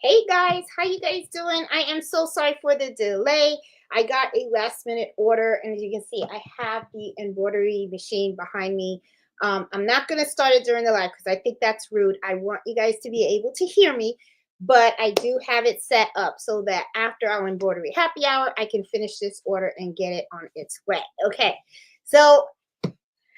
Hey guys, how you guys doing? I am so sorry for the delay. I got a last minute order, and as you can see, I have the embroidery machine behind me. I'm not going to start it during the live because I think that's rude. I want you guys to be able to hear me, but I do have it set up so that after our embroidery happy hour, I can finish this order and get it on its way. Okay, so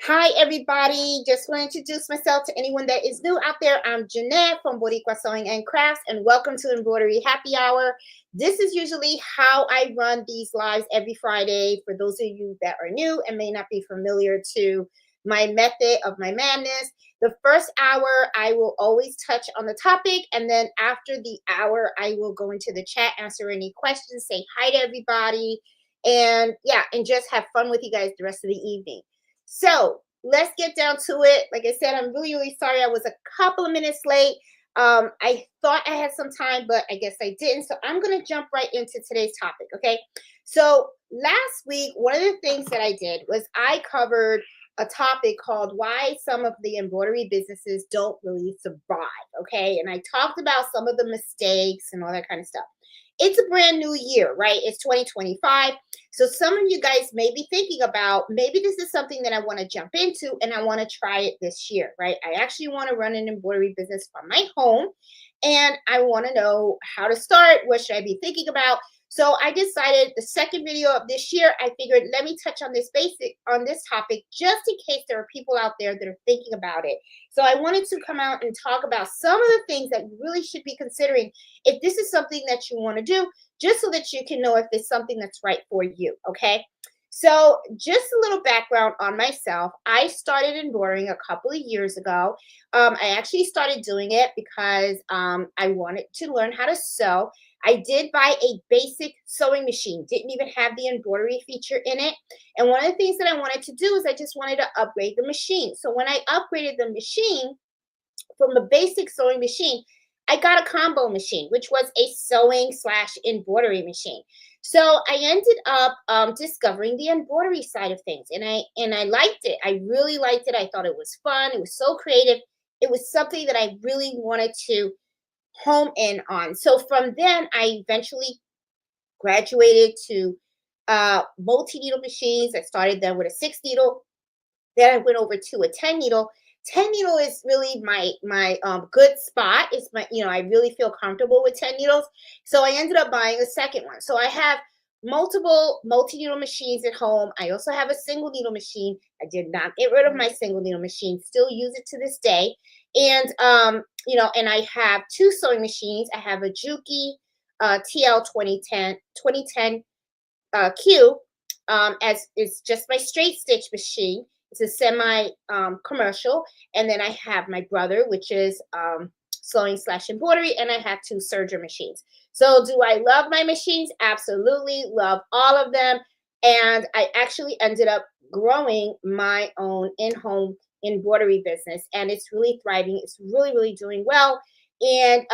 hi, everybody. Just want to introduce myself to anyone that is new out there. I'm Jeanette from Boricua Sewing and Crafts, and welcome to Embroidery Happy Hour. This is usually how I run these lives every Friday. For those of you that are new and may not be familiar to my method of my madness, the first hour I will always touch on the topic, and then after the hour, I will go into the chat, answer any questions, say hi to everybody, and yeah, and just have fun with you guys the rest of the evening. So let's get down to it. Like I said, I'm really, really sorry. I was a couple of minutes late. I thought I had some time, but I guess I didn't. So I'm going to jump right into today's topic. Okay. So last week, one of the things that I did was I covered a topic called why some of the embroidery businesses don't really survive. Okay. And I talked about some of the mistakes and all that kind of stuff. It's a brand new year, right? It's 2025. So some of you guys may be thinking about maybe this is something that I want to jump into and I want to try it this year, right? I actually want to run an embroidery business from my home and I want to know how to start. What should I be thinking about? So I decided the second video of this year, I figured let me touch on this topic just in case there are people out there that are thinking about it. So I wanted to come out and talk about some of the things that you really should be considering if this is something that you want to do, just so that you can know if it's something that's right for you. Okay. So, just a little background on myself. I started embroidering a couple of years ago. I actually started doing it because I wanted to learn how to sew. I did buy a basic sewing machine, didn't even have the embroidery feature in it. And one of the things that I wanted to do is I just wanted to upgrade the machine. So, when I upgraded the machine, from a basic sewing machine, I got a combo machine, which was a sewing slash embroidery machine. So I ended up discovering the embroidery side of things, and I liked it. I really liked it. I thought it was fun. It was so creative. It was something that I really wanted to home in on. So from then, I eventually graduated to multi needle machines. I started then with a 6 needle, then I went over to a 10 needle. 10 needle is really my good spot. It's my, I really feel comfortable with 10 needles. So I ended up buying a second one. So I have multiple multi-needle machines at home. I also have a single needle machine. I did not get rid of my single needle machine, still use it to this day. And and I have two sewing machines. I have a Juki TL 2010 Q, as it's just my straight stitch machine. It's a semi commercial, and then I have my brother, which is sewing slash embroidery, and I have two serger machines. So, do I love my machines? Absolutely, love all of them. And I actually ended up growing my own in-home embroidery business, and it's really thriving. It's really, really doing well. And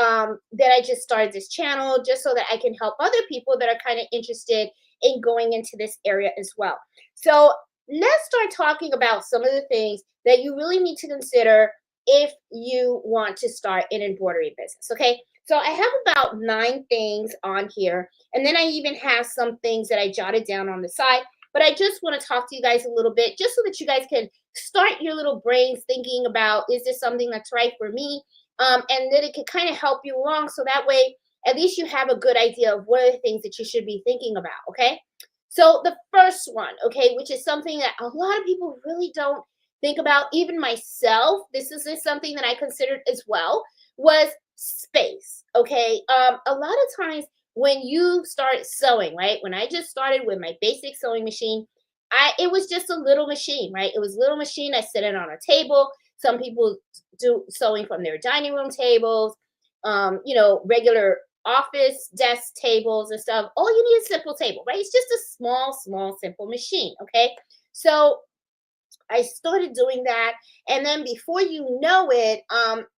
then I just started this channel just so that I can help other people that are kind of interested in going into this area as well. So let's start talking about some of the things that you really need to consider if you want to start an embroidery business. Okay. So I have about 9 things on here. And then I even have some things that I jotted down on the side. But I just want to talk to you guys a little bit just so that you guys can start your little brains thinking about, is this something that's right for me? And then it can kind of help you along. So that way at least you have a good idea of what are the things that you should be thinking about. Okay. So the first one, okay, which is something that a lot of people really don't think about, even myself, this is something that I considered as well, was space. Okay. A lot of times when you start sewing, right? When I just started with my basic sewing machine, it was just a little machine, right? It was a little machine. I sit it on a table. Some people do sewing from their dining room tables, regular office desk tables and stuff. All you need is a simple table, right? It's just a small, simple machine. Okay. So I started doing that. And then before you know it,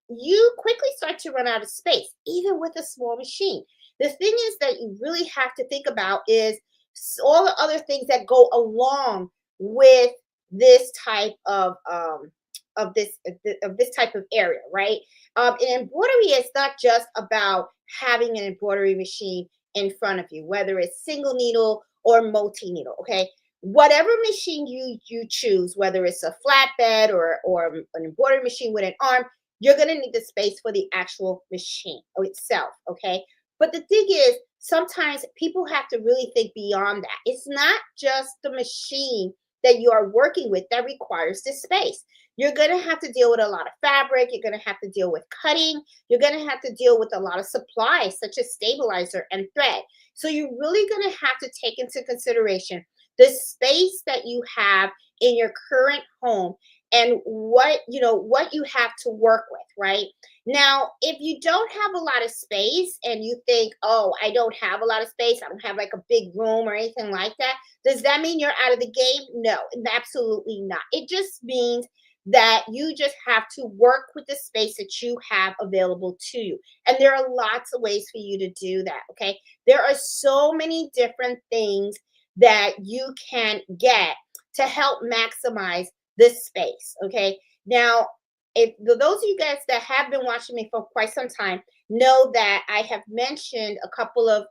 you quickly start to run out of space, even with a small machine. The thing is that you really have to think about is all the other things that go along with this type of of this type of area, right? And embroidery is not just about having an embroidery machine in front of you, whether it's single needle or multi needle. Okay, whatever machine you choose, whether it's a flatbed or an embroidery machine with an arm, you're gonna need the space for the actual machine itself. Okay, but the thing is, sometimes people have to really think beyond that. It's not just the machine that you are working with that requires this space. You're going to have to deal with a lot of fabric. You're going to have to deal with cutting. You're going to have to deal with a lot of supplies, such as stabilizer and thread. So you're really going to have to take into consideration the space that you have in your current home and what you have to work with, right? Now, if you don't have a lot of space and you think, oh, I don't have a lot of space, I don't have like a big room or anything like that, does that mean you're out of the game? No, absolutely not. It just means that you just have to work with the space that you have available to you. And there are lots of ways for you to do that. Okay. There are so many different things that you can get to help maximize this space. Okay. Now, if those of you guys that have been watching me for quite some time know that I have mentioned a couple of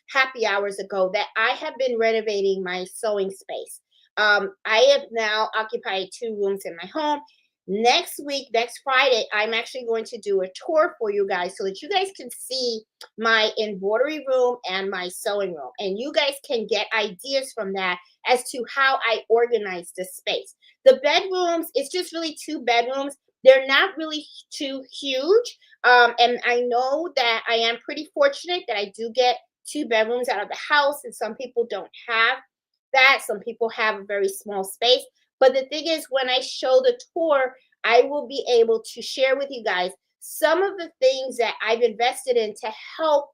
happy hours ago that I have been renovating my sewing space. I have now occupied 2 rooms in my home. Next week, next Friday, I'm actually going to do a tour for you guys so that you guys can see my embroidery room and my sewing room. And you guys can get ideas from that as to how I organize the space. The bedrooms, it's just really 2 bedrooms. They're not really too huge. And I know that I am pretty fortunate that I do get 2 bedrooms out of the house, and some people don't have that. Some people have a very small space. But the thing is, when I show the tour, I will be able to share with you guys some of the things that I've invested in to help,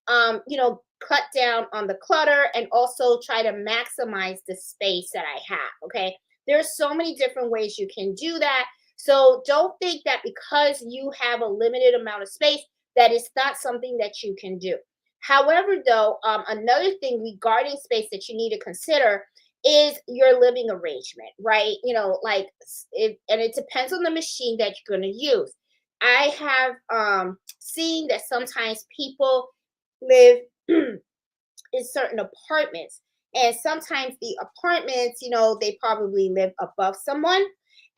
cut down on the clutter and also try to maximize the space that I have. Okay. There's so many different ways you can do that. So don't think that because you have a limited amount of space, that it's not something that you can do. However, though, another thing regarding space that you need to consider is your living arrangement, right? And it depends on the machine that you're going to use. I have seen that sometimes people live in certain apartments, and sometimes the apartments, they probably live above someone,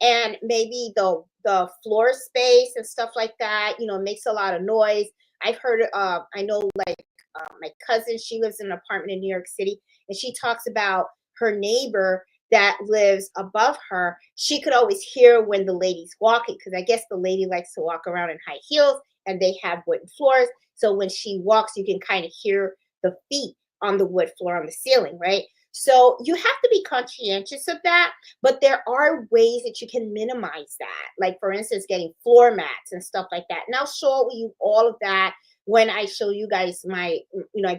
and maybe the floor space and stuff like that, makes a lot of noise. I've heard, I know, like my cousin, she lives in an apartment in New York City, and she talks about her neighbor that lives above her. She could always hear when the lady's walking, because I guess the lady likes to walk around in high heels and they have wooden floors. So when she walks, you can kind of hear the feet on the wood floor on the ceiling, right? So you have to be conscientious of that, but there are ways that you can minimize that. Like, for instance, getting floor mats and stuff like that. And I'll show you all of that when I show you guys I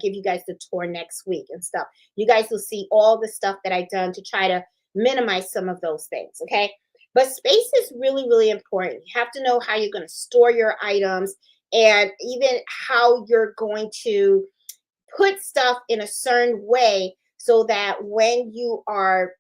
give you guys the tour next week and stuff. You guys will see all the stuff that I've done to try to minimize some of those things, okay? But space is really, really important. You have to know how you're going to store your items and even how you're going to put stuff in a certain way so that when you are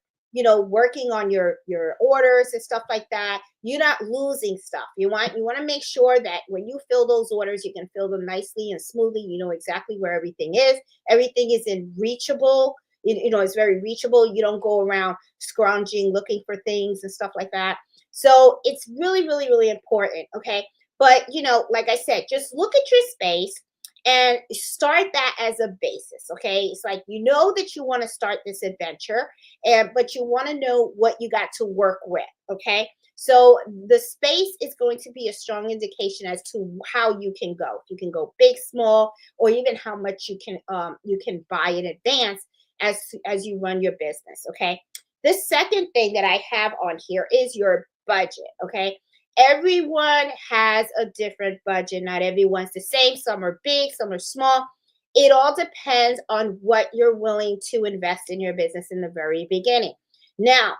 working on your orders and stuff like that, you're not losing stuff. You want to make sure that when you fill those orders, you can fill them nicely and smoothly. You know exactly where everything is. Everything is in reachable. It's very reachable. You don't go around scrounging looking for things and stuff like that. So it's really, really, really important. Okay. But like I said, just look at your space and start that as a basis. Okay. It's like, that you want to start this adventure, but you want to know what you got to work with. Okay. So the space is going to be a strong indication as to how you can go. You can go big, small, or even how much you can buy in advance as you run your business. Okay. The second thing that I have on here is your budget. Okay. Everyone has a different budget. Not everyone's the same. Some are big, some are small. It all depends on what you're willing to invest in your business in the very beginning. Now,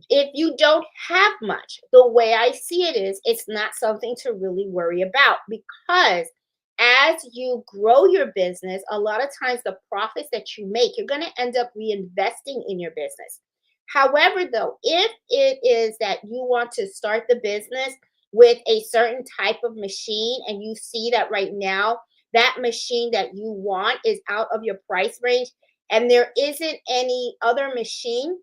if you don't have much, the way I see it is, it's not something to really worry about, because as you grow your business, a lot of times the profits that you make, you're going to end up reinvesting in your business. However, though, if it is that you want to start the business with a certain type of machine and you see that right now that machine that you want is out of your price range and there isn't any other machine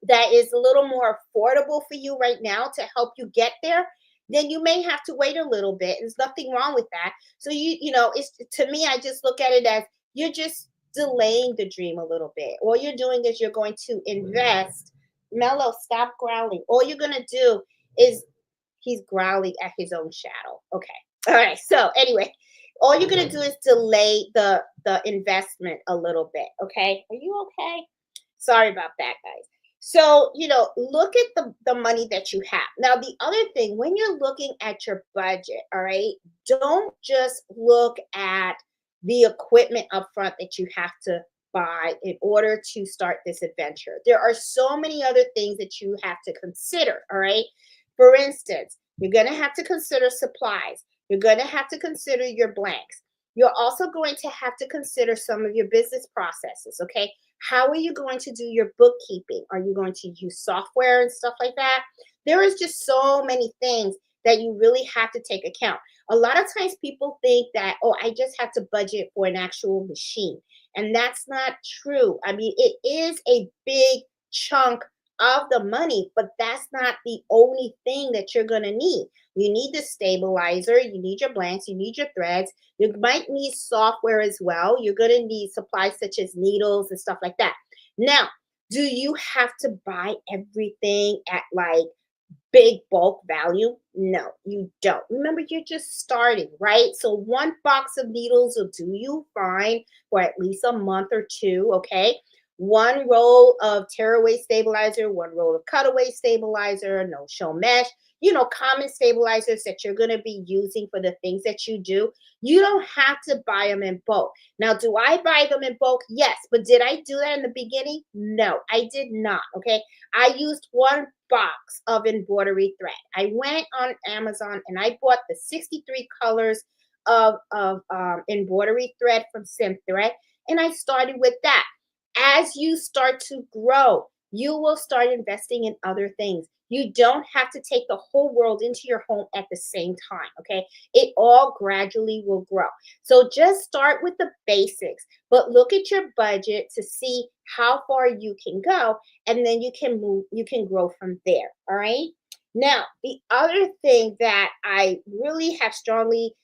that is a little more affordable for you right now to help you get there, then you may have to wait a little bit. There's nothing wrong with that. So it's to me, I just look at it as you're just delaying the dream a little bit. All you're doing is you're going to invest. Mello, stop growling. All you're gonna do is he's growling at his own shadow. Okay. All right. So anyway, all you're gonna do is delay the investment a little bit. Okay. Are you okay? Sorry about that, guys. So, look at the money that you have. Now, the other thing, when you're looking at your budget, all right, don't just look at the equipment up front that you have to buy in order to start this adventure. There are so many other things that you have to consider, all right? For instance, you're going to have to consider supplies. You're going to have to consider your blanks. You're also going to have to consider some of your business processes, okay? How are you going to do your bookkeeping? Are you going to use software and stuff like that? There is just so many things that you really have to take account. A lot of times people think that, oh, I just have to budget for an actual machine. And that's not true. I mean, it is a big chunk of the money, but that's not the only thing that you're going to need. You need the stabilizer, you need your blanks, you need your threads. You might need software as well. You're going to need supplies such as needles and stuff like that. Now, do you have to buy everything at like big bulk value? No, you don't. Remember, you're just starting, right? So one box of needles will do you fine for at least a month or two, okay? One roll of tearaway stabilizer, one roll of cutaway stabilizer, no show mesh, common stabilizers that you're going to be using for the things that you do. You don't have to buy them in bulk. Now, do I buy them in bulk? Yes. But did I do that in the beginning? No, I did not. Okay. I used one box of embroidery thread. I went on Amazon and I bought the 63 colors of embroidery thread from Sim Thread, and I started with that. As you start to grow, you will start investing in other things. You don't have to take the whole world into your home at the same time, okay? It all gradually will grow. So just start with the basics, but look at your budget to see how far you can go, and then you can grow from there, all right? Now, the other thing that I really have strongly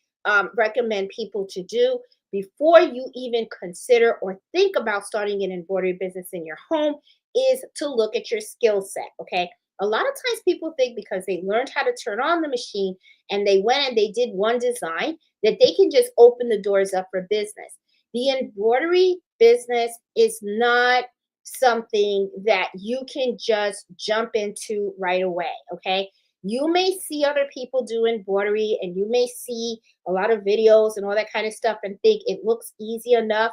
recommend people to do before you even consider or think about starting an embroidery business in your home is to look at your skill set, okay? A lot of times people think because they learned how to turn on the machine and they went and they did one design that they can just open the doors up for business. The embroidery business is not something that you can just jump into right away, okay? You may see other people do embroidery and you may see a lot of videos and all that kind of stuff and think it looks easy enough.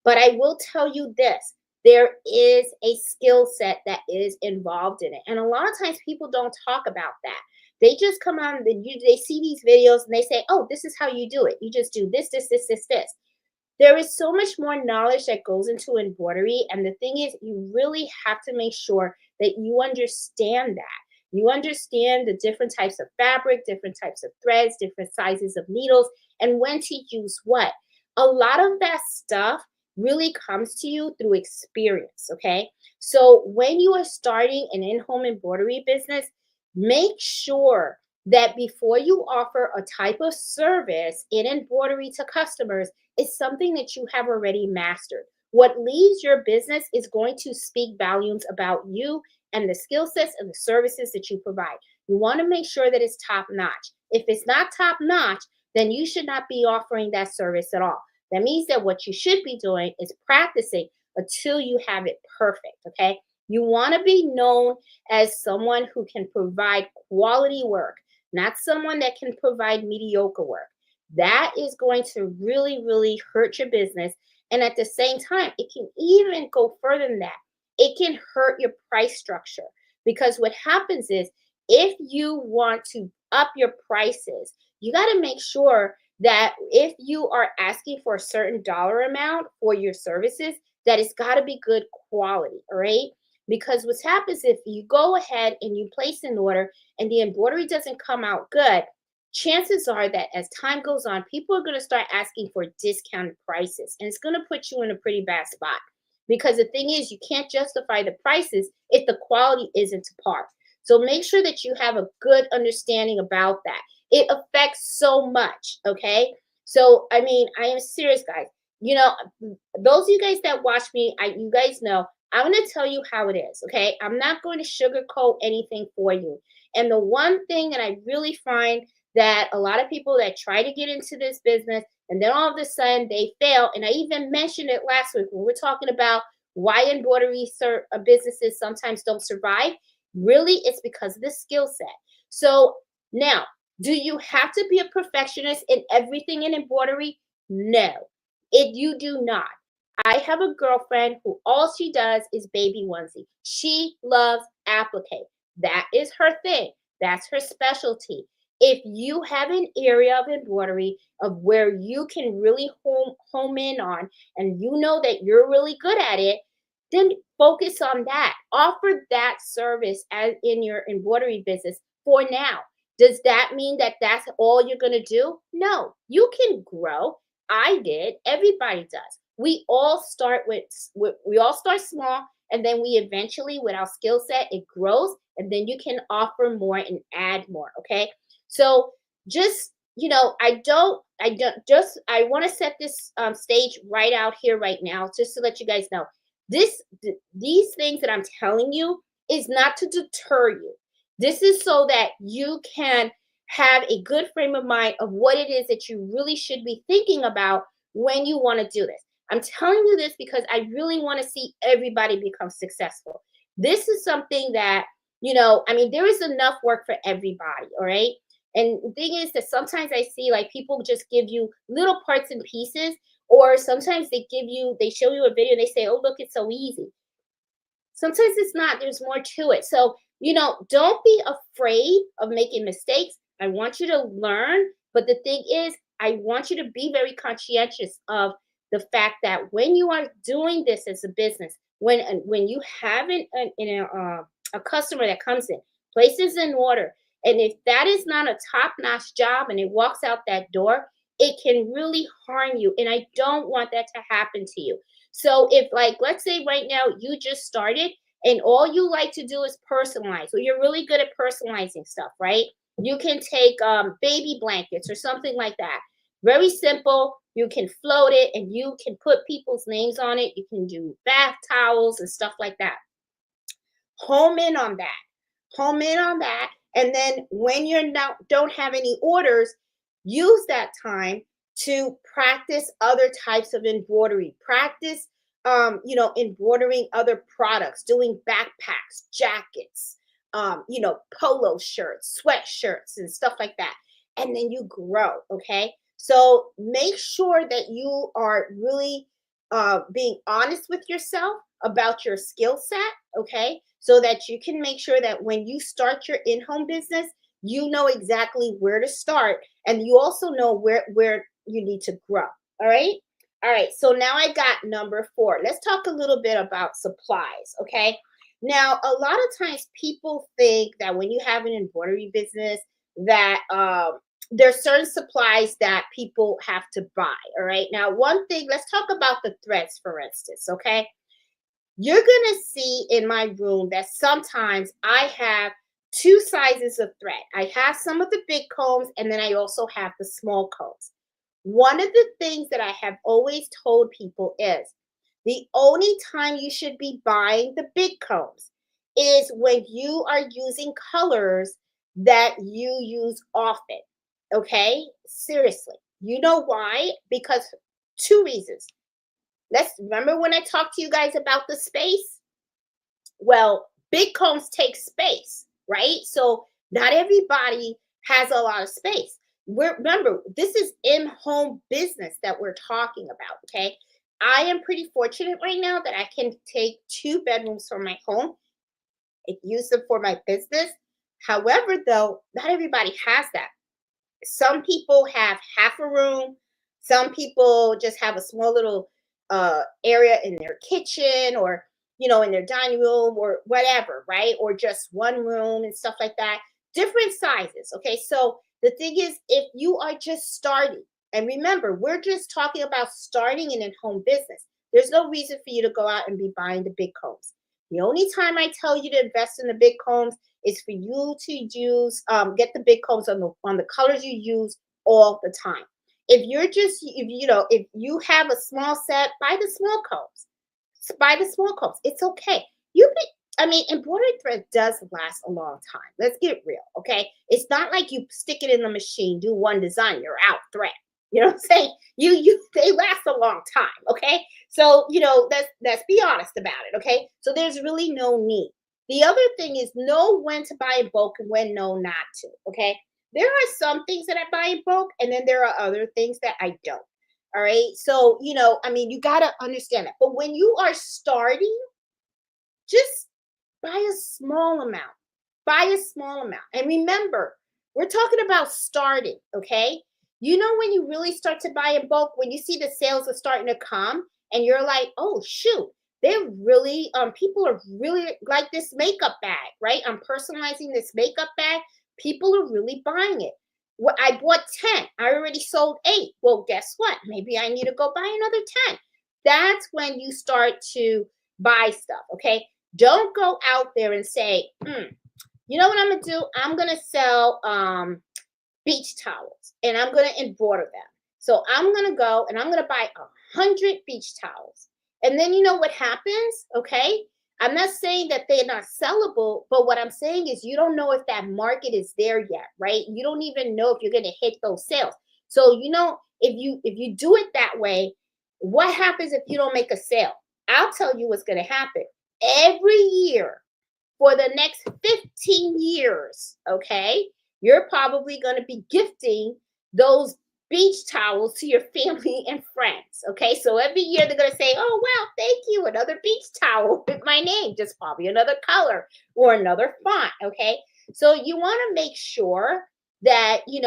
But I will tell you this, there is a skill set that is involved in it. And a lot of times people don't talk about that. They just come on and they see these videos and they say, oh, this is how you do it. You just do this, this, this, this, this. There is so much more knowledge that goes into embroidery. And the thing is, you really have to make sure that you understand that. You understand the different types of fabric, different types of threads, different sizes of needles, and when to use what. A lot of that stuff really comes to you through experience, okay? So when you are starting an in-home embroidery business, make sure that before you offer a type of service in embroidery to customers, it's something that you have already mastered. What leaves your business is going to speak volumes about you and the skill sets and the services that you provide. You want to make sure that it's top notch. If it's not top notch, then you should not be offering that service at all. That means that what you should be doing is practicing until you have it perfect, okay? You want to be known as someone who can provide quality work, not someone that can provide mediocre work. That is going to really, really hurt your business. And at the same time, it can even go further than that. It can hurt your price structure because what happens is if you want to up your prices, you got to make sure that if you are asking for a certain dollar amount for your services, that it's got to be good quality, all right? Because what happens if you go ahead and you place an order and the embroidery doesn't come out good, chances are that as time goes on, people are going to start asking for discounted prices, and it's going to put you in a pretty bad spot. Because the thing is, you can't justify the prices if the quality isn't to par. So make sure that you have a good understanding about that. It affects so much, okay? So I mean, I am serious, guys. You know, those of you guys that watch me, you guys know I'm going to tell you how it is, okay? I'm not going to sugarcoat anything for you. And the one thing that I really find that a lot of people that try to get into this business and then all of a sudden they fail, and I even mentioned it last week when we're talking about why embroidery businesses sometimes don't survive. Really, it's because of the skill set. So now, do you have to be a perfectionist in everything in embroidery? No, you do not. I have a girlfriend who all she does is baby onesie. She loves applique. That is her thing. That's her specialty. If you have an area of embroidery of where you can really home in on, and you know that you're really good at it, then focus on that. Offer that service as in your embroidery business for now. Does that mean that that's all you're going to do? No, you can grow. I did. Everybody does. We all start we all start small, and then we eventually, with our skill set, it grows, and then you can offer more and add more. Okay. So just, I want to set this stage right out here right now, just to let you guys know these things that I'm telling you is not to deter you. This is so that you can have a good frame of mind of what it is that you really should be thinking about when you want to do this. I'm telling you this because I really want to see everybody become successful. This is something that, I mean, there is enough work for everybody, all right? And the thing is that sometimes I see like people just give you little parts and pieces, or sometimes they show you a video and they say, oh, look, it's so easy. Sometimes it's not, there's more to it. So, don't be afraid of making mistakes. I want you to learn. But the thing is, I want you to be very conscientious of the fact that when you are doing this as a business, when you have a customer that comes in, places an order, and if that is not a top-notch job and it walks out that door, it can really harm you. And I don't want that to happen to you. So if, like, let's say right now you just started and all you like to do is personalize, or you're really good at personalizing stuff, right? You can take baby blankets or something like that. Very simple. You can float it and you can put people's names on it. You can do bath towels and stuff like that. Home in on that. Home in on that. And then when you're not don't have any orders, use that time to practice other types of embroidery. Practice embroidering other products, doing backpacks, jackets, polo shirts, sweatshirts, and stuff like that. And then you grow, okay? So make sure that you are really being honest with yourself about your skill set, okay? So that you can make sure that when you start your in-home business, you know exactly where to start, and you also know where you need to grow. All right. All right. So now I got number 4. Let's talk a little bit about supplies. Okay. Now, a lot of times people think that when you have an embroidery business, that there's certain supplies that people have to buy. All right. Now, one thing, let's talk about the threads, for instance. Okay. You're going to see in my room that sometimes I have 2 sizes of thread. I have some of the big combs, and then I also have the small combs. One of the things that I have always told people is the only time you should be buying the big combs is when you are using colors that you use often. Okay? Seriously. You know why? Because 2 reasons. Let's remember when I talked to you guys about the space. Well, big combs take space, right? So not everybody has a lot of space. Remember, this is in-home business that we're talking about, okay? I am pretty fortunate right now that I can take 2 bedrooms from my home and use them for my business. However, though, not everybody has that. Some people have half a room. Some people just have a small little area in their kitchen, or in their dining room or whatever, right? Or just one room and stuff like that. Different sizes. Okay. So the thing is, if you are just starting, and remember, we're just talking about starting an in-home business. There's no reason for you to go out and be buying the big combs. The only time I tell you to invest in the big combs is for you to use get the big combs on the colors you use all the time. If you have a small set, buy the small combs. Buy the small combs. It's okay. Embroidery thread does last a long time. Let's get real, okay? It's not like you stick it in the machine, do one design, you're out thread. You know what I'm saying? They last a long time, okay? So, let's be honest about it, okay? So there's really no need. The other thing is know when to buy in bulk and when no not to, okay? There are some things that I buy in bulk, and then there are other things that I don't. All right. So, you got to understand that. But when you are starting, just buy a small amount. Buy a small amount. And remember, we're talking about starting, okay? When you really start to buy in bulk, when you see the sales are starting to come and you're like, oh, shoot, they're really, people are really like this makeup bag, right? I'm personalizing this makeup bag. People are really buying it. I bought 10. I already sold 8. Well, guess what? Maybe I need to go buy another 10. That's when you start to buy stuff, okay? Don't go out there and say, you know what I'm going to do? I'm going to sell beach towels and I'm going to embroider them. So I'm going to go and I'm going to buy 100 beach towels. And then you know what happens, okay? I'm not saying that they're not sellable, but what I'm saying is you don't know if that market is there yet, right? You don't even know if you're going to hit those sales. So, if you do it that way, what happens if you don't make a sale? I'll tell you what's going to happen. Every year for the next 15 years, okay, you're probably going to be gifting those beach towels to your family and friends. Okay, so every year they're going to say, oh, wow, thank you, another beach towel with my name, just probably another color or another font. Okay, so you want to make sure that you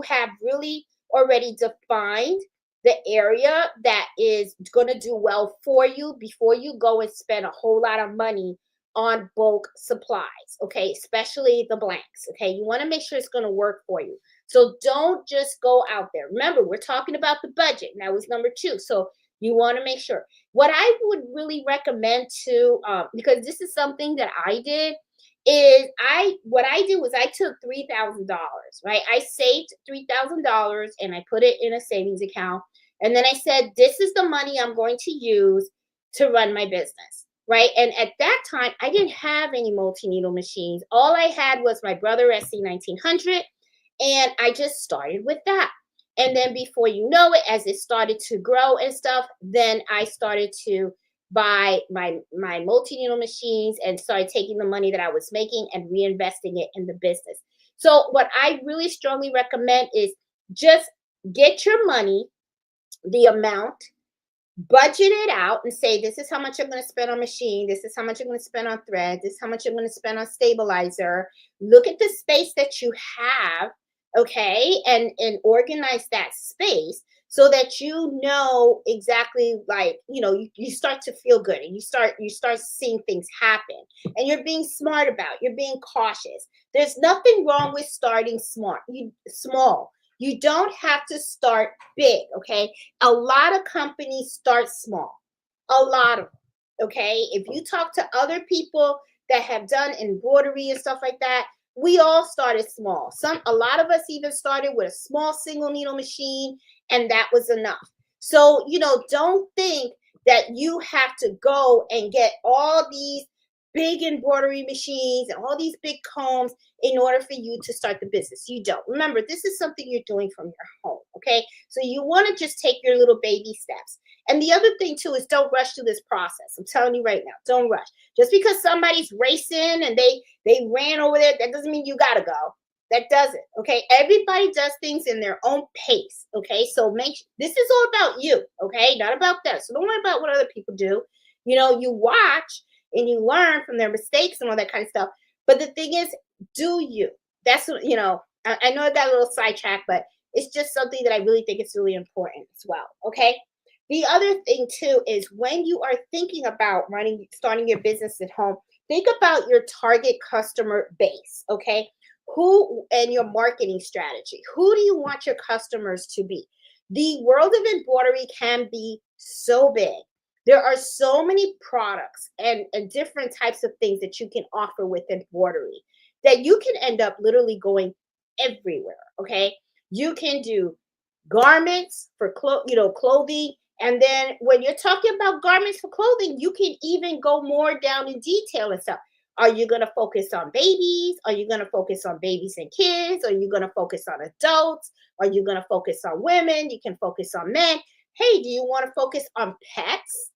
have really already defined the area that is going to do well for you before you go and spend a whole lot of money on bulk supplies, okay, especially the blanks. Okay, you want to make sure it's going to work for you. So don't just go out there. Remember, we're talking about the budget. That was number 2. So you want to make sure. What I would really recommend to, because this is something that I did, is what I do is I took $3,000, right? I saved $3,000 and I put it in a savings account. And then I said, this is the money I'm going to use to run my business, right? And at that time, I didn't have any multi-needle machines. All I had was my Brother SC1900, and I just started with that. And then before you know it, as it started to grow and stuff, then I started to buy my multi-needle machines and started taking the money that I was making and reinvesting it in the business. So what I really strongly recommend is just get your money, the amount, budget it out and say, this is how much I'm going to spend on machine. This is how much I'm going to spend on thread. This is how much I'm going to spend on stabilizer. Look at the space that you have, okay, and organize that space so that you know exactly, like, you start to feel good and you start seeing things happen, and you're being smart about it. You're being cautious. There's nothing wrong with starting small. You don't have to start big, okay? A lot of companies start small. A lot of them, okay? If you talk to other people that have done embroidery and stuff like that, we all started small. A lot of us even started with a small single needle machine, and that was enough. So, don't think that you have to go and get all these big embroidery machines and all these big combs in order for you to start the business. You don't. Remember, this is something you're doing from your home, okay? So you want to just take your little baby steps. And the other thing too is don't rush through this process. I'm telling you right now, don't rush. Just because somebody's racing and they ran over there, that doesn't mean you got to go. That doesn't, okay? Everybody does things in their own pace, okay? So this is all about you, okay? Not about them. So don't worry about what other people do. You watch and you learn from their mistakes and all that kind of stuff. But the thing is, do you? That's what, I know I got a little sidetracked, but it's just something that I really think is really important as well. Okay. The other thing too is when you are thinking about starting your business at home, think about your target customer base, okay? Who and your marketing strategy. Who do you want your customers to be? The world of embroidery can be so big. There are so many products and different types of things that you can offer with embroidery that you can end up literally going everywhere, okay? You can do garments for clothing, and then when you're talking about garments for clothing, you can even go more down in detail and stuff. Are you going to focus on babies? Are you going to focus on babies and kids? Are you going to focus on adults? Are you going to focus on women? You can focus on men. Hey, do you want to focus on pets?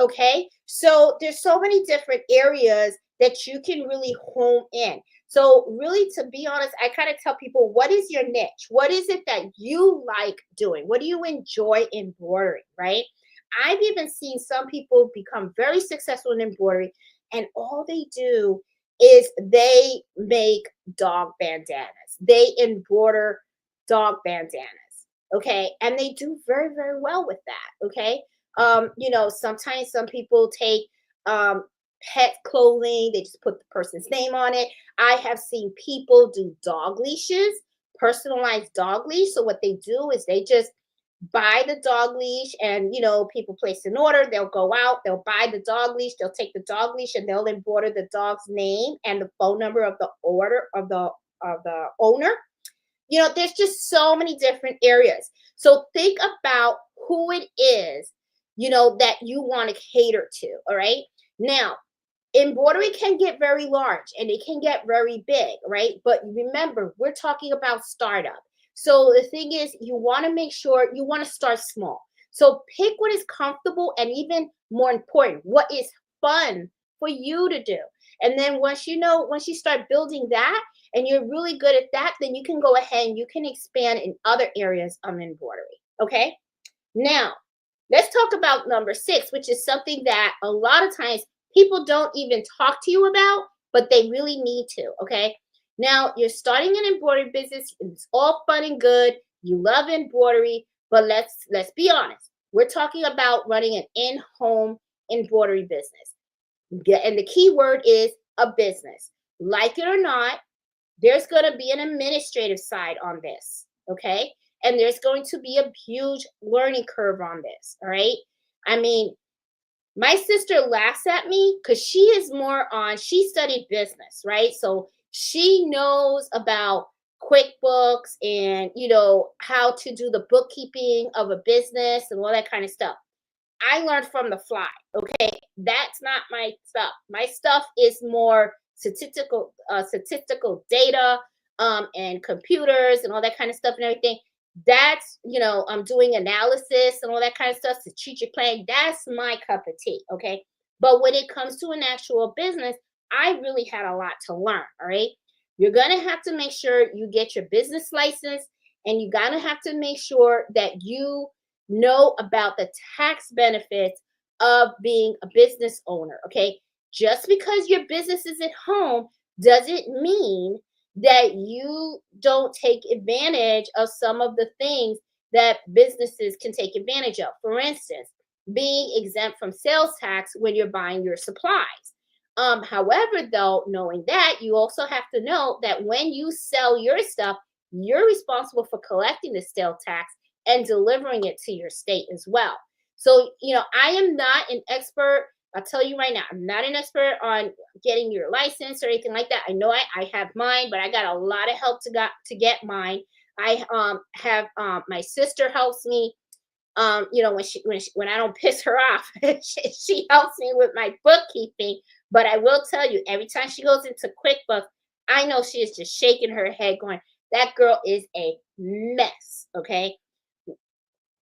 Okay, so there's so many different areas that you can really home in. So really, to be honest, I kind of tell people, what is your niche? What is it that you like doing? What do you enjoy embroidering, right? I've even seen some people become very successful in embroidery, and all they do is they make dog bandanas. They embroider dog bandanas. Okay, and they do very, very well with that. Okay, sometimes some people take um, pet clothing, they just put the person's name on it. I have seen people do dog leashes, personalized dog leash. So what they do is they just buy the dog leash, and people place an order, they'll go out, they'll buy the dog leash, they'll take the dog leash, and they'll embroider the dog's name and the phone number of the order of the owner. There's just so many different areas. So think about who it is, that you want to cater to. All right. Now, embroidery can get very large and it can get very big, right? But remember, we're talking about startup. So the thing is, you want to make sure you want to start small. So pick what is comfortable, and even more important, what is fun for you to do. And then once you start building that and you're really good at that, then you can go ahead and you can expand in other areas of embroidery. Okay. Now, let's talk about number 6, which is something that a lot of times people don't even talk to you about, but they really need to. Okay. Now, you're starting an embroidery business. It's all fun and good. You love embroidery, but let's be honest. We're talking about running an in-home embroidery business. And the key word is a business. Like it or not, there's going to be an administrative side on this. Okay. And there's going to be a huge learning curve on this. All right. I mean, my sister laughs at me because she studied business, right? So she knows about QuickBooks and, how to do the bookkeeping of a business and all that kind of stuff. I learned from the fly. Okay, that's not my stuff. My stuff is more statistical data, and computers and all that kind of stuff and everything. That's I'm doing analysis and all that kind of stuff, strategic planning. That's my cup of tea. Okay, but when it comes to an actual business, I really had a lot to learn. All right, you're gonna have to make sure you get your business license, and you gotta have to make sure that you know about the tax benefits of being a business owner. Okay. Just because your business is at home doesn't mean that you don't take advantage of some of the things that businesses can take advantage of. For instance, being exempt from sales tax when you're buying your supplies. However, though, knowing that, you also have to know that when you sell your stuff, you're responsible for collecting the sales tax and delivering it to your state as well. So, I am not an expert. I'll tell you right now, I'm not an expert on getting your license or anything like that. I know I have mine, but I got a lot of help to get mine. I have my sister helps me. When I don't piss her off, she helps me with my bookkeeping. But I will tell you, every time she goes into QuickBooks, I know she is just shaking her head, going, "That girl is a mess." Okay.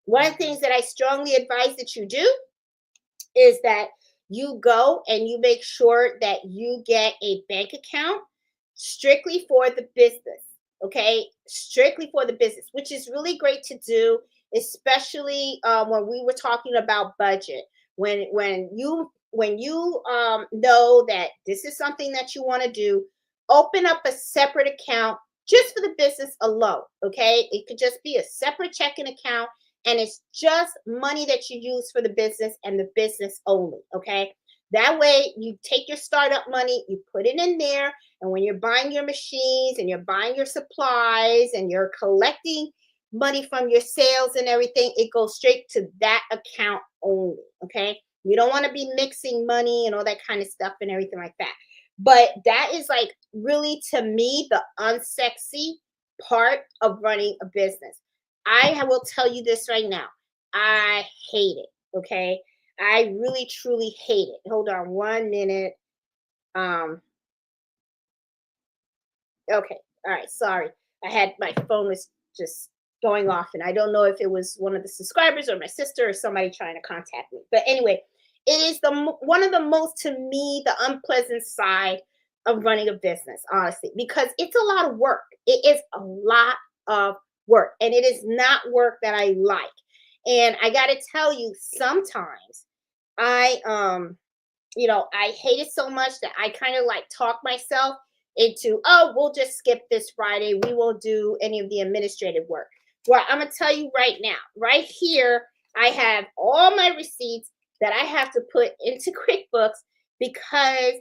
One of the things that I strongly advise that you do is that you go and you make sure that you get a bank account strictly for the business. Okay, strictly for the business, which is really great to do, especially when we were talking about budget. When you know that this is something that you want to do, open up a separate account just for the business alone. Okay, it could just be a separate checking account, and it's just money that you use for the business and the business only. Okay. That way, you take your startup money, you put it in there, and when you're buying your machines and you're buying your supplies and you're collecting money from your sales and everything, it goes straight to that account only. Okay. You don't want to be mixing money and all that kind of stuff and everything like that. But that is like really to me the unsexy part of running a business. Will tell you this right now. I hate it. Okay. I really truly hate it. Hold on 1 minute. Um, okay. All right. Sorry. I had my phone was just going off, and I don't know if it was one of the subscribers or my sister or somebody trying to contact me. But anyway, it is one of the most, to me, the unpleasant side of running a business, honestly, because it's a lot of work. It is a lot of work, and it is not work that I like. And I got to tell you, sometimes I hate it so much that I kind of like talk myself into, oh, we'll just skip this Friday. We won't do any of the administrative work. Well, I'm gonna tell you right now, right here, I have all my receipts that I have to put into QuickBooks because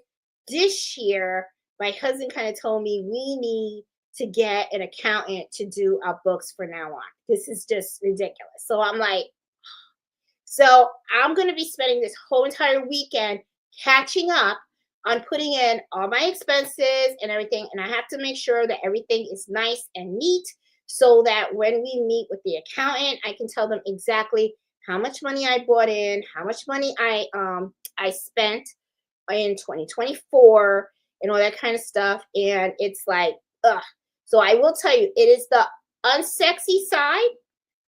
this year my husband kind of told me we need to get an accountant to do our books for now on. This is just ridiculous. So I'm like, so I'm going to be spending this whole entire weekend catching up on putting in all my expenses and everything. And I have to make sure that everything is nice and neat so that when we meet with the accountant, I can tell them exactly how much money I brought in, how much money I spent in 2024 and all that kind of stuff. And it's like, ugh. So I will tell you, it is the unsexy side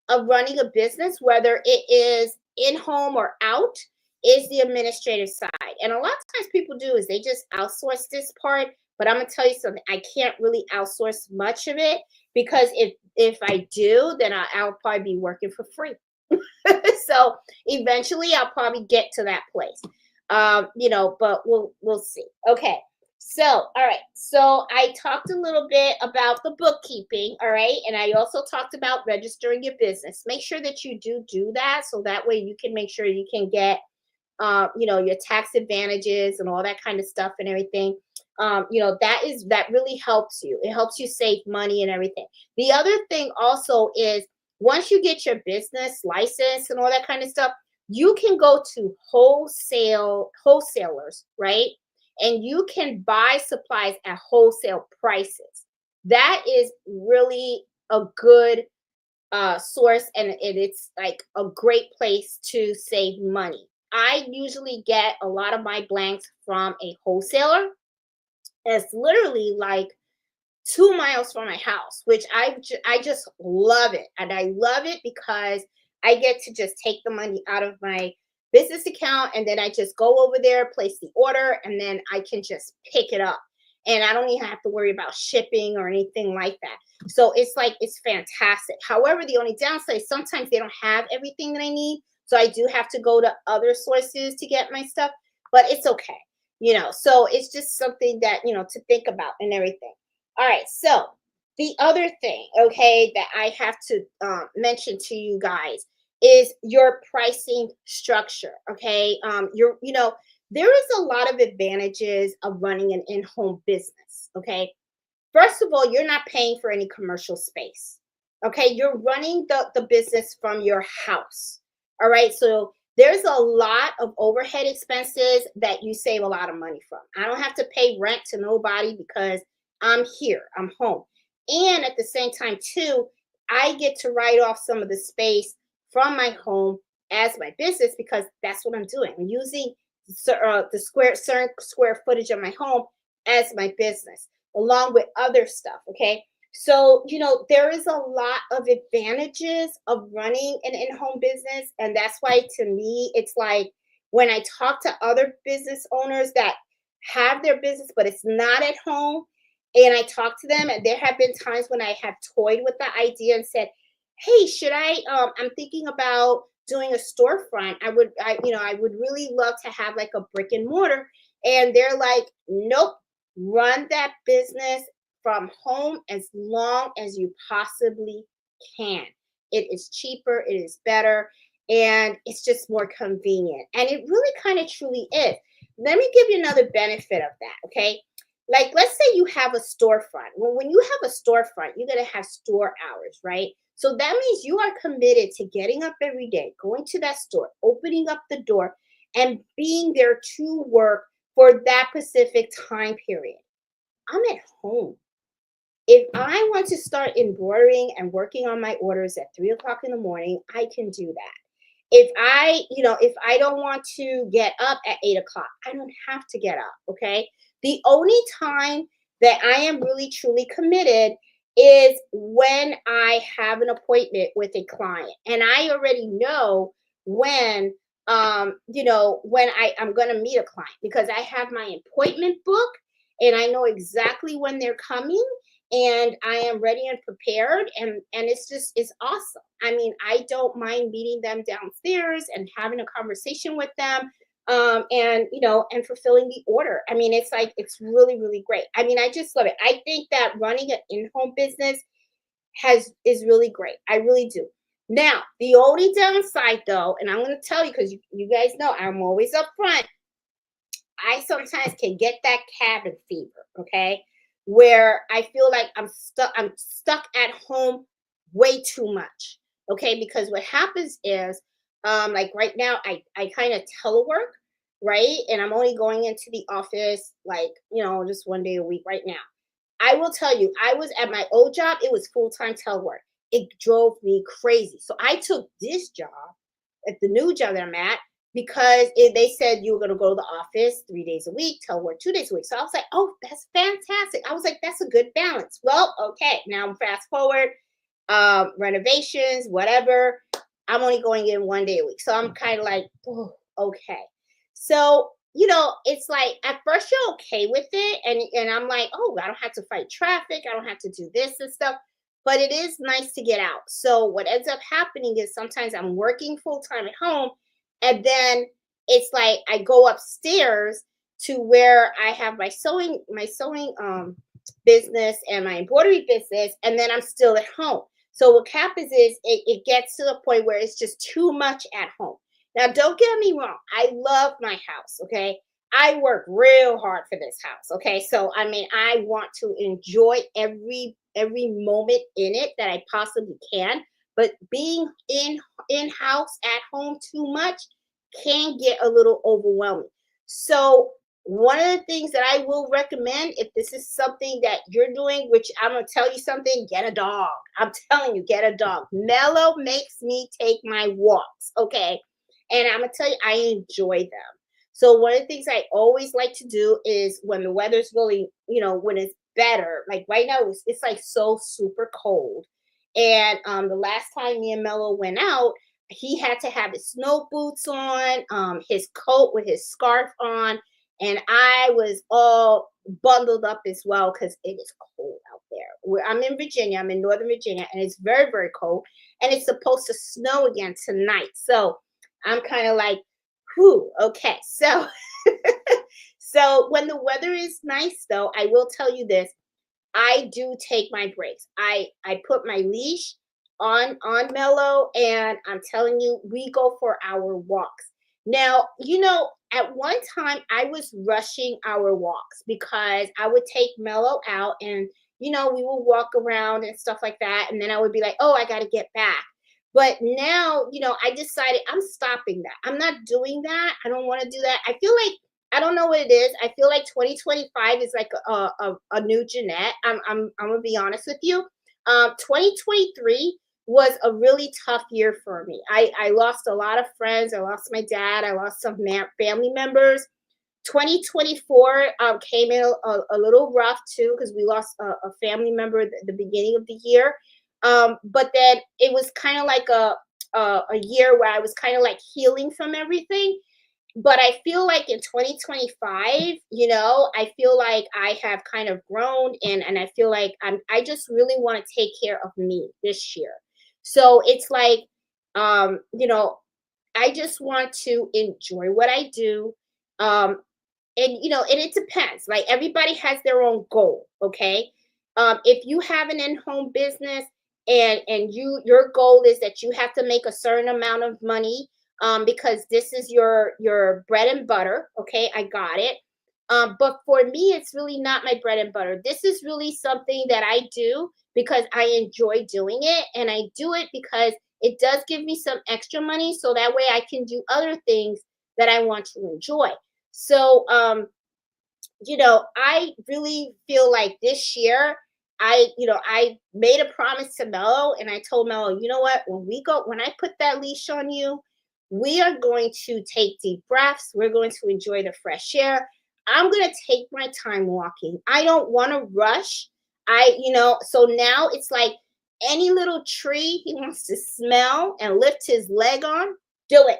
of running a business, whether it is in home or out, is the administrative side. And a lot of times people do is they just outsource this part. But I'm gonna tell you something, I can't really outsource much of it because if I do, then I'll probably be working for free. So eventually I'll probably get to that place. But we'll see. Okay. So, all right. So I talked a little bit about the bookkeeping, all right? And I also talked about registering your business. Make sure that you do that so that way you can make sure you can get your tax advantages and all that kind of stuff and everything. That really helps you. It helps you save money and everything. The other thing also is once you get your business license and all that kind of stuff, you can go to wholesalers, right? And you can buy supplies at wholesale prices. That is really a good source, and it's like a great place to save money. I usually get a lot of my blanks from a wholesaler. It's literally like 2 miles from my house, which I just love it. And I love it because I get to just take the money out of my business account and then I just go over there, place the order, and then I can just pick it up. And I don't even have to worry about shipping or anything like that. So it's fantastic. However, the only downside is sometimes they don't have everything that I need. So I do have to go to other sources to get my stuff, but it's okay. So it's just something that, to think about and everything. All right. So the other thing, okay, that I have to mention to you guys is your pricing structure. Okay. There is a lot of advantages of running an in-home business. Okay. First of all, you're not paying for any commercial space. Okay. You're running the business from your house. All right. So there's a lot of overhead expenses that you save a lot of money from. I don't have to pay rent to nobody because I'm here, I'm home. And at the same time, too, I get to write off some of the space from my home as my business because that's what I'm doing. I'm using the certain square footage of my home as my business, along with other stuff. Okay. So, there is a lot of advantages of running an in home business. And that's why, to me, it's like when I talk to other business owners that have their business, but it's not at home, and I talk to them, and there have been times when I have toyed with the idea and said, "Hey, should I'm thinking about doing a storefront. I would really love to have like a brick and mortar." And they're like, "Nope, run that business from home as long as you possibly can. It is cheaper, it is better, and it's just more convenient. And it really kind of truly is. Let me give you another benefit of that, okay? Like, let's say you have a storefront. Well, when you have a storefront, you're going to have store hours, right? So that means you are committed to getting up every day, going to that store, opening up the door, and being there to work for that specific time period. I'm at home. If I want to start embroidering and working on my orders at 3 o'clock in the morning, I can do that. If I don't want to get up at 8 o'clock, I don't have to get up. Okay. The only time that I am really truly committed is when I have an appointment with a client. And I already know when when I'm gonna meet a client because I have my appointment book and I know exactly when they're coming and I am ready and prepared and it's awesome. I mean, I don't mind meeting them downstairs and having a conversation with them and fulfilling the order. I mean, it's like it's really really great. I mean, I just love it. I think that running an in-home business has is really great. I really do. Now, the only downside though, and I'm going to tell you because you guys know I'm always upfront, I sometimes can get that cabin fever, okay? Where I feel like I'm stuck at home way too much. Okay? Because what happens is like right now I kind of telework, right? And I'm only going into the office like, just one day a week right now. I will tell you, I was at my old job, it was full-time telework. It drove me crazy. So I took this job at the new job that I'm at because they said you were going to go to the office 3 days a week, telework 2 days a week. So I was like, oh, that's fantastic. I was like, that's a good balance. Well, okay, now I'm fast forward, renovations, whatever. I'm only going in 1 day a week. So I'm kind of like, oh, okay. So, it's like at first you're okay with it. And I'm like, oh, I don't have to fight traffic. I don't have to do this and stuff. But it is nice to get out. So what ends up happening is sometimes I'm working full time at home and then it's like I go upstairs to where I have my sewing business and my embroidery business, and then I'm still at home. So what happens is it gets to the point where it's just too much at home. Now, don't get me wrong. I love my house. Okay. I work real hard for this house. Okay. So I mean, I want to enjoy every moment in it that I possibly can. But being in house at home too much can get a little overwhelming. So one of the things that I will recommend if this is something that you're doing, which I'm gonna tell you something, get a dog. I'm telling you, get a dog. Mellow makes me take my walks. Okay. And I'm gonna tell you, I enjoy them. So one of the things I always like to do is when the weather's really, when it's better, like right now it's like so super cold. And the last time me and Mello went out, he had to have his snow boots on, his coat with his scarf on, and I was all bundled up as well because it is cold out there. I'm in Virginia, I'm in Northern Virginia, and it's very, very cold. And it's supposed to snow again tonight. So I'm kind of like, whew, okay. So so when the weather is nice though, I will tell you this. I do take my breaks. I put my leash on Mellow, and I'm telling you, we go for our walks. Now, at one time I was rushing our walks because I would take Mellow out and we would walk around and stuff like that, and then I would be like, oh, I got to get back. But now, I decided I'm stopping that. I'm not doing that. I don't want to do that. I feel like I don't know what it is. I feel like 2025 is like a new Jeanette. I'm gonna be honest with you. 2023 was a really tough year for me. I lost a lot of friends. I lost my dad. I lost some family members. 2024 came in a little rough too because we lost a family member at the beginning of the year. But then it was kind of like a year where I was kind of like healing from everything. But I feel like in 2025, I feel like I have kind of grown and I feel like I just really want to take care of me this year. So it's like, I just want to enjoy what I do. Um, and it depends. Like everybody has their own goal, okay? If you have an in-home business, and your goal is that you have to make a certain amount of money, because this is your bread and butter. Okay, I got it. But for me, it's really not my bread and butter. This is really something that I do because I enjoy doing it, and I do it because it does give me some extra money, so that way I can do other things that I want to enjoy. So I really feel like this year, I made a promise to Mello, and I told Mello, you know what, when I put that leash on you, we are going to take deep breaths. We're going to enjoy the fresh air. I'm going to take my time walking. I don't want to rush. So now it's like any little tree he wants to smell and lift his leg on, do it.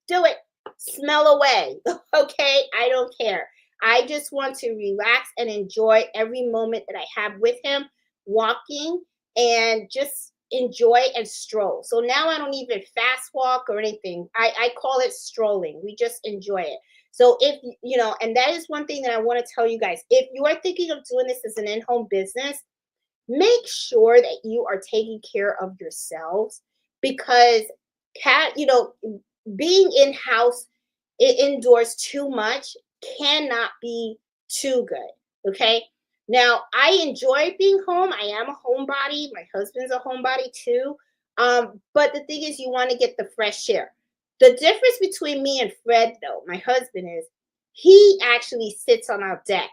Do it. Smell away. Okay. I don't care. I just want to relax and enjoy every moment that I have with him, walking, and just enjoy and stroll. So now I don't even fast walk or anything. I call it strolling. We just enjoy it. So and that is one thing that I want to tell you guys. If you are thinking of doing this as an in-home business, make sure that you are taking care of yourselves, because cat you know being in house, indoors too much cannot be too good. Okay, now I enjoy being home. I am a homebody. My husband's a homebody too. But the thing is, you want to get the fresh air. The difference between me and Fred, though, my husband, is he actually sits on our deck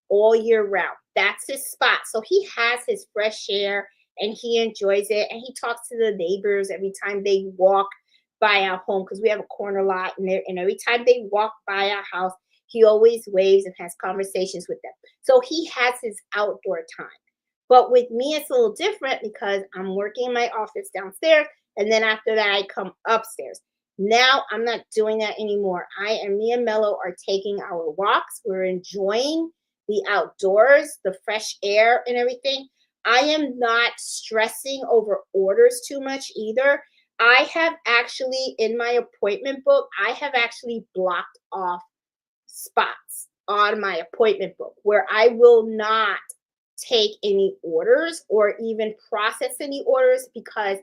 all year round. That's his spot. So he has his fresh air and he enjoys it. And he talks to the neighbors every time they walk by our home, because we have a corner lot, and every time they walk by our house, he always waves and has conversations with them. So he has his outdoor time. But with me, it's a little different because I'm working in my office downstairs, and then after that, I come upstairs. Now I'm not doing that anymore. Me and Mello are taking our walks. We're enjoying the outdoors, the fresh air, and everything. I am not stressing over orders too much either. I have actually, in my appointment book, I have actually blocked off spots on my appointment book where I will not take any orders or even process any orders, because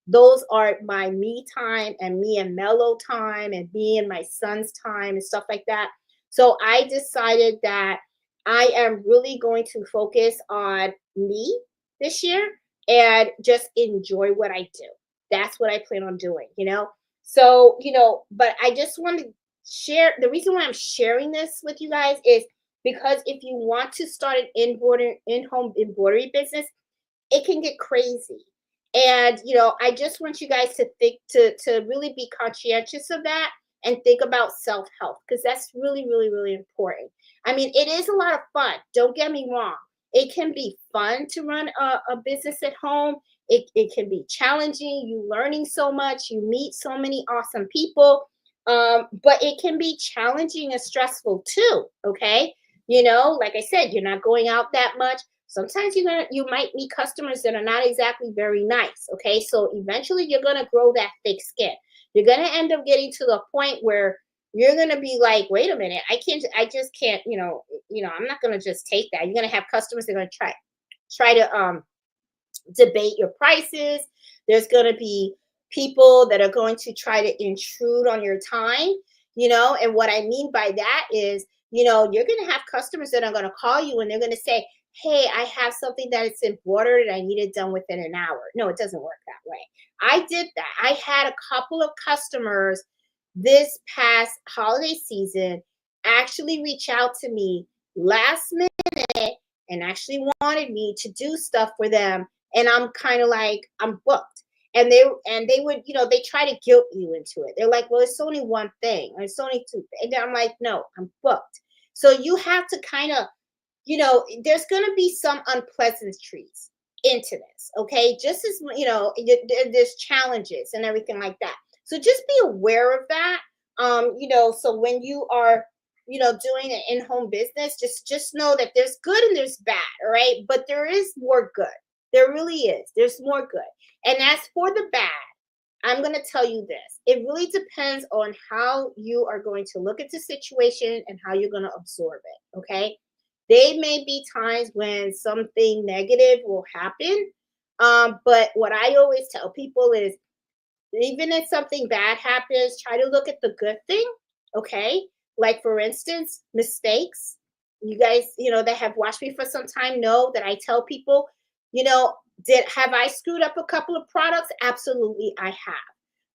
those are my me time and me and Mellow time and me and my son's time and stuff like that. So I decided that I am really going to focus on me this year and just enjoy what I do. That's what I plan on doing. So, but I just want to share. The reason why I'm sharing this with you guys is because if you want to start an in-home embroidery business, it can get crazy. And I just want you guys to think to really be conscientious of that and think about self-help, because that's really, really, really important. I mean, it is a lot of fun. Don't get me wrong. It can be fun to run a business at home. It can be challenging. You learning so much. You meet so many awesome people. But it can be challenging and stressful too. Okay. Like I said, you're not going out that much. Sometimes you might meet customers that are not exactly very nice. Okay. So eventually you're gonna grow that thick skin. You're gonna end up getting to the point where you're gonna be like, wait a minute, I just can't, I'm not gonna just take that. You're gonna have customers that are gonna try to debate your prices. There's going to be people that are going to try to intrude on your time. And what I mean by that is, you're going to have customers that are going to call you and they're going to say, hey, I have something that is embroidered and I need it done within an hour. No, it doesn't work that way. I did that. I had a couple of customers this past holiday season actually reach out to me last minute and actually wanted me to do stuff for them, and I'm kind of like, I'm booked. And they would, they try to guilt you into it. They're like, well, it's only one thing, or it's only two. And I'm like, no, I'm booked. So you have to kind of, there's going to be some unpleasantries into this. Okay. Just as, there's challenges and everything like that. So just be aware of that. So when you are, doing an in-home business, just know that there's good and there's bad. All right. But there is more good. There really is. There's more good. And as for the bad, I'm going to tell you this. It really depends on how you are going to look at the situation and how you're going to absorb it. Okay. There may be times when something negative will happen. But what I always tell people is, even if something bad happens, try to look at the good thing. Okay. Like, for instance, mistakes. You guys, that have watched me for some time know that I tell people, you know, have I screwed up a couple of products? Absolutely, I have.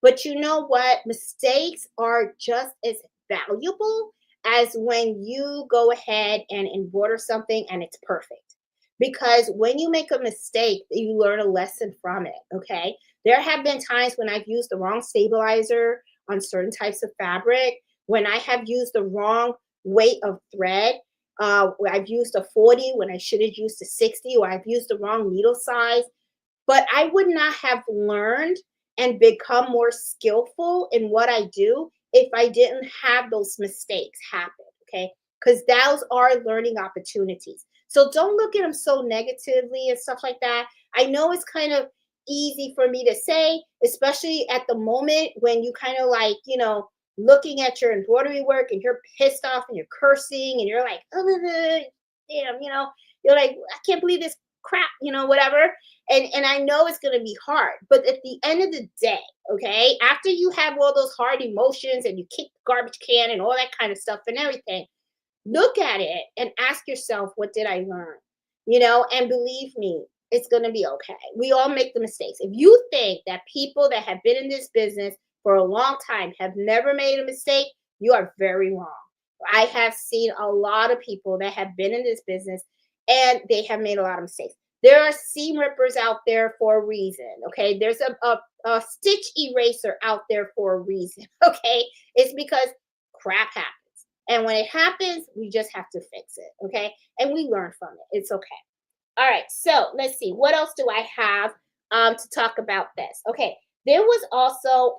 But you know what? Mistakes are just as valuable as when you go ahead and embroider something and it's perfect. Because when you make a mistake, you learn a lesson from it. Okay. There have been times when I've used the wrong stabilizer on certain types of fabric, when I have used the wrong weight of thread, where I've used a 40 when I should have used a 60, or I've used the wrong needle size. But I would not have learned and become more skillful in what I do if I didn't have those mistakes happen. Okay. Because those are learning opportunities. So don't look at them so negatively and stuff like that. I know it's kind of easy for me to say, especially at the moment when you kind of like, looking at your embroidery work and you're pissed off and you're cursing and you're like, oh, damn, you're like, I can't believe this crap, whatever. And I know it's going to be hard, but at the end of the day, okay, after you have all those hard emotions and you kick the garbage can and all that kind of stuff and everything, look at it and ask yourself, what did I learn? And believe me, it's going to be okay. We all make the mistakes. If you think that people that have been in this business for a long time have never made a mistake, you are very wrong. I have seen a lot of people that have been in this business and they have made a lot of mistakes. There are seam rippers out there for a reason. Okay. There's a stitch eraser out there for a reason. Okay. It's because crap happens. And when it happens, we just have to fix it. Okay. And we learn from it. It's okay. All right. So let's see. What else do I have to talk about this? Okay. There was also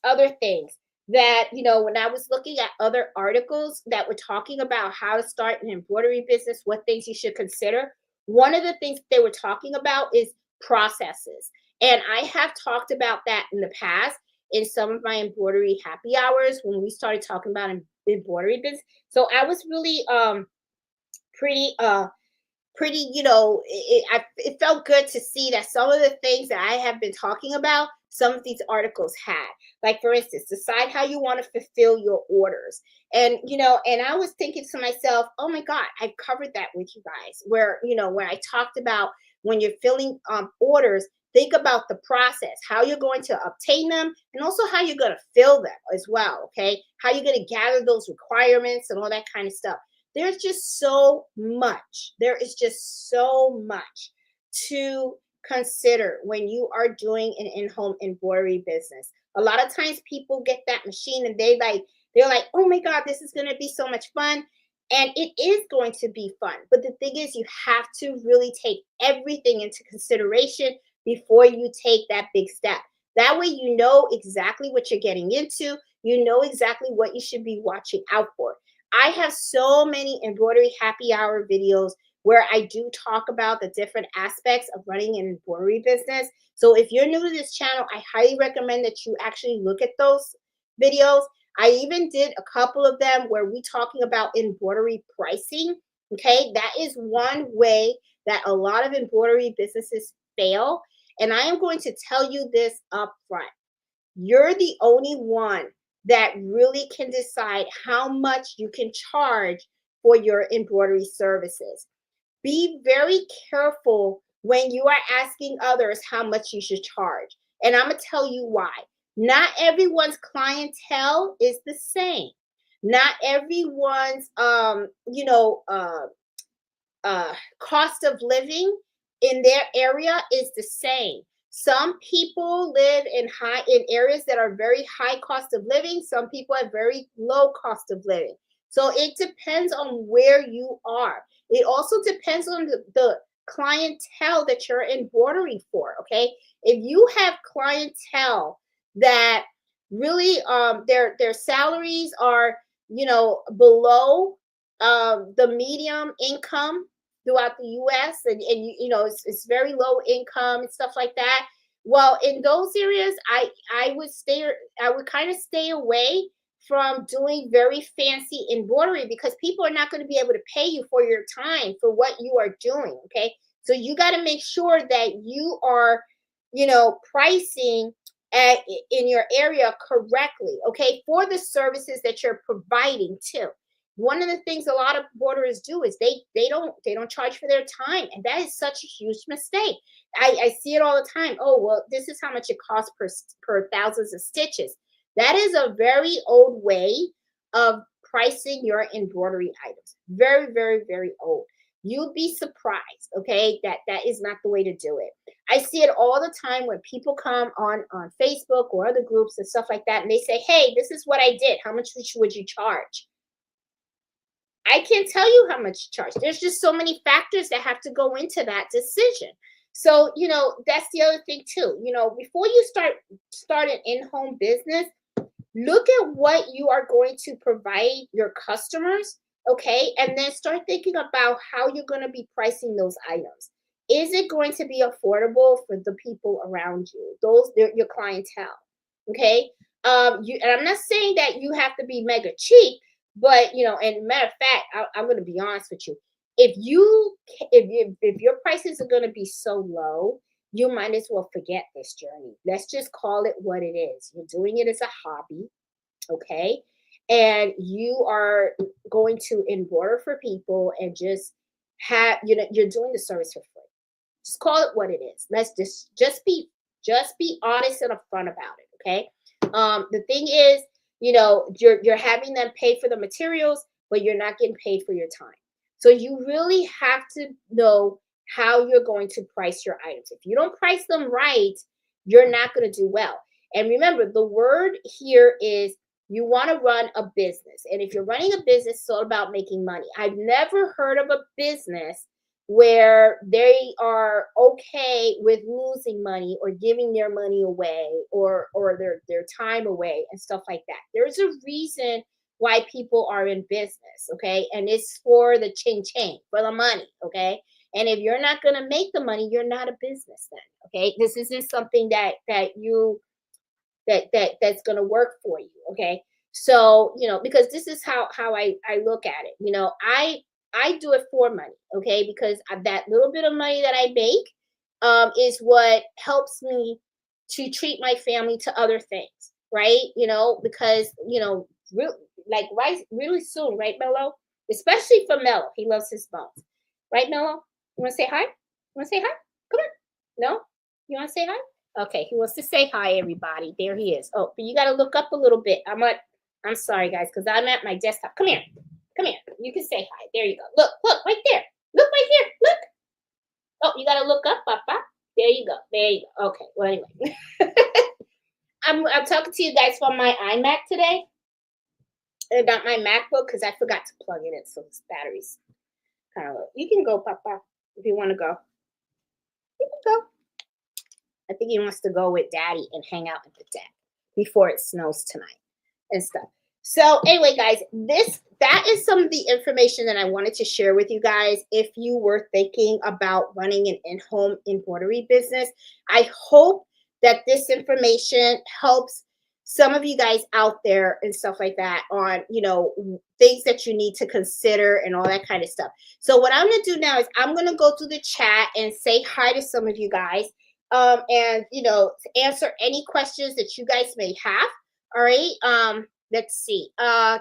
other things that, when I was looking at other articles that were talking about how to start an embroidery business, what things you should consider. One of the things they were talking about is processes. And I have talked about that in the past in some of my embroidery happy hours when we started talking about embroidery business. So I was really pretty pretty, it felt good to see that some of the things that I have been talking about, some of these articles had. Like, for instance, decide how you want to fulfill your orders. And I was thinking to myself, oh my God, I've covered that with you guys, where, when I talked about when you're filling orders, think about the process, how you're going to obtain them, and also how you're going to fill them as well. Okay. How you're going to gather those requirements and all that kind of stuff. There's just so much. There is just so much to consider when you are doing an in-home embroidery business. A lot of times people get that machine and they're like, oh my God, this is going to be so much fun. And it is going to be fun. But the thing is, you have to really take everything into consideration before you take that big step. That way, you know exactly what you're getting into. You know exactly what you should be watching out for. I have so many embroidery happy hour videos where I do talk about the different aspects of running an embroidery business. So if you're new to this channel, I highly recommend that you actually look at those videos. I even did a couple of them where we talking about embroidery pricing. Okay, that is one way that a lot of embroidery businesses fail. And I am going to tell you this up front. You're the only one that really can decide how much you can charge for your embroidery services. Be very careful when you are asking others how much you should charge. And I'm going to tell you why. Not everyone's clientele is the same. Not everyone's cost of living in their area is the same. Some people live in areas that are very high cost of living. Some people have very low cost of living. So it depends on where you are. It also depends on the clientele that you're embroidering for. Okay. If you have clientele that really their salaries are below the medium income throughout the US, and it's very low income and stuff like that. Well, in those areas, I would kind of stay away from doing very fancy embroidery because people are not going to be able to pay you for your time for what you are doing. Okay. So you got to make sure that you are, pricing in your area correctly, okay, for the services that you're providing too. One of the things a lot of borderers do is they don't charge for their time, and that is such a huge mistake. I see it all the time. Oh, well, this is how much it costs per thousands of stitches. That is a very old way of pricing your embroidery items. Very, very, very old. You'd be surprised, okay? That is not the way to do it. I see it all the time when people come on Facebook or other groups and stuff like that, and they say, "Hey, this is what I did. How much would you charge?" I can't tell you how much to charge. There's just so many factors that have to go into that decision. So, that's the other thing too. Before you start an in-home business, look at what you are going to provide your customers, okay? And then start thinking about how you're going to be pricing those items. Is it going to be affordable for the people around you, your clientele? Okay. And I'm not saying that you have to be mega cheap, but and matter of fact, I'm going to be honest with you. If your prices are going to be so low, you might as well forget this journey. Let's just call it what it is. You're doing it as a hobby, okay? And you are going to embroider for people and just you're doing the service for free. Just call it what it is. Let's just be honest and upfront about it, okay? The thing is, you're having them pay for the materials, but you're not getting paid for your time. So you really have to know how you're going to price your items. If you don't price them right, you're not going to do well. And remember, the word here is you want to run a business. And if you're running a business, it's all about making money. I've never heard of a business where they are okay with losing money or giving their money away or their time away and stuff like that. There's a reason why people are in business, okay? And it's for the ching ching, for the money, okay? And if you're not going to make the money, you're not a business then, okay? This isn't something that's going to work for you, okay? So, because this is how I look at it. I do it for money, okay? Because that little bit of money that I make is what helps me to treat my family to other things, right? Because really soon, right, Mello? Especially for Mello, he loves his bones, right, Mello? You want to say hi? You want to say hi? Come on. No, you want to say hi? Okay, he wants to say hi, everybody. There he is. Oh, but you got to look up a little bit. I'm sorry, guys, because I'm at my desktop. Come here. Come here. You can say hi. There you go. Look, right there. Look right here. Look. Oh, you got to look up, Papa. There you go. There you go. Okay. Well, anyway. I'm talking to you guys from my iMac today. Not my MacBook because I forgot to plug it in. So this battery's kind of low. You can go, Papa, if you want to go. You can go. I think he wants to go with Daddy and hang out at the deck before it snows tonight and stuff. So anyway, guys, that is some of the information that I wanted to share with you guys. If you were thinking about running an in-home embroidery business, I hope that this information helps some of you guys out there and stuff like that on, things that you need to consider and all that kind of stuff. So what I'm going to do now is I'm going to go through the chat and say hi to some of you guys. And answer any questions that you guys may have. All right. Let's see. I'm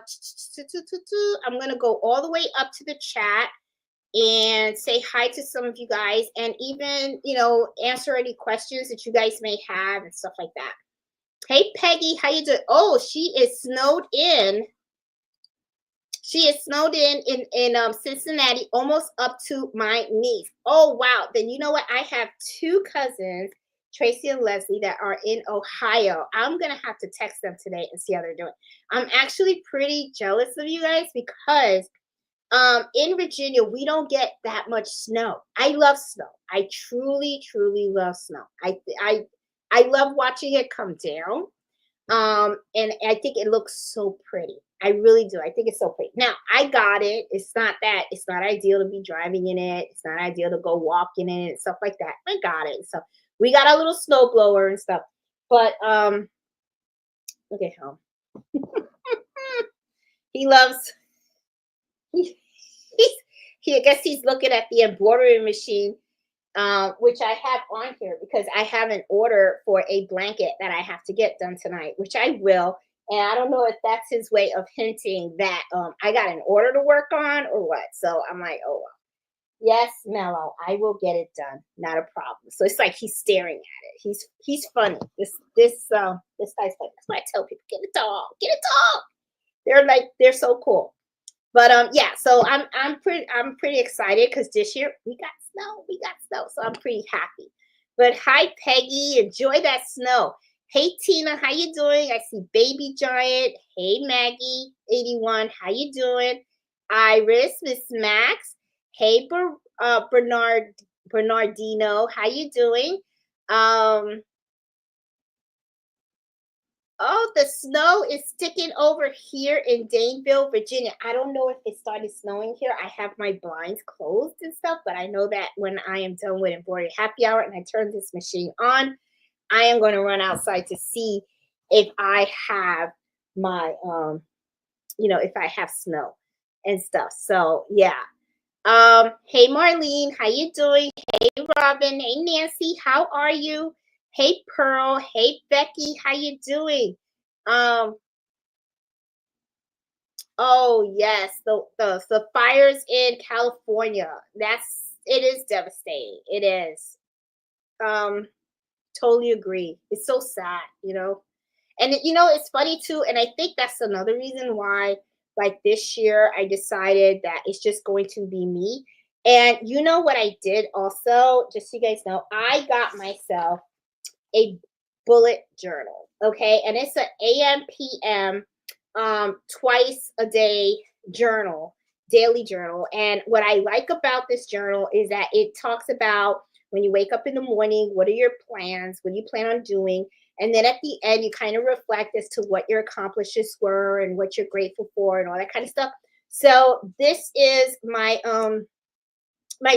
gonna go all the way up to the chat and say hi to some of you guys, and even answer any questions that you guys may have and stuff like that. Hey Peggy, how you doing? Oh, she is snowed in. She is snowed in Cincinnati, almost up to my knees. Oh, wow. Then you know what? I have two cousins, Tracy and Leslie, that are in Ohio. I'm going to have to text them today and see how they're doing. I'm actually pretty jealous of you guys because in Virginia, we don't get that much snow. I love snow. I truly, truly love snow. I love watching it come down. And I think it looks so pretty. I really do. I think it's so pretty. Now, I got it. It's not ideal to be driving in it. It's not ideal to go walking in it and stuff like that. I got it. So we got a little snow blower and stuff. But look at him. He loves I guess he's looking at the embroidery machine which I have on here because I have an order for a blanket that I have to get done tonight, which I will. And I don't know if that's his way of hinting that I got an order to work on or what. So I'm like, oh well. Yes, Mello, I will get it done. Not a problem. So it's like he's staring at it. He's funny. This guy's funny. That's why I tell people, get a dog, get a dog. They're so cool. But yeah, so I'm pretty excited because this year we got snow, so I'm pretty happy. But hi Peggy, enjoy that snow. Hey Tina, how you doing? I see Baby Giant. Hey Maggie, 81, how you doing? Iris, Miss Max. Hey Bernardino, how you doing? Um, Oh, the snow is sticking over here in Daneville, Virginia. I don't know if it started snowing here. I have my blinds closed and stuff, but I know that when I am done with embroidery happy hour and I turn this machine on, I am going to run outside to see if I have my if I have snow and stuff. So yeah. Hey Marlene, how you doing? Hey Robin, hey Nancy, how are you? Hey Pearl, hey Becky, how you doing? Um, oh yes, the fires in California. It is devastating. It is. Um, totally agree. It's so sad. And it's funny too, and I think that's another reason why, like this year, I decided that it's just going to be me. And you know what I did also, just so you guys know, I got myself a bullet journal. Okay, and it's an AM PM twice a day journal, daily journal. And what I like about this journal is that it talks about when you wake up in the morning, what are your plans? What do you plan on doing? And then at the end, you kind of reflect as to what your accomplishments were and what you're grateful for and all that kind of stuff. So this is my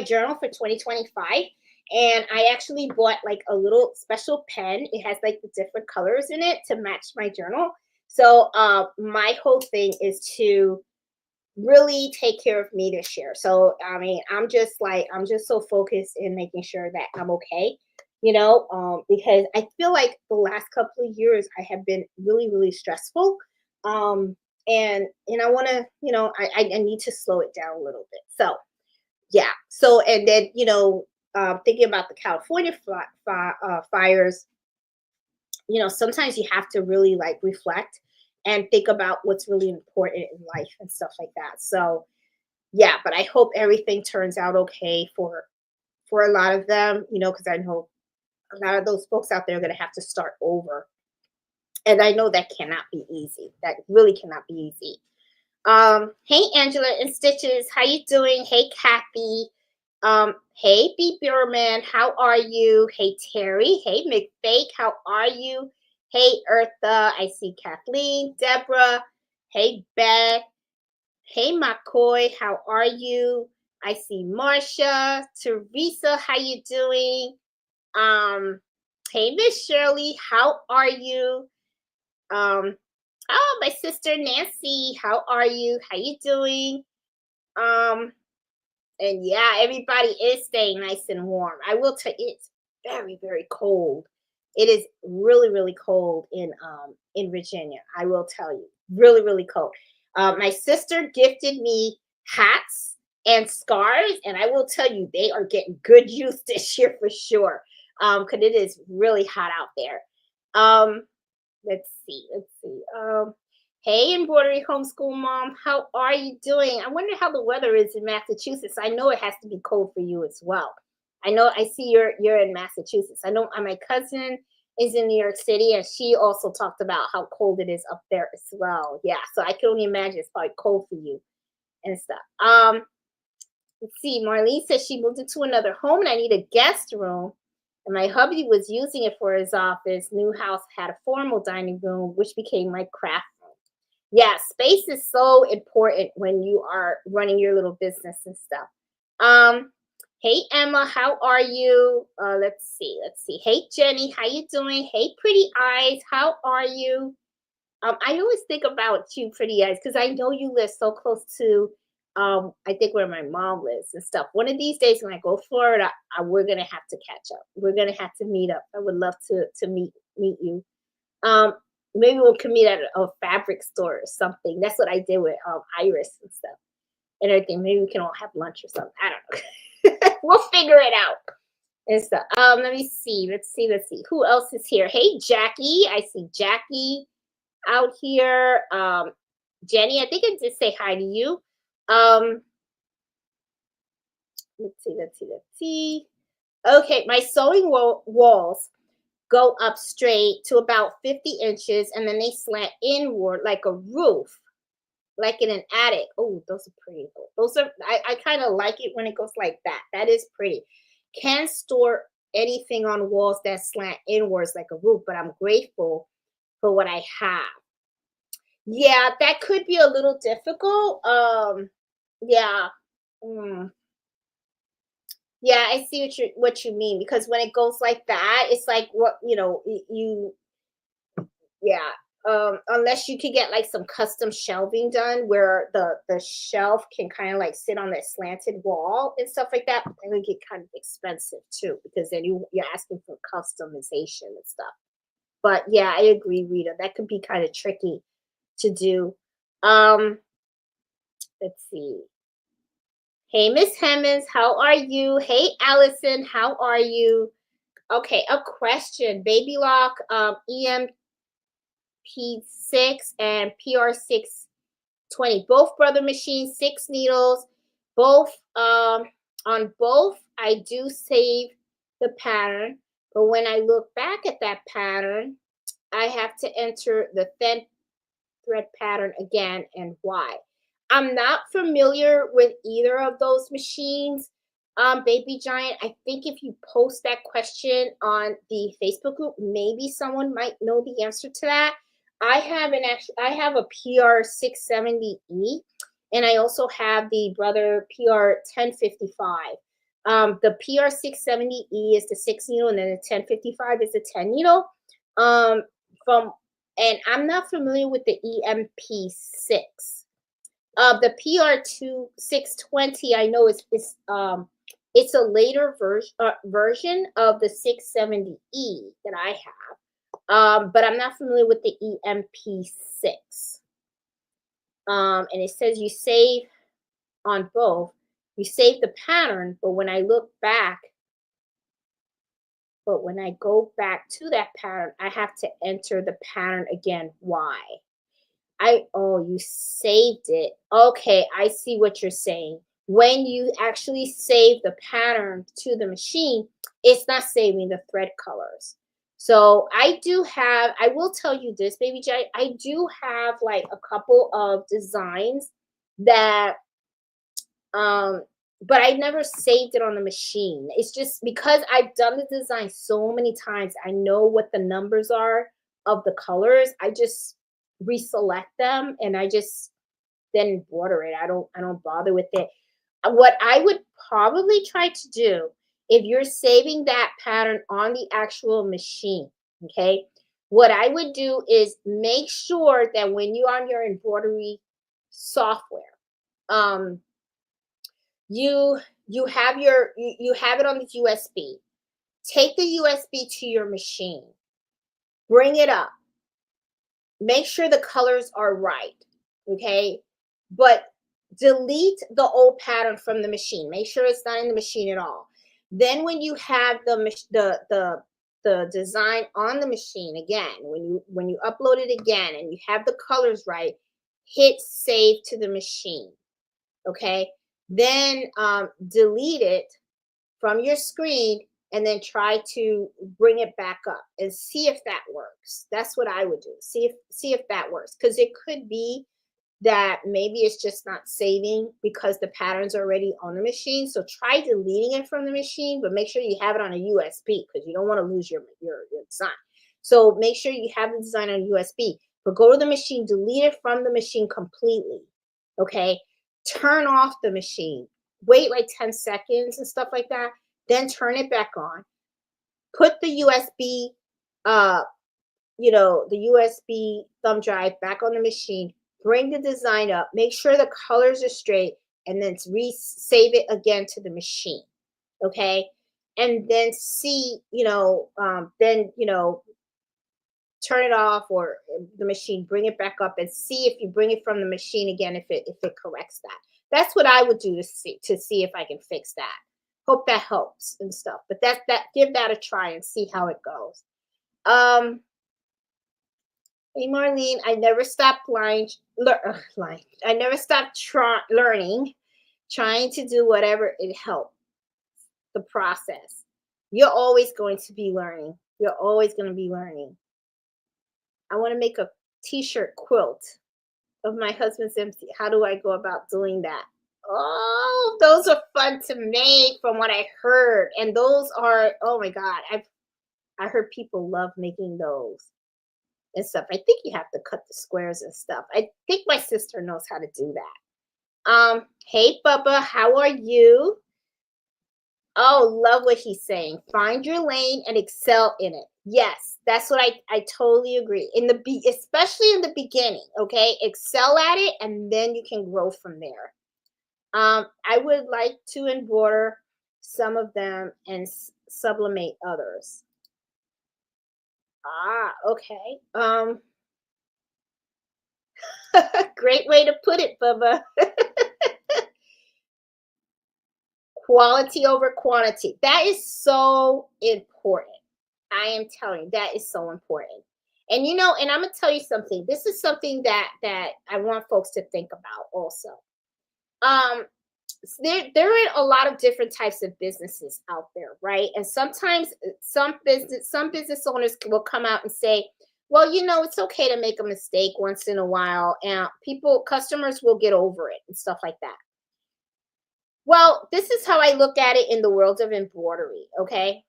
journal for 2025, and I actually bought like a little special pen. It has like the different colors in it to match my journal. So my whole thing is to really take care of me this year. So I mean, I'm just so focused in making sure that I'm okay, because I feel like the last couple of years I have been really, really stressful. Um, and I want to, I need to slow it down a little bit. So yeah. So and then thinking about the California fires, sometimes you have to really like reflect and think about what's really important in life and stuff like that. So yeah, but I hope everything turns out okay for a lot of them, because I know a lot of those folks out there are going to have to start over, and I know that cannot be easy. That really cannot be easy. Hey Angela and Stitches, how you doing? Hey Kathy. Hey B Beerman, how are you? Hey Terry. Hey McFake, how are you? Hey Eartha, I see Kathleen, Deborah. Hey Beth. Hey McCoy, how are you? I see Marcia, Teresa, how you doing? Um, hey Miss Shirley, how are you? Um, oh, my sister Nancy, how are you? How you doing? Um, and yeah, everybody is staying nice and warm. I will tell you, it's very, very cold. It is really, really cold in Virginia. I will tell you, really, really cold. My sister gifted me hats and scarves, and I will tell you, they are getting good use this year for sure. Because it is really hot out there. Um, let's see. Let's see. Hey, embroidery homeschool mom, how are you doing? I wonder how the weather is in Massachusetts. I know it has to be cold for you as well. I know. I see you're in Massachusetts. I know my cousin is in New York City, and she also talked about how cold it is up there as well. Yeah, so I can only imagine it's probably cold for you and stuff. Let's see. Marlene says she moved into another home, and I need a guest room. And my hubby was using it for his office. New house had a formal dining room, which became my craft room. Yeah, space is so important when you are running your little business and stuff. Um, hey Emma, how are you? Let's see, let's see. Hey Jenny, how you doing? Hey Pretty Eyes, how are you? I always think about you, Pretty Eyes, because I know you live so close to I think where my mom lives and stuff. One of these days when I go to Florida, we're gonna have to catch up. We're gonna have to meet up. I would love to meet you. Um, maybe we can meet at a fabric store or something. That's what I did with Iris and stuff and everything. Maybe we can all have lunch or something. I don't know. We'll figure it out and stuff. Let me see. Let's see. Let's see. Who else is here? Hey, Jackie. I see Jackie out here. Jenny, I think I did say hi to you. Um, let's see. Let's see. Let's see. Okay, my sewing walls go up straight to about 50 inches and then they slant inward like a roof, like in an attic. Oh, those are pretty. Those are, I kind of like it when it goes like that. That is pretty. Can't store anything on walls that slant inwards like a roof, but I'm grateful for what I have. Yeah, that could be a little difficult. Yeah. Mm. Yeah, I see what you mean because when it goes like that, it's like what you yeah. Unless you could get like some custom shelving done where the shelf can kind of like sit on that slanted wall and stuff like that, that would get kind of expensive too because then you're asking for customization and stuff. But yeah, I agree, Rita. That could be kind of tricky to do. Um, let's see. Hey, Miss Hemmons, how are you? Hey, Allison, how are you? Okay, a question. Baby lock, EMP6 and PR620. Both brother machines, 6 needles. Both on both, I do save the pattern, but when I look back at that pattern, I have to enter the thin thread pattern again and why. I'm not familiar with either of those machines. Baby Giant, I think if you post that question on the Facebook group, maybe someone might know the answer to that. I have a PR670E and I also have the brother PR1055. The PR670E is the 6 needle and then the 1055 is the 10 needle. From and I'm not familiar with the EMP6. The PR620 I know is it's a later version of the 670E that I have. But I'm not familiar with the EMP6. And it says you save on both. You save the pattern, but when I look back, but when I go back to that pattern, I have to enter the pattern again. Why? You saved it. Okay, I see what you're saying. When you actually save the pattern to the machine, it's not saving the thread colors. So I will tell you this, Baby J, I do have like a couple of designs that um but I never saved it on the machine. It's just because I've done the design so many times, I know what the numbers are of the colors. I just reselect them and I just then border it. I don't bother with it. What I would probably try to do if you're saving that pattern on the actual machine, okay? What I would do is make sure that when you're on your embroidery software, um, you have you have it on the USB. Take the USB to your machine. Bring it up. Make sure the colors are right. Okay? But delete the old pattern from the machine. Make sure it's not in the machine at all. Then when you have the design on the machine again, when you upload it again and you have the colors right, hit save to the machine. Okay? Then delete it from your screen and then try to bring it back up and see if that works. That's what I would do. See if that works, because it could be that maybe it's just not saving because the pattern's already on the machine. So try deleting it from the machine, but make sure you have it on a USB because you don't want to lose your design. So make sure you have the design on USB, but go to the machine, delete it from the machine completely. Okay. Turn off the machine. Wait like 10 seconds and stuff like that. Then turn it back on. Put the USB, the USB thumb drive back on the machine. Bring the design up. Make sure the colors are straight. and then save it again to the machine. Okay. And then see, then, turn it off, or the machine, bring it back up and see if you bring it from the machine again, if it corrects that. That's what I would do to see if I can fix that. Hope that helps and stuff. But give that a try and see how it goes. Hey Marlene, I never stopped I never stopped learning, trying to do whatever it helped the process. You're always going to be learning. You're always going to be learning. I want to make a t-shirt quilt of my husband's empty. How do I go about doing that? Oh, those are fun to make from what I heard. And those are, oh my God, I heard people love making those and stuff. I think you have to cut the squares and stuff. I think my sister knows how to do that. Hey Bubba, how are you? Oh, love what he's saying. Find your lane and excel in it. Yes, that's what I totally agree. Especially in the beginning, okay? Excel at it, and then you can grow from there. I would like to embroider some of them and sublimate others. Okay. Great way to put it, Bubba. Quality over quantity. That is so important. I am telling you, that is so important. And and I'm gonna tell you something. This is something that I want folks to think about also. There are a lot of different types of businesses out there, right? And sometimes some business owners will come out and say, well, it's okay to make a mistake once in a while, and customers will get over it and stuff like that. Well, this is how I look at it in the world of embroidery, okay?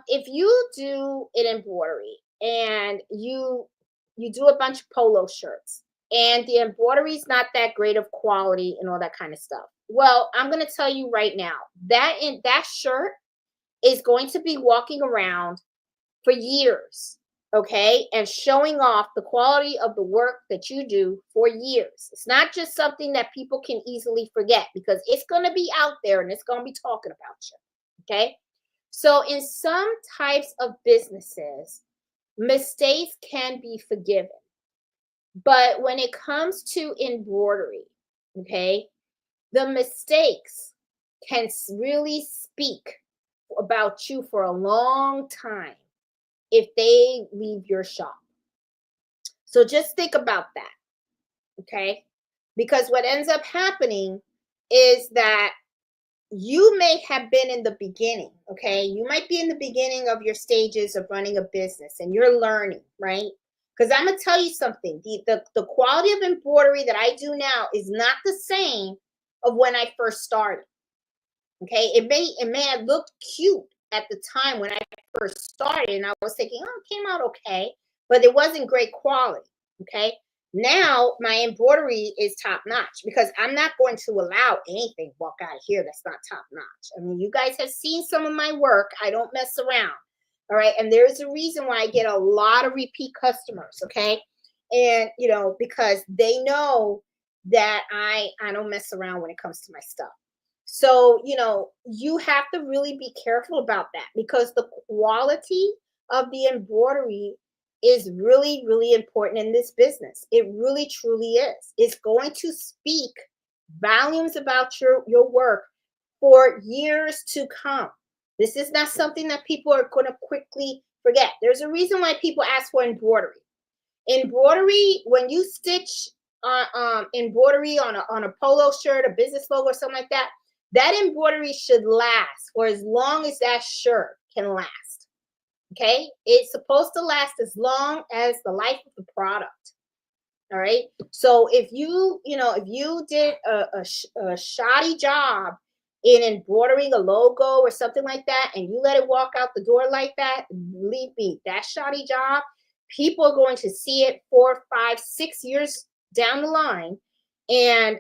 If you do an embroidery and you do a bunch of polo shirts, and the embroidery is not that great of quality and all that kind of stuff. Well, I'm going to tell you right now, that shirt is going to be walking around for years, okay, and showing off the quality of the work that you do for years. It's not just something that people can easily forget, because it's going to be out there and it's going to be talking about you, okay? So in some types of businesses, mistakes can be forgiven. But when it comes to embroidery, okay, the mistakes can really speak about you for a long time if they leave your shop. So just think about that, okay? Because what ends up happening is that you may have been in the beginning, okay? You might be in the beginning of your stages of running a business and you're learning, right? Because I'm gonna tell you something. The quality of embroidery that I do now is not the same of when I first started. Okay, it may have looked cute at the time when I first started, and I was thinking, oh, it came out okay, but it wasn't great quality. Okay, now my embroidery is top notch, because I'm not going to allow anything walk out of here that's not top notch. I mean, you guys have seen some of my work. I don't mess around. All right. And there's a reason why I get a lot of repeat customers. Okay. And, because they know that I don't mess around when it comes to my stuff. So, you have to really be careful about that, because the quality of the embroidery is really, really important in this business. It really, truly is. It's going to speak volumes about your work for years to come. This is not something that people are going to quickly forget. There's a reason why people ask for embroidery. Embroidery, when you stitch embroidery on a polo shirt, a business logo, or something like that, that embroidery should last for as long as that shirt can last. Okay, it's supposed to last as long as the life of the product. All right. So if you did a shoddy job in embroidering a logo or something like that, and you let it walk out the door like that, believe me, that shoddy job, people are going to see it 4, 5, 6 years down the line, and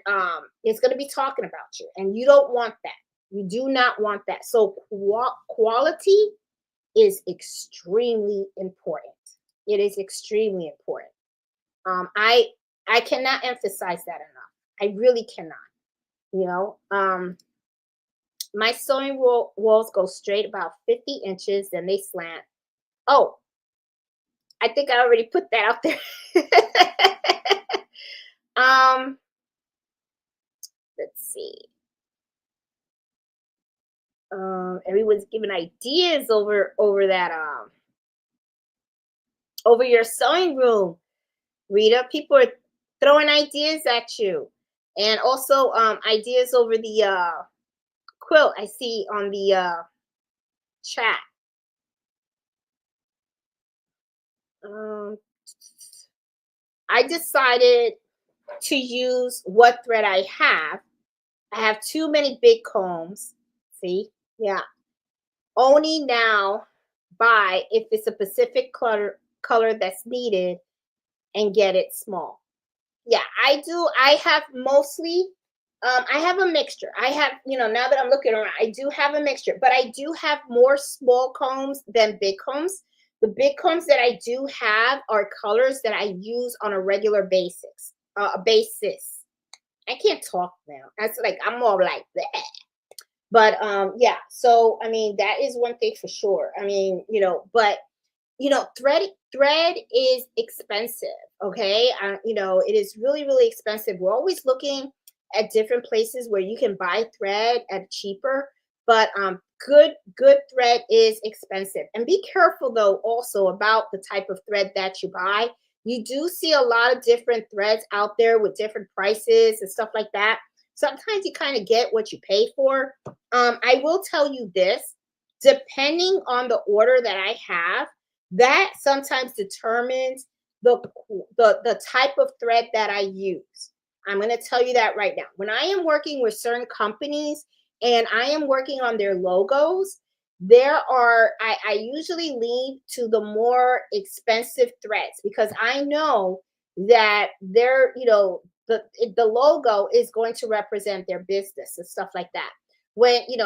it's going to be talking about you, and you don't want that. You do not want that. So quality is extremely important. It is extremely important. I cannot emphasize that enough. I really cannot. you know. My sewing walls go straight about 50 inches, then they slant. Oh, I think I already put that out there. um, let's see. Everyone's giving ideas over that over your sewing room. Rita, people are throwing ideas at you. And also ideas over the quilt I see on the chat. Um, I decided to use what thread I have. I have too many big combs. See? Yeah. Only now buy if it's a specific color that's needed and get it small. Yeah, I do. I have mostly, I have a mixture. I have, now that I'm looking around, I do have a mixture, but I do have more small combs than big combs. The big combs that I do have are colors that I use on a regular basis. Basis. I can't talk now. That's like I'm more like that. But yeah. So I mean, that is one thing for sure. I mean, but thread is expensive. Okay, it is really really expensive. We're always looking at different places where you can buy thread at cheaper, but good thread is expensive. And be careful though also about the type of thread that you buy. You do see a lot of different threads out there with different prices and stuff like that. Sometimes you kind of get what you pay for. I will tell you this, depending on the order that I have, that sometimes determines the the type of thread that I use. I'm going to tell you that right now. When I am working with certain companies and I am working on their logos, I usually lean to the more expensive threads because I know that the logo is going to represent their business and stuff like that.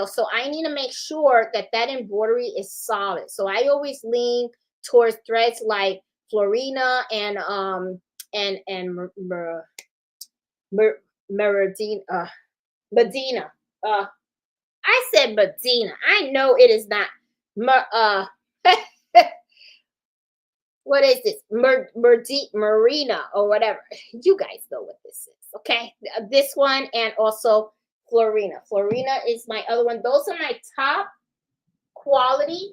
So I need to make sure that that embroidery is solid. So I always lean towards threads like Florina and Meridina, Medina. I said Medina. I know it is not. What is this? Marina or whatever. You guys know what this is, okay? This one and also Florina. Florina is my other one. Those are my top quality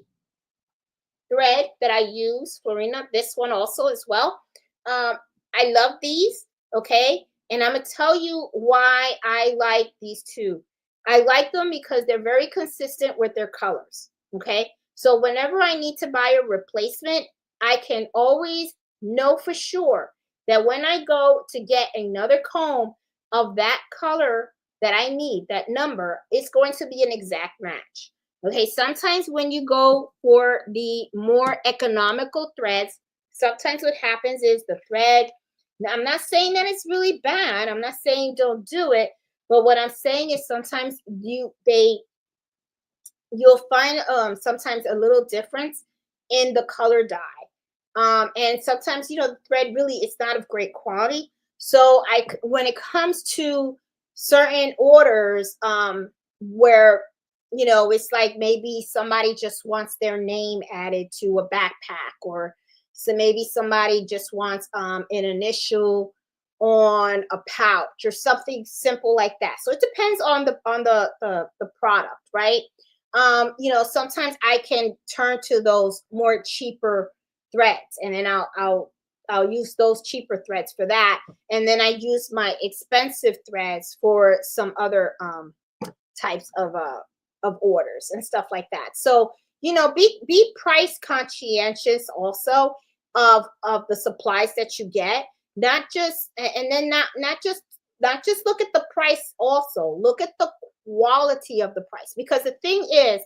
thread that I use, Florina. This one also as well. I love these, okay? And I'm gonna tell you why I like these two. I like them because they're very consistent with their colors, okay? So whenever I need to buy a replacement, I can always know for sure that when I go to get another comb of that color that I need, that number, it's going to be an exact match. Okay, sometimes when you go for the more economical threads, sometimes what happens is the thread. Now, I'm not saying that it's really bad. I'm not saying don't do it, but what I'm saying is sometimes you'll find sometimes a little difference in the color dye. And sometimes the thread really is not of great quality. So when it comes to certain orders where it's like maybe somebody just wants their name added to a backpack, or so maybe somebody just wants an initial on a pouch or something simple like that. So it depends on the product, right? Sometimes I can turn to those more cheaper threads, and then I'll use those cheaper threads for that, and then I use my expensive threads for some other types of orders and stuff like that. So be price conscientious also of the supplies that you get, not just and then not just look at the price, also look at the quality of the price, because the thing is,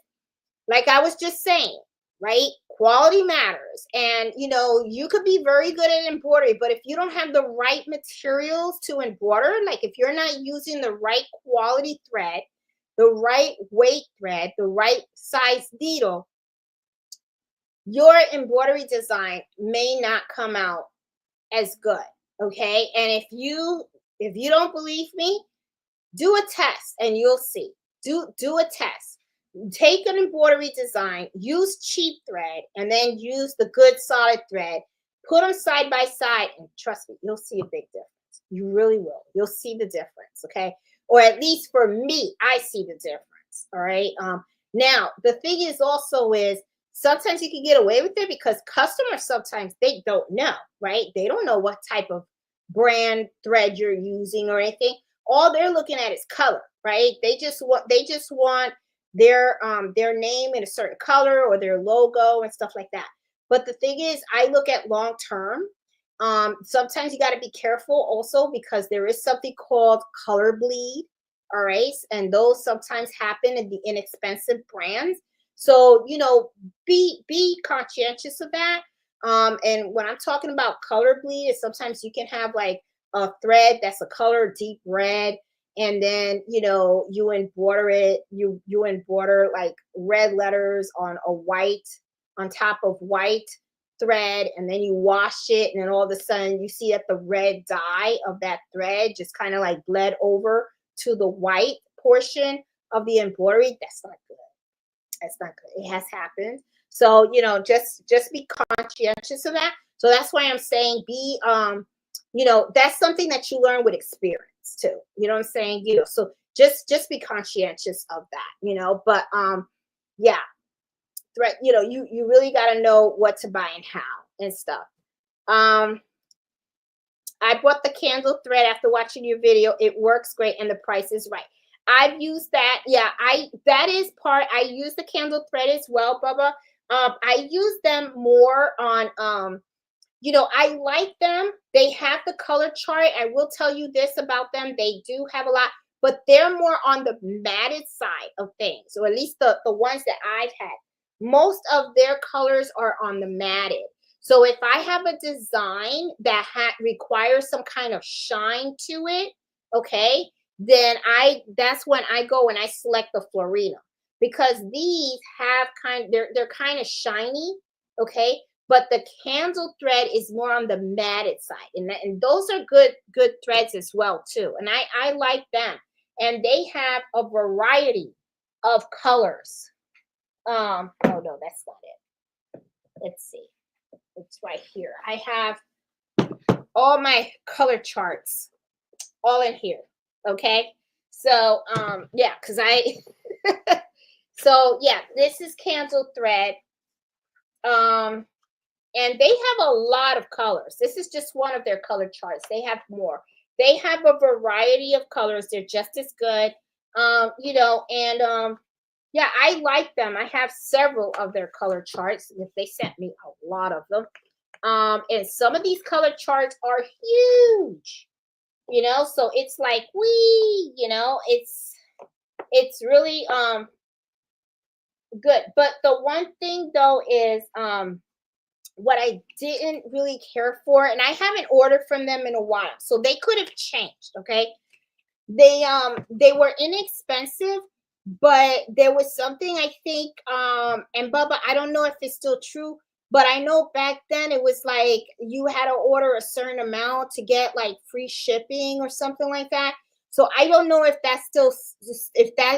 like I was just saying, right? Quality matters. And you could be very good at embroidery, but if you don't have the right materials to embroider, like if you're not using the right quality thread, the right weight thread, the right size needle, your embroidery design may not come out as good. Okay? And if you don't believe me, Do a test and you'll see. Do a test. Take an embroidery design, use cheap thread, and then use the good solid thread. Put them side by side, and trust me, you'll see a big difference. You really will. You'll see the difference, okay? Or at least for me, I see the difference. All right. Now the thing is also is sometimes you can get away with it because customers sometimes they don't know, right? They don't know what type of brand thread you're using or anything. All they're looking at is color, right? They just want their name in a certain color or their logo and stuff like that. But the thing is, I look at long term. Sometimes you got to be careful also because there is something called color bleed. All right. And those sometimes happen in the inexpensive brands. So, be conscientious of that. And when I'm talking about color bleed, is sometimes you can have like a thread that's a color deep red, and then you embroider it, you embroider like red letters on a white, on top of white thread, and then you wash it, and then all of a sudden you see that the red dye of that thread just kind of like bled over to the white portion of the embroidery. That's not good. That's not good. It has happened. So, just be conscientious of that. So that's why I'm saying that's something that you learn with experience too. You know what I'm saying? So just be conscientious of that, but yeah, threat, you really got to know what to buy and how and stuff. I bought the candle thread after watching your video. It works great and the price is right. I've used that. Yeah, that is part. I use the candle thread as well, Bubba. I use them more on I like them. They have the color chart. I will tell you this about them. They do have a lot, but they're more on the matted side of things, or at least the ones that I've had. Most of their colors are on the matted. So if I have a design that requires some kind of shine to it, okay, then that's when I go and I select the Florina, because these have they're kind of shiny, okay, but the candle thread is more on the matted side, and those are good threads as well too, and I like them, and they have a variety of colors. Oh no, that's not it. Let's see. It's right here. I have all my color charts all in here. Okay. So, yeah, because so yeah, this is candle thread. And they have a lot of colors. This is just one of their color charts. They have more. They have a variety of colors. They're just as good. Yeah, I like them. I have several of their color charts. They sent me a lot of them. And some of these color charts are huge, so it's like, it's really good. But the one thing though is what I didn't really care for, and I haven't ordered from them in a while, so they could have changed, okay? They were inexpensive, but there was something, I think, and Bubba, I don't know if it's still true, but I know back then it was like you had to order a certain amount to get like free shipping or something like that. So I don't know if that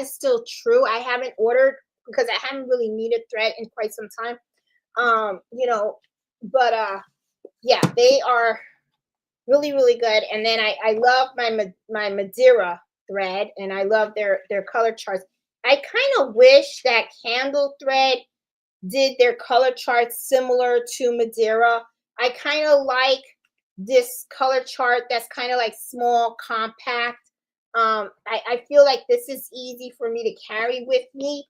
is still true. I haven't ordered because I haven't really needed thread in quite some time. But yeah, they are really, really good. And then I love my Madeira thread, and I love their color charts. I kind of wish that candle thread did their color charts similar to Madeira. I kind of like this color chart that's kind of like small, compact. I feel like this is easy for me to carry with me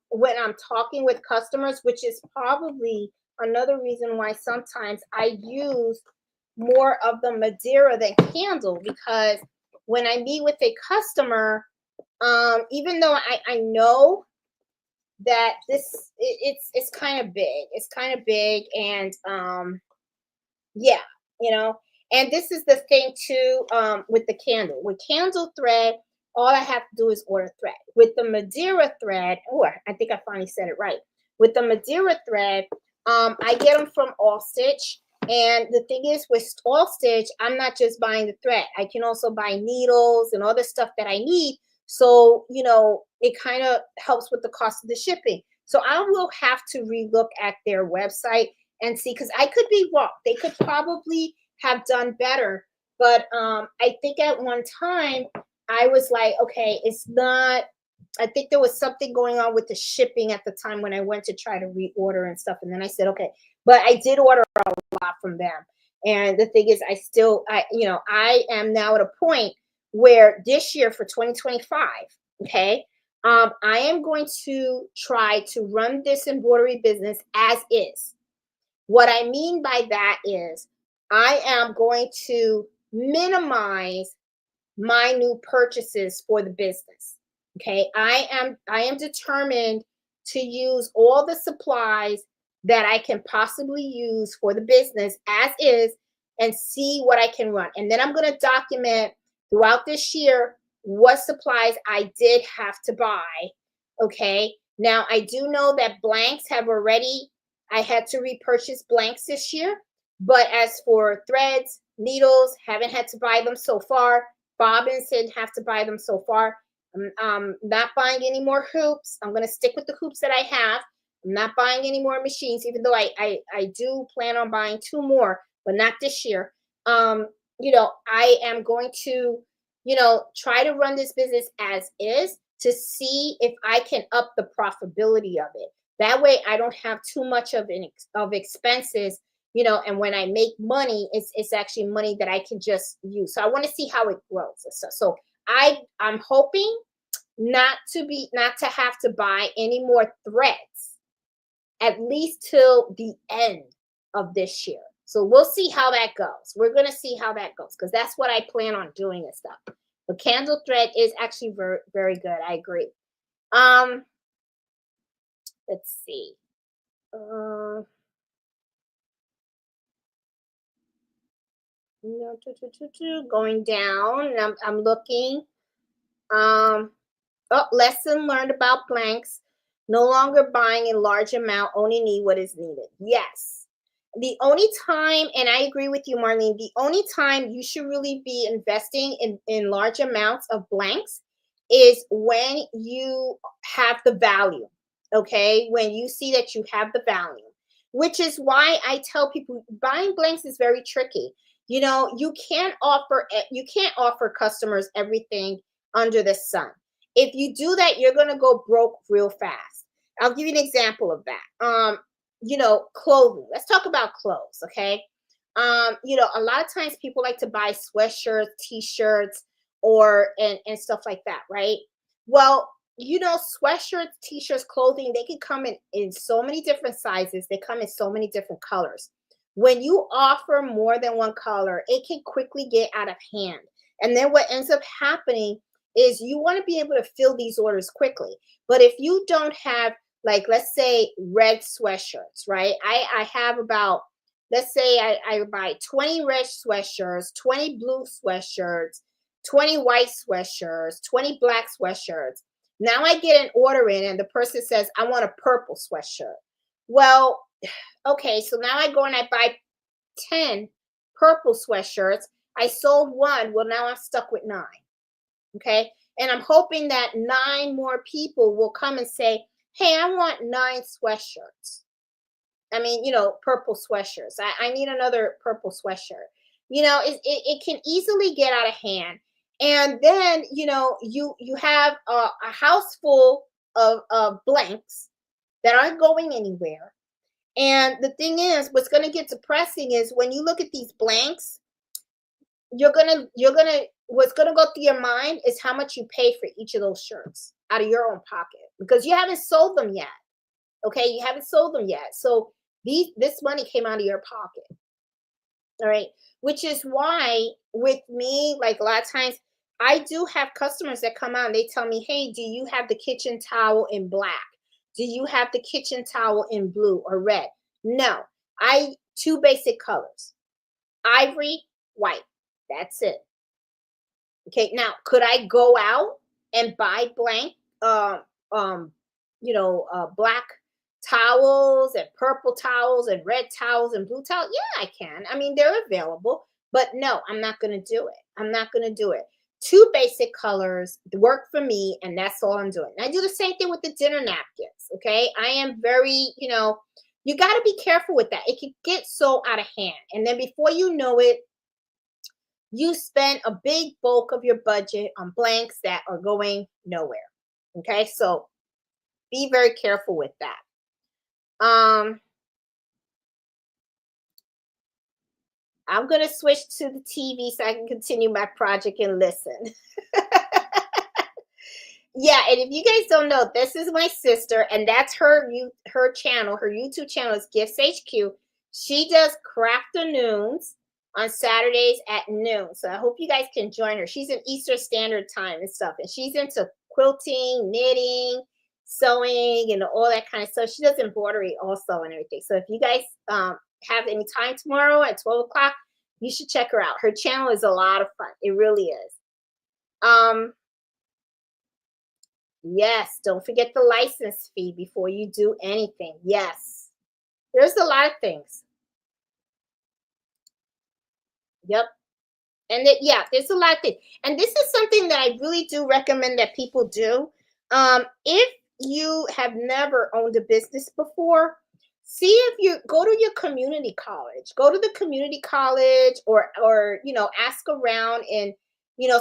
when I'm talking with customers, which is probably another reason why sometimes I use more of the Madeira than candle, because when I meet with a customer, even though I know that it's kind of big, and yeah, and this is the thing too, with the candle. With candle thread, all I have to do is order thread. With the Madeira thread, I think I finally said it right. With the Madeira thread, I get them from All Stitch, And the thing is, with all stitch, I'm not just buying the thread. I can also buy needles and all the stuff that I need. So, it kind of helps with the cost of the shipping. So I will have to relook at their website and see, because I could be wrong. They could probably have done better. But I think at one time I was like, okay, it's not. I think there was something going on with the shipping at the time when I went to try to reorder and stuff. And then I said, okay, but I did order lot from them. And the thing is, I am now at a point where this year for 2025, okay, I am going to try to run this embroidery business as is. What I mean by that is I am going to minimize my new purchases for the business. Okay, I am determined to use all the supplies that I can possibly use for the business as is and see what I can run. And then I'm going to document throughout this year what supplies I did have to buy. Okay, now I do know that blanks have already, I had to repurchase blanks this year, but as for threads, needles, haven't had to buy them so far. Bobbins didn't have to buy them so far. I'm not buying any more hoops. I'm going to stick with the hoops that I have. I'm not buying any more machines, even though I do plan on buying 2 more, but not this year. I am going to, try to run this business as is to see if I can up the profitability of it. That way I don't have too much of expenses, and when I make money, it's actually money that I can just use. So I want to see how it grows. So I'm hoping not to have to buy any more threads at least till the end of this year. So we'll see how that goes. We're gonna see how that goes because that's what I plan on doing and stuff. But candle thread is actually very, very good. I agree. Um, let's see. Uh, going down. I'm looking. Um, Lesson learned about blanks. No longer buying in large amount, only need what is needed. Yes. The only time, and I agree with you, Marlene, the only time you should really be investing in large amounts of blanks is when you have the value. Okay. When you see that you have the value, which is why I tell people buying blanks is very tricky. You can't offer customers everything under the sun. If you do that, you're going to go broke real fast. I'll give you an example of that. Clothing. Let's talk about clothes, okay? A lot of times people like to buy sweatshirts, t-shirts, and stuff like that, right? Well, sweatshirts, t-shirts, clothing, they can come in so many different sizes. They come in so many different colors. When you offer more than one color, it can quickly get out of hand. And then what ends up happening is you want to be able to fill these orders quickly. But if you don't have, like, let's say red sweatshirts, right? I have about, let's say I buy 20 red sweatshirts, 20 blue sweatshirts, 20 white sweatshirts, 20 black sweatshirts. Now I get an order in and the person says, I want a purple sweatshirt. Well, okay, so now I go and I buy 10 purple sweatshirts. I sold one. Well, now I'm stuck with 9. Okay. And I'm hoping that 9 more people will come and say, hey, I want 9 sweatshirts. I mean, purple sweatshirts. I need another purple sweatshirt. It can easily get out of hand. And then, you have a house full of blanks that aren't going anywhere. And the thing is, what's going to get depressing is when you look at these blanks, what's gonna go through your mind is how much you pay for each of those shirts out of your own pocket because you haven't sold them yet. Okay, you haven't sold them yet. So this money came out of your pocket. All right, which is why with me, like a lot of times, I do have customers that come out and they tell me, hey, do you have the kitchen towel in black? Do you have the kitchen towel in blue or red? No, I 2 basic colors: ivory, white. That's it. Okay, now could I go out and buy blank, black towels and purple towels and red towels and blue towels? Yeah, I can. I mean, they're available, but no, I'm not going to do it. I'm not going to do it. Two basic colors work for me, and that's all I'm doing. And I do the same thing with the dinner napkins. Okay. I am very, you got to be careful with that. It can get so out of hand. And then before you know it, you spend a big bulk of your budget on blanks that are going nowhere. Okay. So be very careful with that. Um, I'm going to switch to the TV so I can continue my project and listen. Yeah, and if you guys don't know, this is my sister, and that's her channel. Her YouTube channel is Gifts HQ. She does crafternoons on Saturdays at noon. So I hope you guys can join her. She's in Eastern Standard Time and stuff, and she's into quilting, knitting, sewing, and all that kind of stuff. She does embroidery also and everything. So if you guys have any time tomorrow at 12 o'clock, you should check her out. Her channel is a lot of fun. It really is. Yes, don't forget the license fee before you do anything. Yes. There's a lot of things. Yep. And yeah, there's a lot of things. And this is something that I really do recommend that people do. If you have never owned a business before, see if you go to your community college. Go to the community college or ask around, and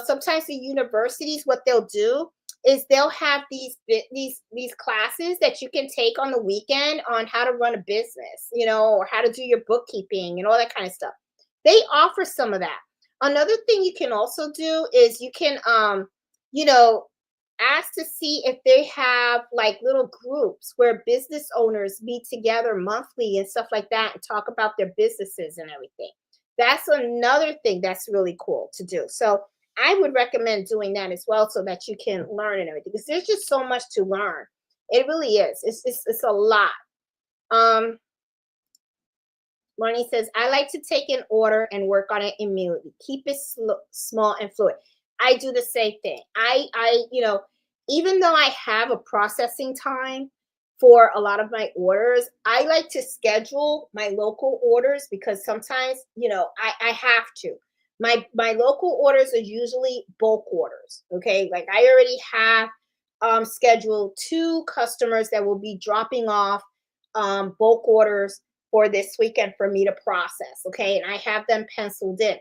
sometimes the universities, what they'll do is they'll have these classes that you can take on the weekend on how to run a business, or how to do your bookkeeping and all that kind of stuff. They offer some of that. Another thing you can also do is you can you know ask to see if they have like little groups where business owners meet together monthly and stuff like that and talk about their businesses and everything. That's another thing that's really cool to do. So I would recommend doing that as well so that you can learn and everything, because there's just so much to learn. It really is. It's a lot. Um, Marnie says, I like to take an order and work on it immediately. Keep it small and fluid. I do the same thing. Even though I have a processing time for a lot of my orders, I like to schedule my local orders because sometimes, I have to. My local orders are usually bulk orders. Okay. Like I already have scheduled two customers that will be dropping off bulk orders for this weekend for me to process. Okay. And I have them penciled in.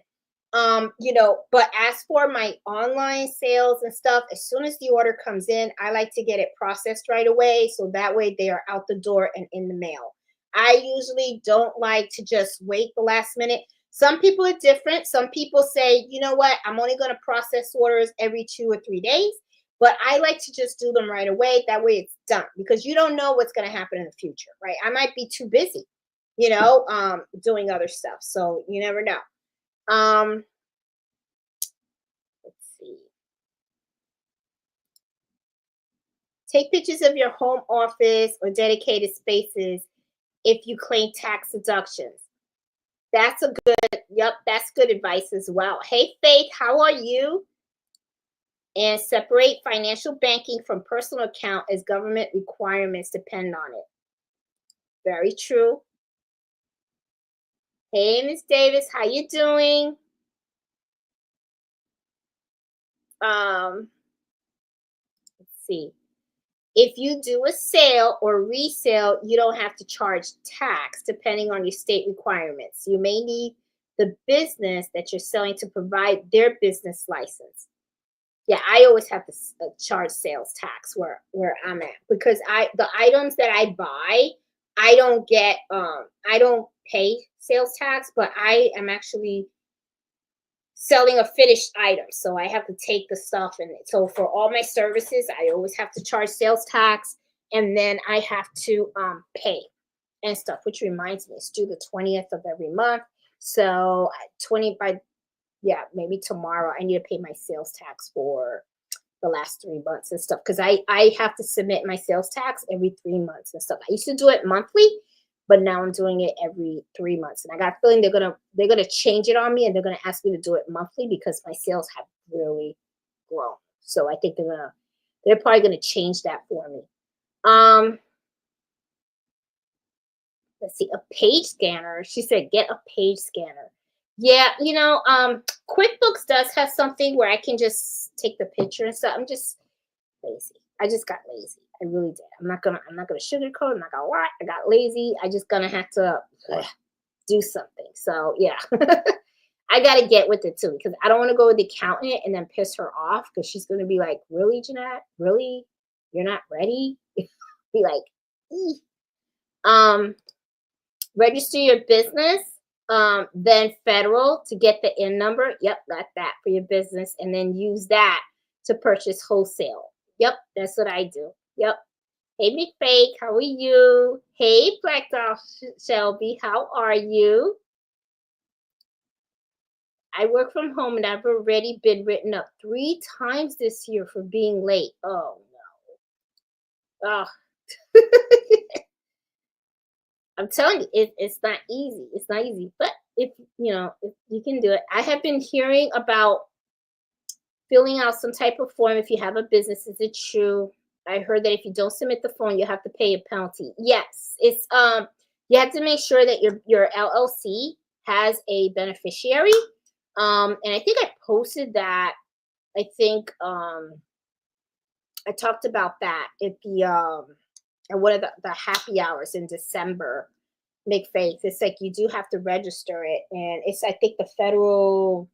But as for my online sales and stuff, as soon as the order comes in, I like to get it processed right away. So that way they are out the door and in the mail. I usually don't like to just wait the last minute. Some people are different. Some people say, you know what, I'm only going to process orders every 2 or 3 days. But I like to just do them right away. That way it's done because you don't know what's going to happen in the future, right? I might be too busy, doing other stuff. So you never know. Let's see. Take pictures of your home office or dedicated spaces if you claim tax deductions. That's good advice as well. Hey, Faith, how are you? And separate financial banking from personal account as government requirements depend on it. Very true. Hey, Miss Davis, how you doing? Let's see. If you do a sale or resale, you don't have to charge tax depending on your state requirements. You may need the business that you're selling to provide their business license. Yeah, I always have to charge sales tax where I'm at because the items that I buy, I don't pay sales tax, but I am actually selling a finished item. So I have to take the stuff, and so for all my services, I always have to charge sales tax, and then I have to pay and stuff. Which reminds me, it's due the 20th of every month. So 20 by yeah, maybe tomorrow I need to pay my sales tax for the last 3 months and stuff because I have to submit my sales tax every 3 months and stuff. I used to do it monthly, but now I'm doing it every 3 months. And I got a feeling they're gonna change it on me and they're gonna ask me to do it monthly because my sales have really grown. So I think they're probably gonna change that for me. Um let's see, a page scanner. She said, get a page scanner. Yeah, QuickBooks does have something where I can just take the picture and stuff. I'm just lazy. I just got lazy. I really did. I'm not gonna sugarcoat. I'm not gonna lie. I got lazy. I just gonna have to do something. So yeah. I gotta get with it too because I don't want to go with the accountant and then piss her off because she's gonna be like, "Really, Jeanette? Really? You're not ready?" Be like, "Eeh." um, register your business, then federal to get the N number. Yep, got that for your business, and then use that to purchase wholesale. Yep, that's what I do. Yep. Hey, McFake, how are you? Hey, Black Doll Shelby, how are you? I work from home and I've already been written up 3 times this year for being late. Oh no. Oh. I'm telling you, it's not easy. It's not easy. But if you can do it. I have been hearing about filling out some type of form if you have a business. Is it true? I heard that if you don't submit the form, you have to pay a penalty. Yes. It's you have to make sure that your LLC has a beneficiary. And I think I posted that. I think I talked about that at one of the happy hours in December. McFaith. It's like you do have to register it, and it's I think the federal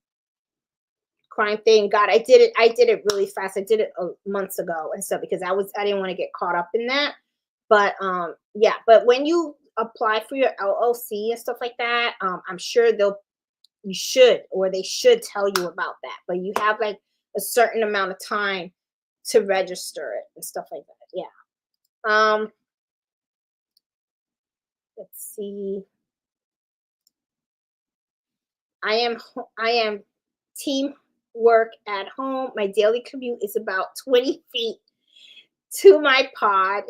crime thing. God, I did it really fast. I did it months ago and stuff because I didn't want to get caught up in that. But yeah, but when you apply for your LLC and stuff like that, I'm sure you should or they should tell you about that. But you have like a certain amount of time to register it and stuff like that. Yeah. Let's see. I am team work at home. My daily commute is about 20 feet to my pod.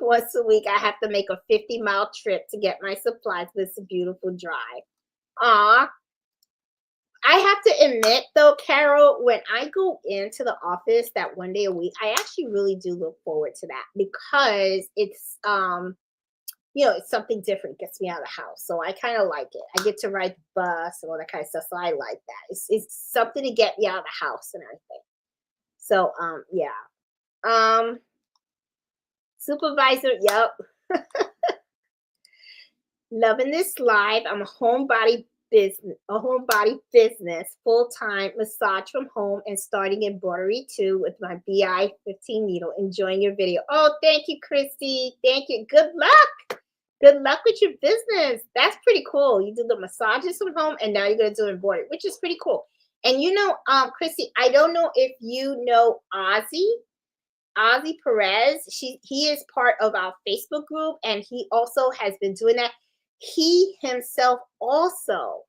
Once a week, I have to make a 50-mile trip to get my supplies. It's a beautiful drive. Aw. I have to admit, though, Carol, when I go into the office that one day a week, I actually really do look forward to that because it's something different, gets me out of the house. So I kind of like it. I get to ride the bus and all that kind of stuff. So I like that. It's something to get me out of the house and everything. So yeah. Supervisor, yep. Loving this live. I'm a homebody business, full-time massage from home and starting embroidery too with my BI 15 needle. Enjoying your video. Oh, thank you, Christy. Thank you. Good luck. Good luck with your business. That's pretty cool. You do the massages from home and now you're gonna do embroidery, which is pretty cool. And Christy, I don't know if you know Ozzy Perez. He is part of our Facebook group and he also has been doing that. He himself also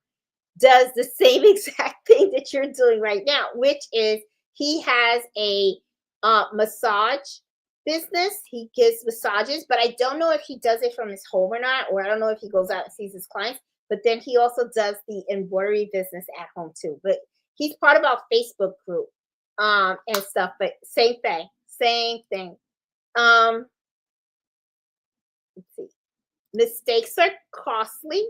does the same exact thing that you're doing right now, which is he has a massage business. He gives massages, but I don't know if he does it from his home or not, or I don't know if he goes out and sees his clients. But then he also does the embroidery business at home too. But he's part of our Facebook group and stuff. But same thing, same thing. Let's see. Mistakes are costly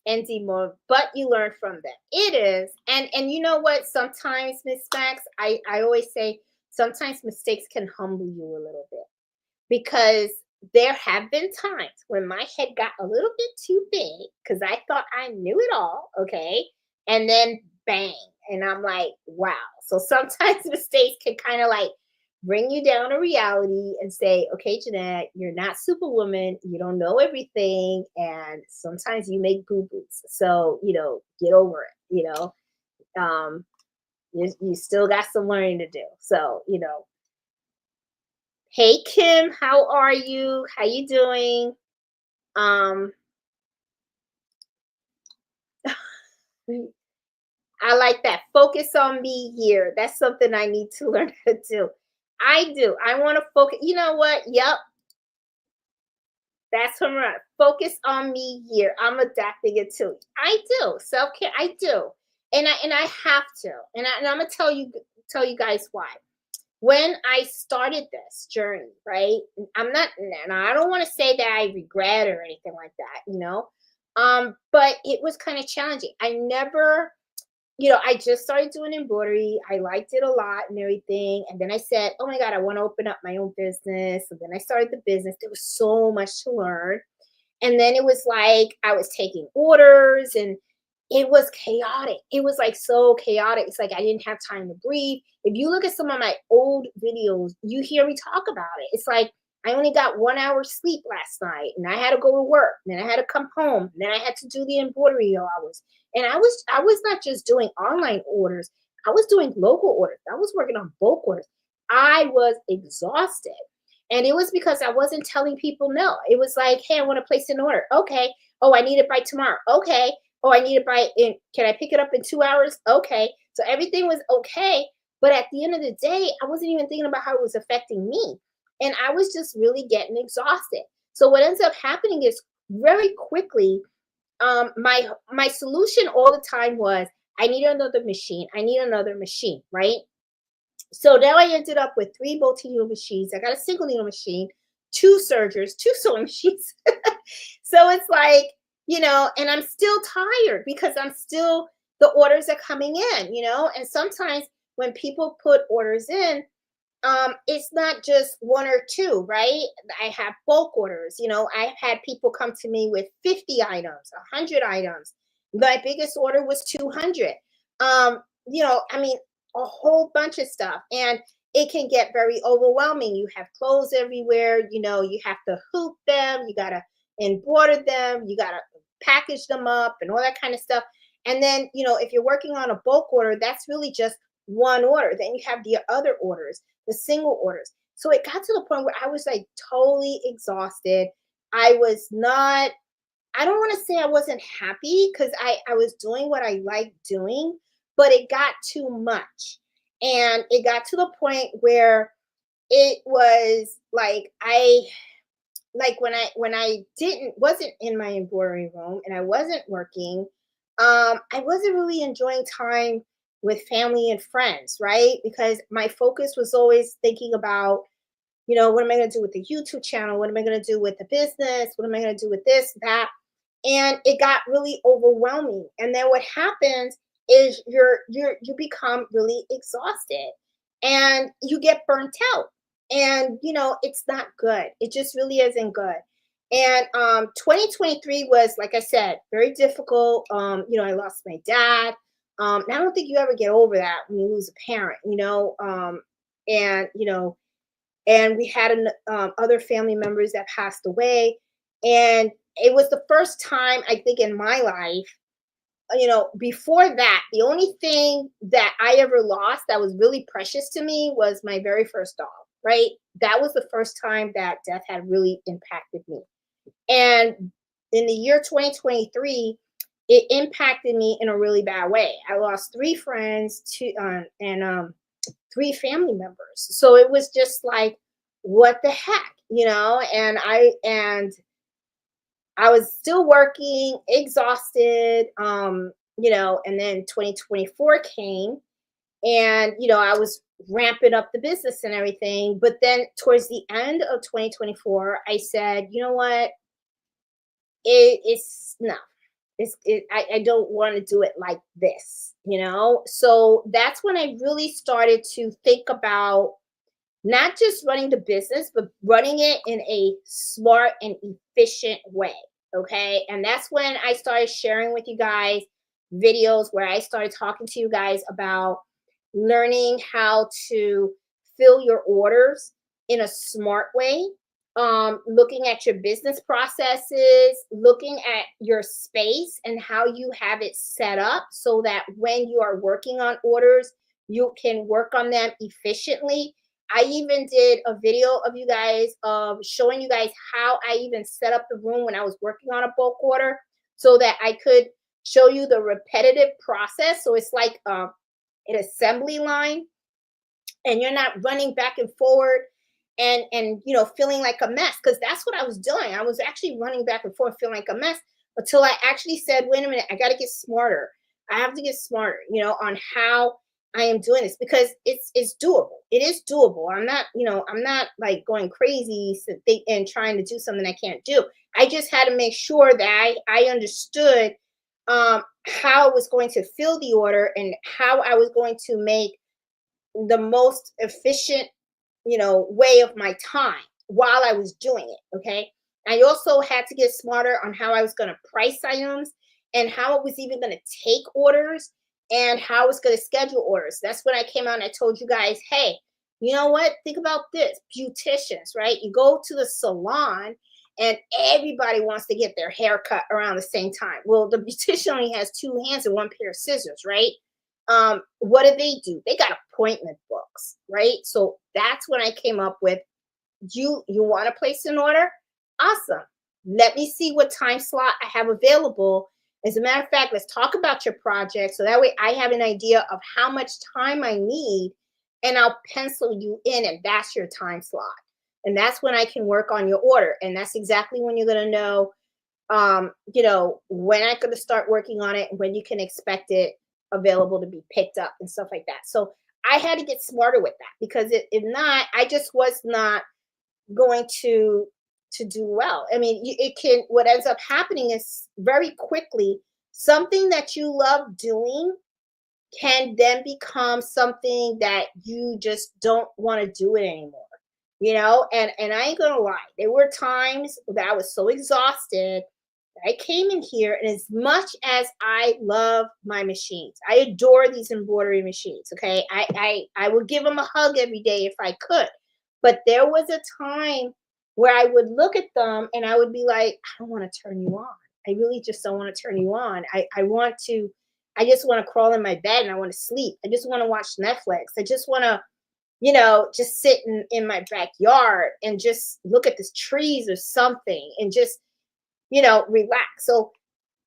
and demoralizing, but you learn from them. It is, and you know what? Sometimes, Miss Max, I always say sometimes mistakes can humble you a little bit because there have been times when my head got a little bit too big because I thought I knew it all, okay, and then bang, and I'm like, wow. So sometimes mistakes can kind of like bring you down to reality and say, okay, Jeanette, you're not superwoman. You don't know everything. And sometimes you make boo-boos. So, get over it, you still got some learning to do. So, hey, Kim, how are you? How you doing? I like that. Focus on me here. That's something I need to learn how to do. I do. I want to focus. You know what? Yep. That's what I'm right. Focus on me here. I'm adapting it too. I do. Self-care. I do. And I have to. And I'm gonna tell you guys why. when I started this journey, right? I'm not, and I don't want to say that I regret or anything like that, but it was kind of challenging. I never, I just started doing embroidery. I liked it a lot and everything. And then I said, oh my God, I want to open up my own business. And then I started the business. There was so much to learn. And then it was like I was taking orders and it was chaotic. It was like so chaotic. It's like I didn't have time to breathe. If you look at some of my old videos, you hear me talk about it. It's like I only got 1 hour sleep last night and I had to go to work. Then I had to come home. Then I had to do the embroidery hours. And I was not just doing online orders. I was doing local orders. I was working on bulk orders. I was exhausted. And it was because I wasn't telling people no. It was like, hey, I want to place an order. Okay. Oh, I need it by tomorrow. Okay. Oh, I need it can I pick it up in 2 hours? Okay. So everything was okay. But at the end of the day, I wasn't even thinking about how it was affecting me. And I was just really getting exhausted. So what ends up happening is very quickly, my solution all the time was I need another machine. I need another machine, right? So now I ended up with three multi-needle machines. I got a single needle machine, two sergers, two sewing machines. So it's like, and I'm still tired because the orders are coming in, and sometimes when people put orders in, it's not just one or two, right? I have bulk orders. I've had people come to me with 50 items, 100 items. My biggest order was 200. I mean, a whole bunch of stuff. And it can get very overwhelming. You have clothes everywhere. You have to hoop them. You got to embroider them. You got to package them up and all that kind of stuff. And then, if you're working on a bulk order, that's really just one order. Then you have the other orders, the single orders. So it got to the point where I was like totally exhausted. I don't want to say I wasn't happy because I was doing what I liked doing, but it got too much. And it got to the point where it was like when I didn't wasn't in my embroidery room and I wasn't working, I wasn't really enjoying time with family and friends, right? Because my focus was always thinking about, what am I going to do with the YouTube channel? What am I going to do with the business? What am I going to do with this, that? And it got really overwhelming. And then what happens is you become really exhausted and you get burnt out. And it's not good. It just really isn't good. And 2023 was, like I said, very difficult. I lost my dad. And I don't think you ever get over that when you lose a parent, and and we had other family members that passed away. And it was the first time I think in my life, before that, the only thing that I ever lost that was really precious to me was my very first dog, right? That was the first time that death had really impacted me. And in the year 2023, it impacted me in a really bad way. I lost three friends, and three family members. So it was just like, what the heck, and I was still working, exhausted, and then 2024 came and, I was ramping up the business and everything. But then towards the end of 2024, I said, you know what? It's no, I don't want to do it like this. So that's when I really started to think about not just running the business, but running it in a smart and efficient way. Okay. And that's when I started sharing with you guys videos where I started talking to you guys about learning how to fill your orders in a smart way, looking at your business processes, looking at your space and how you have it set up so that when you are working on orders, you can work on them efficiently. I even did a video of you guys of showing you guys how I even set up the room when I was working on a bulk order so that I could show you the repetitive process. So it's like an assembly line and you're not running back and forward and feeling like a mess, because that's what I was doing. I was actually running back and forth feeling like a mess until I actually said, wait a minute, I got to get smarter. I have to get smarter, on how I am doing this because it's doable. It is doable. I'm not, I'm not like going crazy and trying to do something I can't do. I just had to make sure that I understood how I was going to fill the order and how I was going to make the most efficient, way of my time while I was doing it. Okay. I also had to get smarter on how I was going to price items and how I was even going to take orders and how I was going to schedule orders. That's when I came out and I told you guys, hey, you know what? Think about this. Beauticians, right? You go to the salon and everybody wants to get their hair cut around the same time. Well, the beautician only has two hands and one pair of scissors, right? What do? They got appointment books, right? So that's when I came up with, you want to place an order? Awesome. Let me see what time slot I have available. As a matter of fact, let's talk about your project so that way I have an idea of how much time I need and I'll pencil you in and that's your time slot. And that's when I can work on your order. And that's exactly when you're going to know when I'm going to start working on it and when you can expect it available to be picked up and stuff like that. So I had to get smarter with that because if not, I just was not going to do well. I mean, it can. What ends up happening is very quickly something that you love doing can then become something that you just don't want to do it anymore. And I ain't gonna lie, there were times that I was so exhausted. I came in here, and as much as I love my machines, I adore these embroidery machines. Okay, I would give them a hug every day if I could, but there was a time where I would look at them and I would be like, I don't want to turn you on. I really just don't want to turn you on. I just want to crawl in my bed and I want to sleep. I just want to watch Netflix. I just want to just sit in my backyard and just look at the trees or something and just relax. So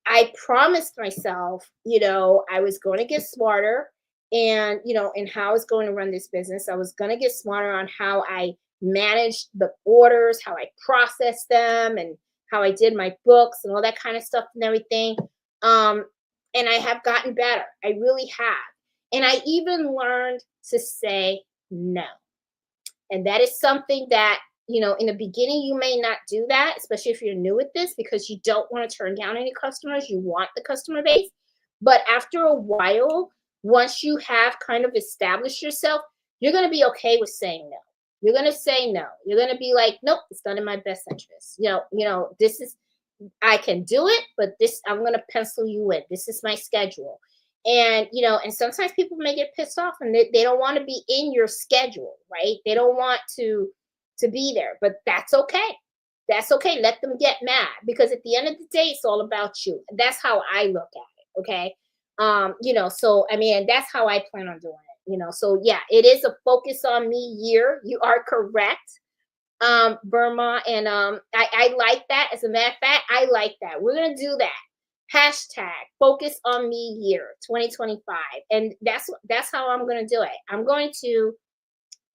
I promised myself, I was going to get smarter and, and how I was going to run this business. I was going to get smarter on how I managed the orders, how I processed them, and how I did my books and all that kind of stuff and everything. Um, and I have gotten better. I really have. And I even learned to say no. And that is something that, in the beginning, you may not do that, especially if you're new at this, because you don't want to turn down any customers. You want the customer base. But after a while, once you have kind of established yourself, you're going to be okay with saying no. You're going to say no. You're going to be like, nope, it's not in my best interest. This is, I can do it, but this, I'm going to pencil you in. This is my schedule. And and sometimes people may get pissed off and they don't want to be in your schedule, right? They don't want to be there, but that's okay. That's okay. Let them get mad because at the end of the day, it's all about you. That's how I look at it. Okay. So I mean, that's how I plan on doing it. So yeah, it is a focus on me year. You are correct, Burma, and I like that. As a matter of fact, I like that. We're gonna do that. Hashtag focus on me year 2025, and that's how I'm gonna do it. I'm going to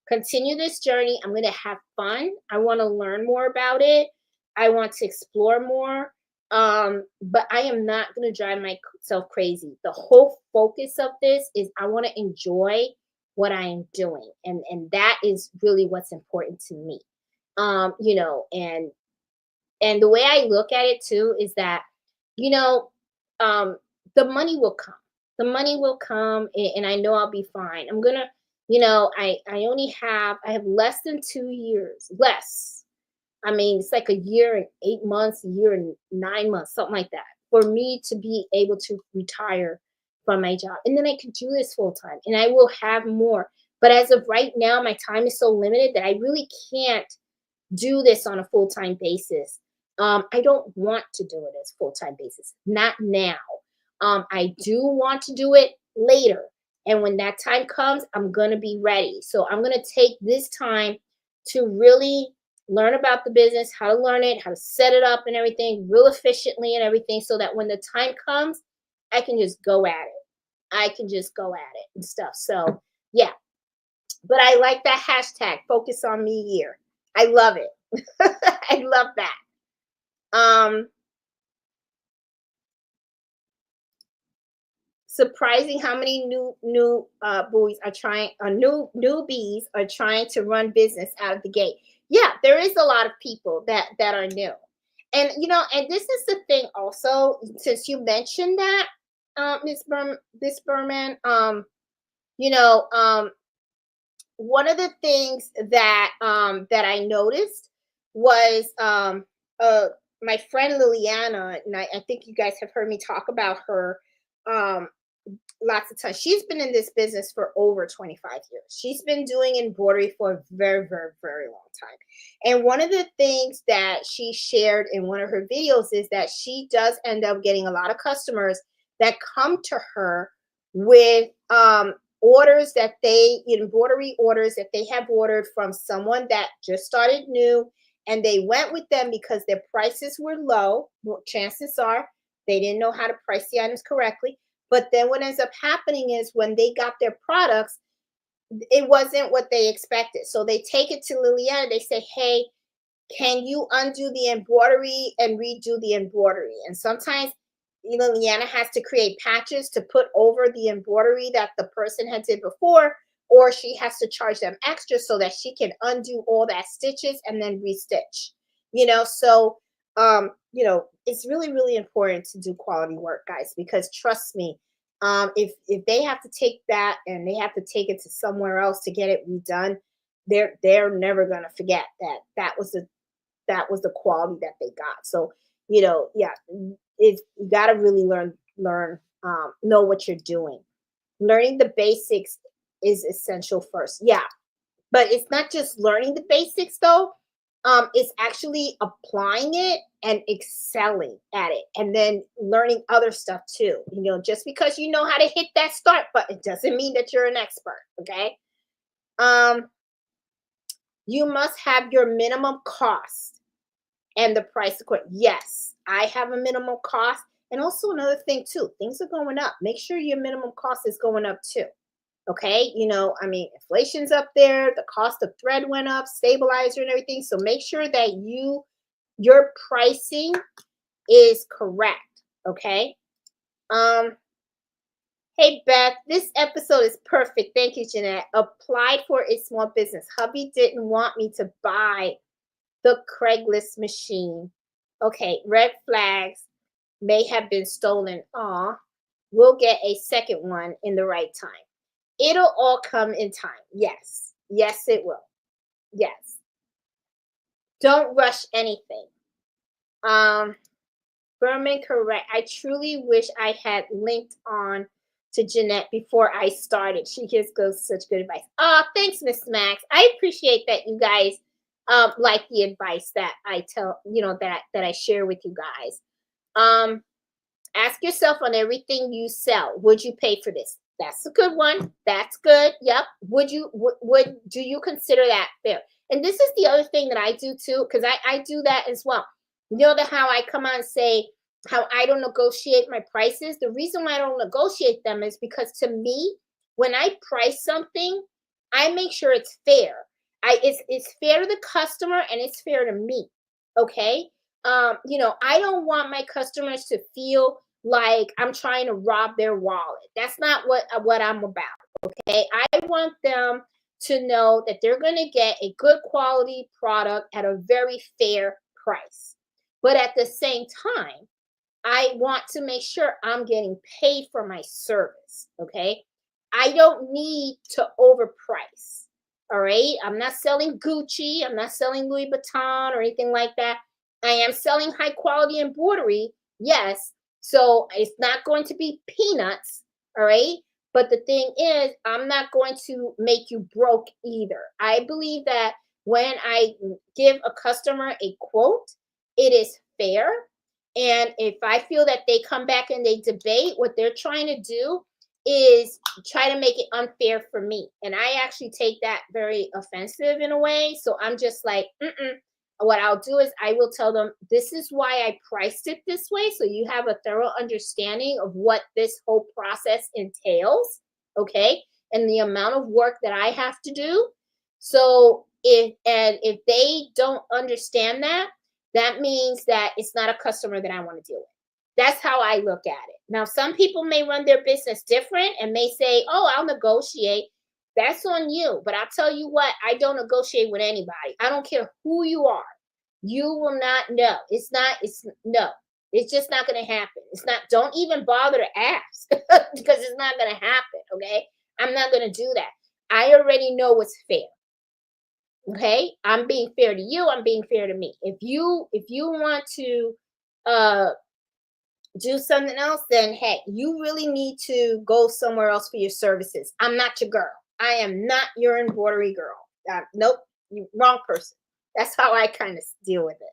continue this journey. I'm going to have fun. I want to learn more about it. I want to explore more. But I am not going to drive myself crazy. The whole focus of this is I want to enjoy what I am doing. And that is really what's important to me. And the way I look at it too is that, you know, um, the money will come. The money will come and I know I'll be fine. I'm gonna I have less than 2 years, less. I mean, it's like a year and 8 months, a year and 9 months, something like that, for me to be able to retire from my job. And then I can do this full time and I will have more. But as of right now, my time is so limited that I really can't do this on a full time basis. I don't want to do it as full time basis, not now. I do want to do it later. And when that time comes, I'm going to be ready. So I'm going to take this time to really learn about the business, how to learn it, how to set it up and everything real efficiently and everything so that when the time comes, I can just go at it. I can just go at it and stuff. So, yeah. But I like that hashtag, focus on me year. I love it. I love that. surprising how many buoys are trying, newbies are trying to run business out of the gate. Yeah, there is a lot of people that are new, and and this is the thing also. Since you mentioned that, Miss Berman, you know, one of the things that I noticed was my friend Liliana, and I think you guys have heard me talk about her um lots of times. She's been in this business for over 25 years. She's been doing embroidery for a very, very, very long time. And one of the things that she shared in one of her videos is that she does end up getting a lot of customers that come to her with orders that embroidery orders that they have ordered from someone that just started new, and they went with them because their prices were low. Well, chances are they didn't know how to price the items correctly, but then what ends up happening is when they got their products, it wasn't what they expected. So they take it to Liliana. They say, hey, can you undo the embroidery and redo the embroidery? And sometimes, Liliana has to create patches to put over the embroidery that the person had did before, or she has to charge them extra so that she can undo all that stitches and then restitch. So it's really, really important to do quality work, guys, because trust me, if they have to take that and they have to take it to somewhere else to get it redone, they're never gonna forget that was the quality that they got. So, yeah, it's you got to really know what you're doing. Learning the basics is essential first. Yeah, but it's not just learning the basics though. It's actually applying it and excelling at it, and then learning other stuff too. Just because you know how to hit that start button doesn't mean that you're an expert. Okay. Um, you must have your minimum cost and the price according. Yes, I have a minimum cost. And also another thing too, things are going up. Make sure your minimum cost is going up too. Okay. Inflation's up there, the cost of thread went up, stabilizer and everything. So make sure that your pricing is correct. Okay. Um, hey Beth, this episode is perfect. Thank you, Jeanette. Applied for a small business. Hubby didn't want me to buy the Craigslist machine. Okay, red flags may have been stolen. Aw, we'll get a second one in the right time. It'll all come in time. Yes. Yes, it will. Yes. Don't rush anything. Berman, correct. I truly wish I had linked on to Jeanette before I started. She gives such good advice. Thanks, Miss Max. I appreciate that you guys like the advice that I tell, that I share with you guys. Ask yourself on everything you sell, would you pay for this? That's a good one. That's good. Yep. Would do you consider that fair? And this is the other thing that I do too, because I do that as well. How I come on and say how I don't negotiate my prices. The reason why I don't negotiate them is because to me, when I price something, I make sure it's fair. It's fair to the customer and it's fair to me. Okay. I don't want my customers to feel like I'm trying to rob their wallet. That's not what I'm about. Okay. I want them to know that they're going to get a good quality product at a very fair price. But at the same time, I want to make sure I'm getting paid for my service. Okay. I don't need to overprice. All right. I'm not selling Gucci. I'm not selling Louis Vuitton or anything like that. I am selling high quality embroidery. Yes. So it's not going to be peanuts. All right. But the thing is, I'm not going to make you broke either. I believe that when I give a customer a quote, it is fair. And if I feel that they come back and they debate, what they're trying to do is try to make it unfair for me. And I actually take that very offensive in a way. So I'm just like, what I'll do is I will tell them, this is why I priced it this way. So you have a thorough understanding of what this whole process entails. Okay. And the amount of work that I have to do. So if they don't understand that, that means that it's not a customer that I want to deal with. That's how I look at it. Now, some people may run their business different and may say, "Oh, I'll negotiate." That's on you. But I'll tell you what, I don't negotiate with anybody. I don't care who you are. You will not know. It's not, it's no. It's just not going to happen. It's not, don't even bother to ask because it's not going to happen. Okay. I'm not going to do that. I already know what's fair. Okay. I'm being fair to you. I'm being fair to me. If you want to, uh, do something else, then hey, you really need to go somewhere else for your services. I'm not your girl. I am not your embroidery girl. Nope, you wrong person. That's how I kind of deal with it.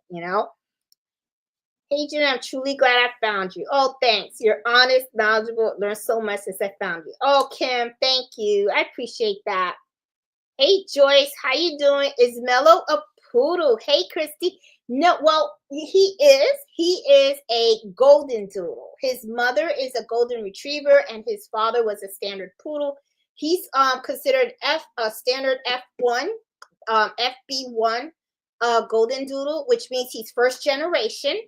Hey, Jen, I'm truly glad I found you. Oh, thanks. You're honest, knowledgeable. Learned so much since I found you. Oh, Kim, thank you. I appreciate that. Hey, Joyce, how you doing? Is Mello a poodle? Hey, Christy. No, well, he is a golden doodle. His mother is a golden retriever, and his father was a standard poodle. He's considered a standard F1, FB1 golden doodle, which means he's first generation.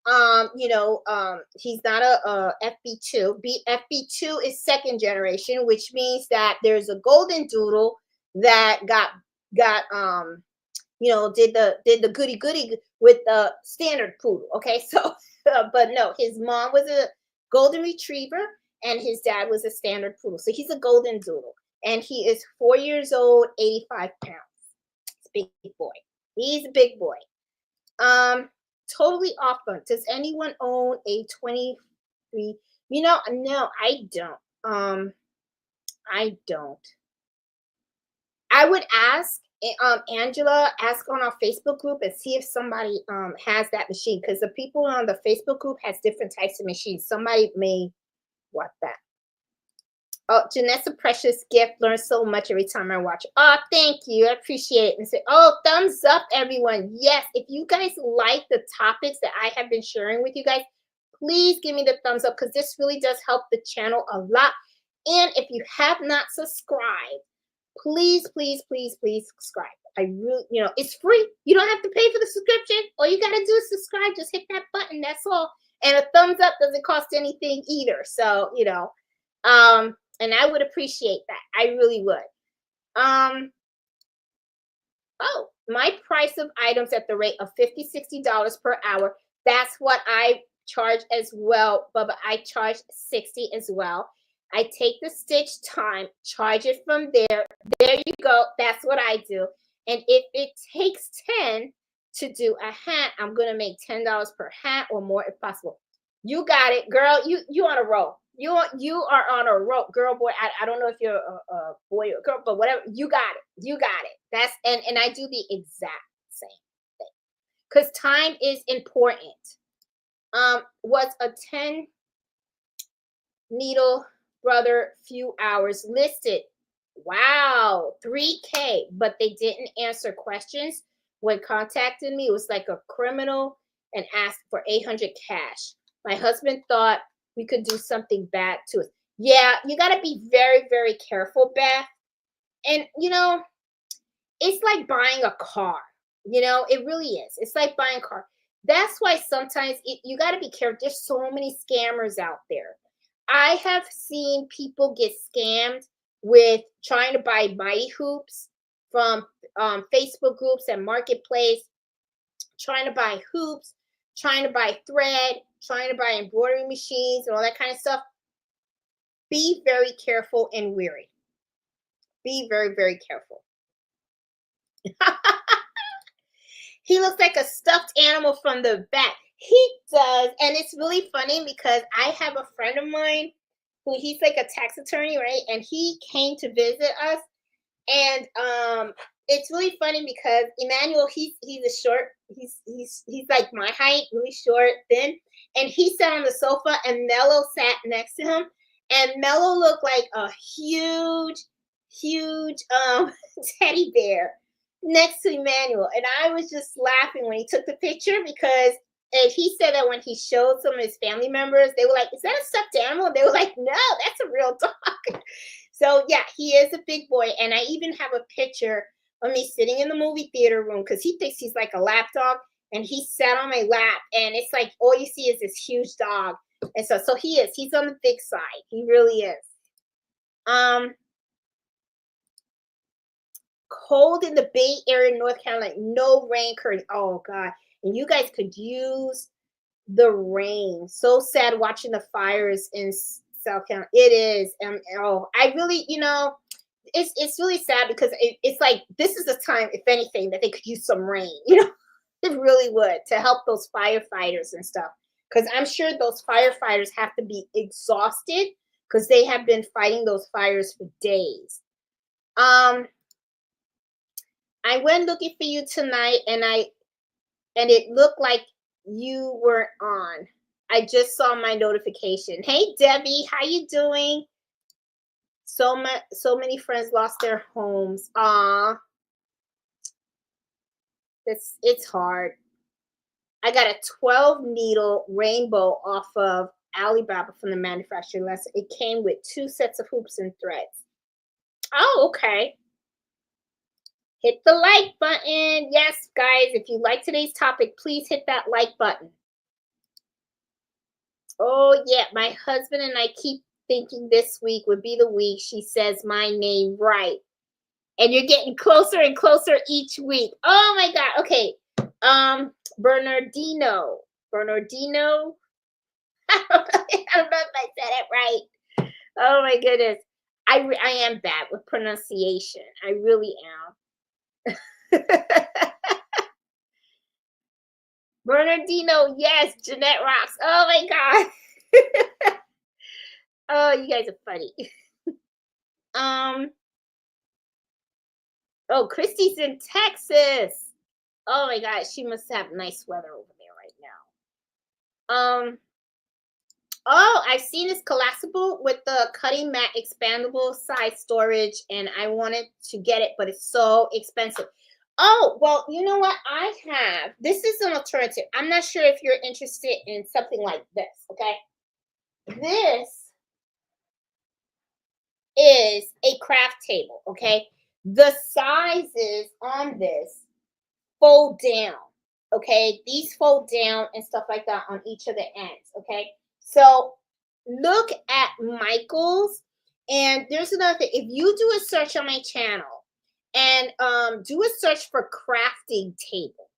He's not a FB2. FB2 is second generation, which means that there's a golden doodle that got did the goody goody with the standard poodle. Okay, so but no, his mom was a golden retriever and his dad was a standard poodle. So he's a golden doodle, and he is 4 years old, 85 pounds. He's a big boy. He's a big boy. Totally off on. Does anyone own a 23? No, I don't. I don't. I would ask Angela, ask on our Facebook group and see if somebody has that machine, because the people on the Facebook group has different types of machines. Somebody may want that. Oh, Jeanette's a precious gift. Learn so much every time I watch. Oh, thank you. I appreciate it. And say, oh, thumbs up, everyone. Yes, if you guys like the topics that I have been sharing with you guys, please give me the thumbs up, because this really does help the channel a lot. And if you have not subscribed, please, please, please, please subscribe. I really, it's free. You don't have to pay for the subscription. All you got to do is subscribe. Just hit that button. That's all. And a thumbs up doesn't cost anything either. So, and I would appreciate that. I really would. Oh, my price of items at the rate of $50, $60 per hour. That's what I charge as well, Bubba. I charge 60 as well. I take the stitch time, charge it from there. There you go. That's what I do. And if it takes 10 to do a hat, I'm going to make $10 per hat or more if possible. You got it, girl. You on a roll. You are on a roll, girl, boy. I don't know if you're a boy or a girl, but whatever. You got it. You got it. That's and I do the exact same thing, because time is important. Was a 10 needle brother few hours listed. Wow, 3K, but they didn't answer questions when contacted me. It was like a criminal and asked for 800 cash. My husband thought we could do something bad to us. Yeah, you got to be very, very careful, Beth. And, it's like buying a car. It really is. It's like buying a car. That's why sometimes you got to be careful. There's so many scammers out there. I have seen people get scammed with trying to buy mighty hoops from Facebook groups and marketplace, trying to buy hoops, trying to buy thread, trying to buy embroidery machines and all that kind of stuff. Be very careful and wary. Be very, very careful. He looks like a stuffed animal from the back. He does. And it's really funny because I have a friend of mine who he's like a tax attorney, right? And he came to visit us. And it's really funny because Emmanuel, he's a short, he's like my height, really short, thin. And he sat on the sofa and Mello sat next to him. And Mello looked like a huge teddy bear next to Emmanuel. And I was just laughing when he took the picture because and he said that when he showed some of his family members, they were like, is that a stuffed animal? They were like, no, that's a real dog. So yeah, he is a big boy. And I even have a picture of me sitting in the movie theater room because he thinks he's like a lap dog. And he sat on my lap and it's like all you see is this huge dog. And so he's on the big side. He really is. Um, Cold in the Bay Area, North Carolina, no rain currently. Oh God. And you guys could use the rain. So sad watching the fires in South Carolina. It is. Oh, I really, it's really sad because it's like this is the time, if anything, that they could use some rain. It really would to help those firefighters and stuff. Because I'm sure those firefighters have to be exhausted because they have been fighting those fires for days. I went looking for you tonight, and it looked like you weren't on. I just saw my notification. Hey Debbie, how you doing? So many friends lost their homes. It's hard. I got a 12 needle rainbow off of Alibaba from the manufacturer lesson. It came with 2 sets of hoops and threads. Oh, okay. Hit the like button. Yes, guys, if you like today's topic, please hit that like button. Oh, yeah, my husband and I keep thinking this week would be the week she says my name right. And you're getting closer and closer each week. Oh my God. Okay. Bernardino. I don't know if I said it right. Oh my goodness. I am bad with pronunciation. I really am. Bernardino, yes, Jeanette rocks. Oh my God. Oh, you guys are funny. Oh, Christy's in Texas. Oh my God, she must have nice weather over there right now. Oh, I've seen this collapsible with the cutting mat expandable size storage, and I wanted to get it, but it's so expensive. Oh, well, you know what? I have. This is an alternative. I'm not sure if you're interested in something like this, okay? This is a craft table, okay? The sizes on this fold down, okay? These fold down and stuff like that on each of the ends, okay? So look at Michael's, and there's another thing. If you do a search on my channel and do a search for crafting table,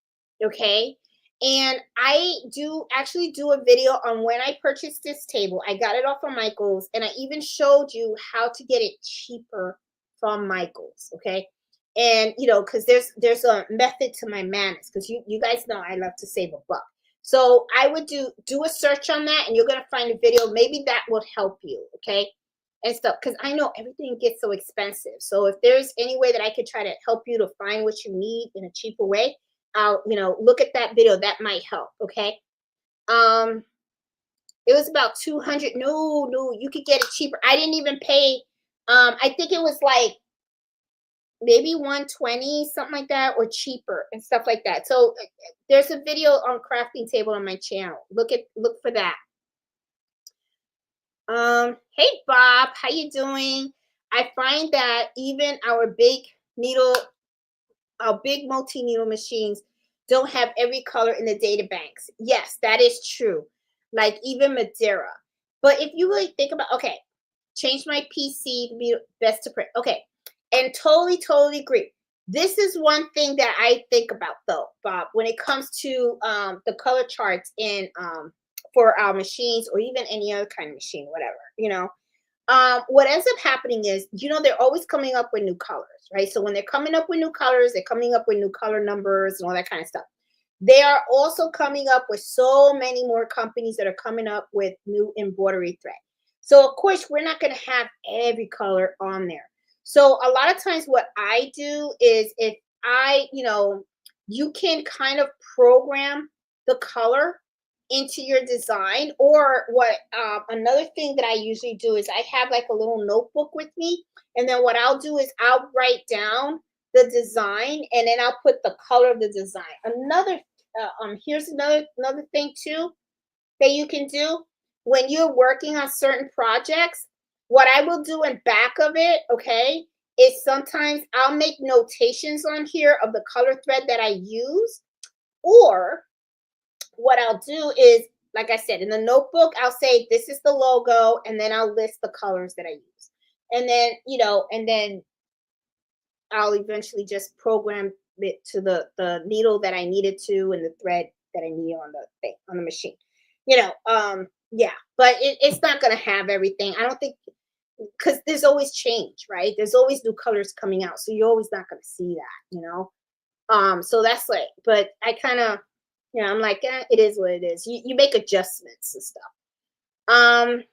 okay? And I actually do a video on when I purchased this table. I got it off of Michael's, and I even showed you how to get it cheaper from Michael's, okay? And because there's a method to my madness, because you guys know I love to save a buck. So I would do a search on that, and you're gonna find a video. Maybe that will help you, okay? And stuff, because I know everything gets so expensive. So if there's any way that I could try to help you to find what you need in a cheaper way, I'll look at that video. That might help, okay? It was about 200. No, you could get it cheaper. I didn't even pay. I think it was like maybe 120, something like that, or cheaper and stuff like that. So there's a video on crafting table on my channel. Look for that. Hey Bob, how you doing? I find that even our big multi-needle machines don't have every color in the data banks. Yes, that is true. Like even Madeira. But if you really think about, okay, change my PC to be best to print. Okay. And totally agree. This is one thing that I think about though, Bob, when it comes to the color charts in for our machines, or even any other kind of machine, whatever, what ends up happening is, they're always coming up with new colors, right? So when they're coming up with new colors, they're coming up with new color numbers and all that kind of stuff. They are also coming up with so many more companies that are coming up with new embroidery thread. So of course, we're not going to have every color on there. So a lot of times what I do is, if you can kind of program the color into your design, or what another thing that I usually do is I have like a little notebook with me, and then what I'll do is I'll write down the design, and then I'll put the color of the design. Here's another thing too that you can do when you're working on certain projects. What I will do in back of it, okay, is sometimes I'll make notations on here of the color thread that I use, or what I'll do is like I said, in the notebook, I'll say this is the logo, and then I'll list the colors that I use. And then, and then I'll eventually just program it to the needle that I needed to and the thread that I need on the thing on the machine. Yeah, but it's not gonna have everything. I don't think because there's always change, right? There's always new colors coming out, so you're always not gonna see that. So that's like, but I kind of, I'm like, it is what it is. You make adjustments and stuff. Um,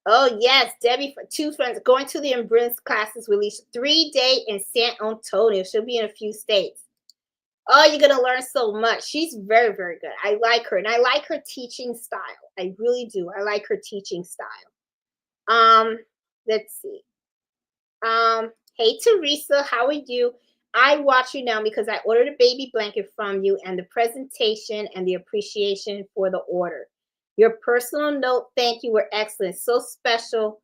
oh yes, Debbie for two friends going to the Embrace classes release 3 day in San Antonio. She'll be in a few states. Oh, you're gonna learn so much. She's very, very good. I like her, and I like her teaching style. I really do. I like her teaching style. Um, let's see. Hey Teresa, how are you? I watch you now because I ordered a baby blanket from you and the presentation and the appreciation for the order. Your personal note, thank you, were excellent. So special.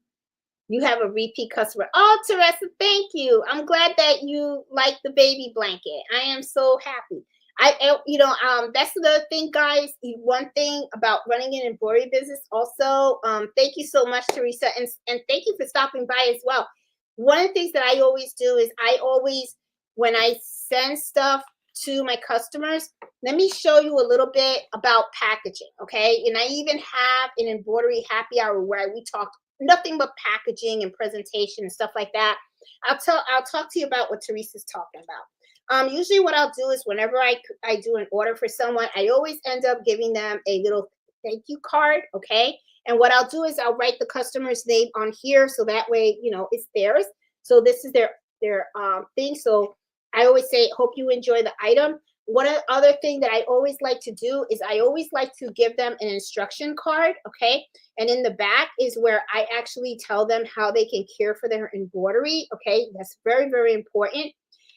You have a repeat customer. Oh, Teresa, thank you. I'm glad that you like the baby blanket. I am so happy. That's another thing, guys. One thing about running an embroidery business, also, thank you so much, Teresa, and thank you for stopping by as well. One of the things that I always do is when I send stuff to my customers, let me show you a little bit about packaging, okay? And I even have an embroidery happy hour where we talk nothing but packaging and presentation and stuff like that. I'll talk to you about what Teresa's talking about. Usually what I'll do is whenever I do an order for someone, I always end up giving them a little thank you card, okay? And what I'll do is I'll write the customer's name on here so that way, it's theirs. So this is their thing. So I always say, hope you enjoy the item. One other thing that I always like to do is I always like to give them an instruction card, okay? And in the back is where I actually tell them how they can care for their embroidery, okay? That's very, very important.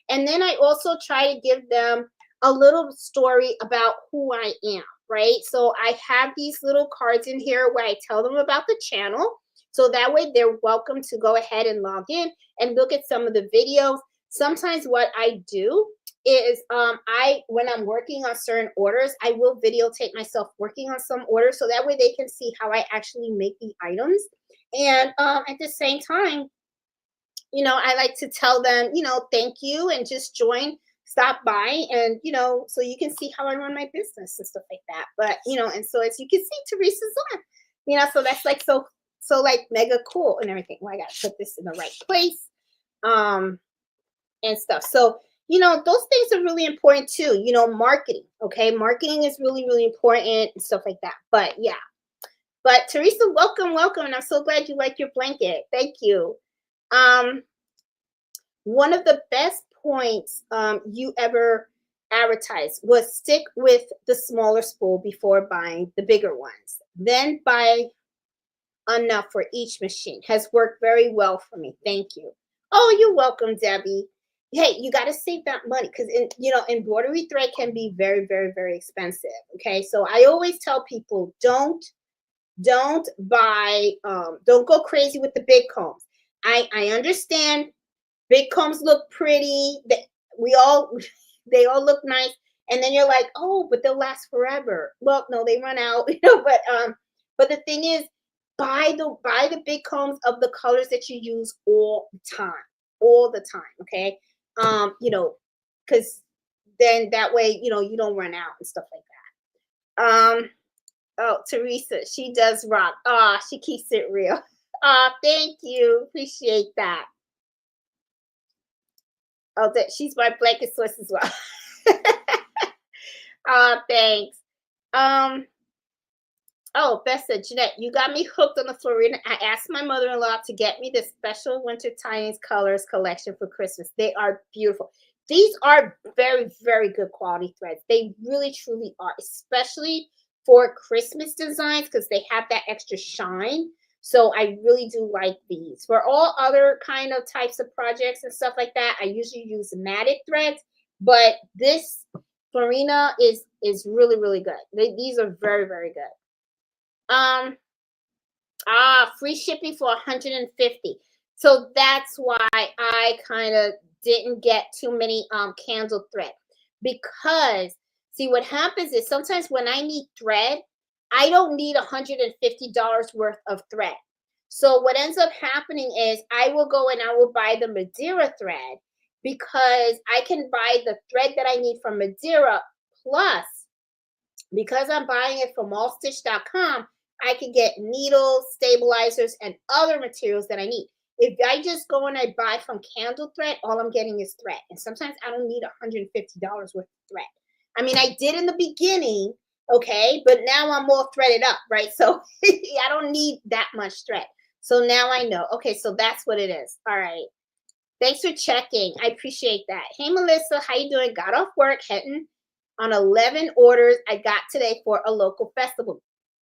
And then I also try to give them a little story about who I am, right? So I have these little cards in here where I tell them about the channel. So that way they're welcome to go ahead and log in and look at some of the videos. Sometimes what I do is when I'm working on certain orders, I will videotape myself working on some orders so that way they can see how I actually make the items. And at the same time, I like to tell them, thank you and just stop by and, so you can see how I run my business and stuff like that. But, and so as you can see, Teresa's on, so that's like, so like mega cool and everything. Well, I got to put this in the right place. And stuff. So, those things are really important too. Marketing. Okay. Marketing is really, really important and stuff like that. But yeah. But Teresa, welcome, welcome. And I'm so glad you like your blanket. Thank you. One of the best points you ever advertised was stick with the smaller spool before buying the bigger ones. Then buy enough for each machine. Has worked very well for me. Thank you. Oh, you're welcome, Debbie. Hey, you got to save that money because embroidery thread can be very, very, very expensive. Okay, so I always tell people don't buy, don't go crazy with the big combs. I understand big combs look pretty. They all look nice, and then you're like, oh, but they'll last forever. Well, no, they run out, but the thing is, buy the big combs of the colors that you use all the time, okay? Because then that way, you don't run out and stuff like that. Oh, Teresa, she does rock. She keeps it real. Thank you. Appreciate that. Oh, she's my blanket source as well. Thanks. Oh, Beth said, Jeanette, you got me hooked on the Florina. I asked my mother-in-law to get me the special winter Tinies colors collection for Christmas. They are beautiful. These are very, very good quality threads. They really, truly are, especially for Christmas designs because they have that extra shine. So I really do like these. For all other kind of types of projects and stuff like that, I usually use matted threads, but this Florina is really, really good. These are very, very good. Free shipping for 150. So that's why I kind of didn't get too many candle thread because See, what happens is sometimes when I need thread, I don't need $150 worth of thread. So what ends up happening is I will go and I will buy the Madeira thread because I can buy the thread that I need from Madeira plus because I'm buying it from allstitch.com, I can get needles, stabilizers, and other materials that I need. If I just go and I buy from Candle Thread, all I'm getting is thread. And sometimes I don't need $150 worth of thread. I mean, I did in the beginning, okay, but now I'm all threaded up, right? So I don't need that much thread. So now I know. Okay, so that's what it is. All right. Thanks for checking. I appreciate that. Hey, Melissa, how you doing? Got off work, heading on 11 orders I got today for a local festival.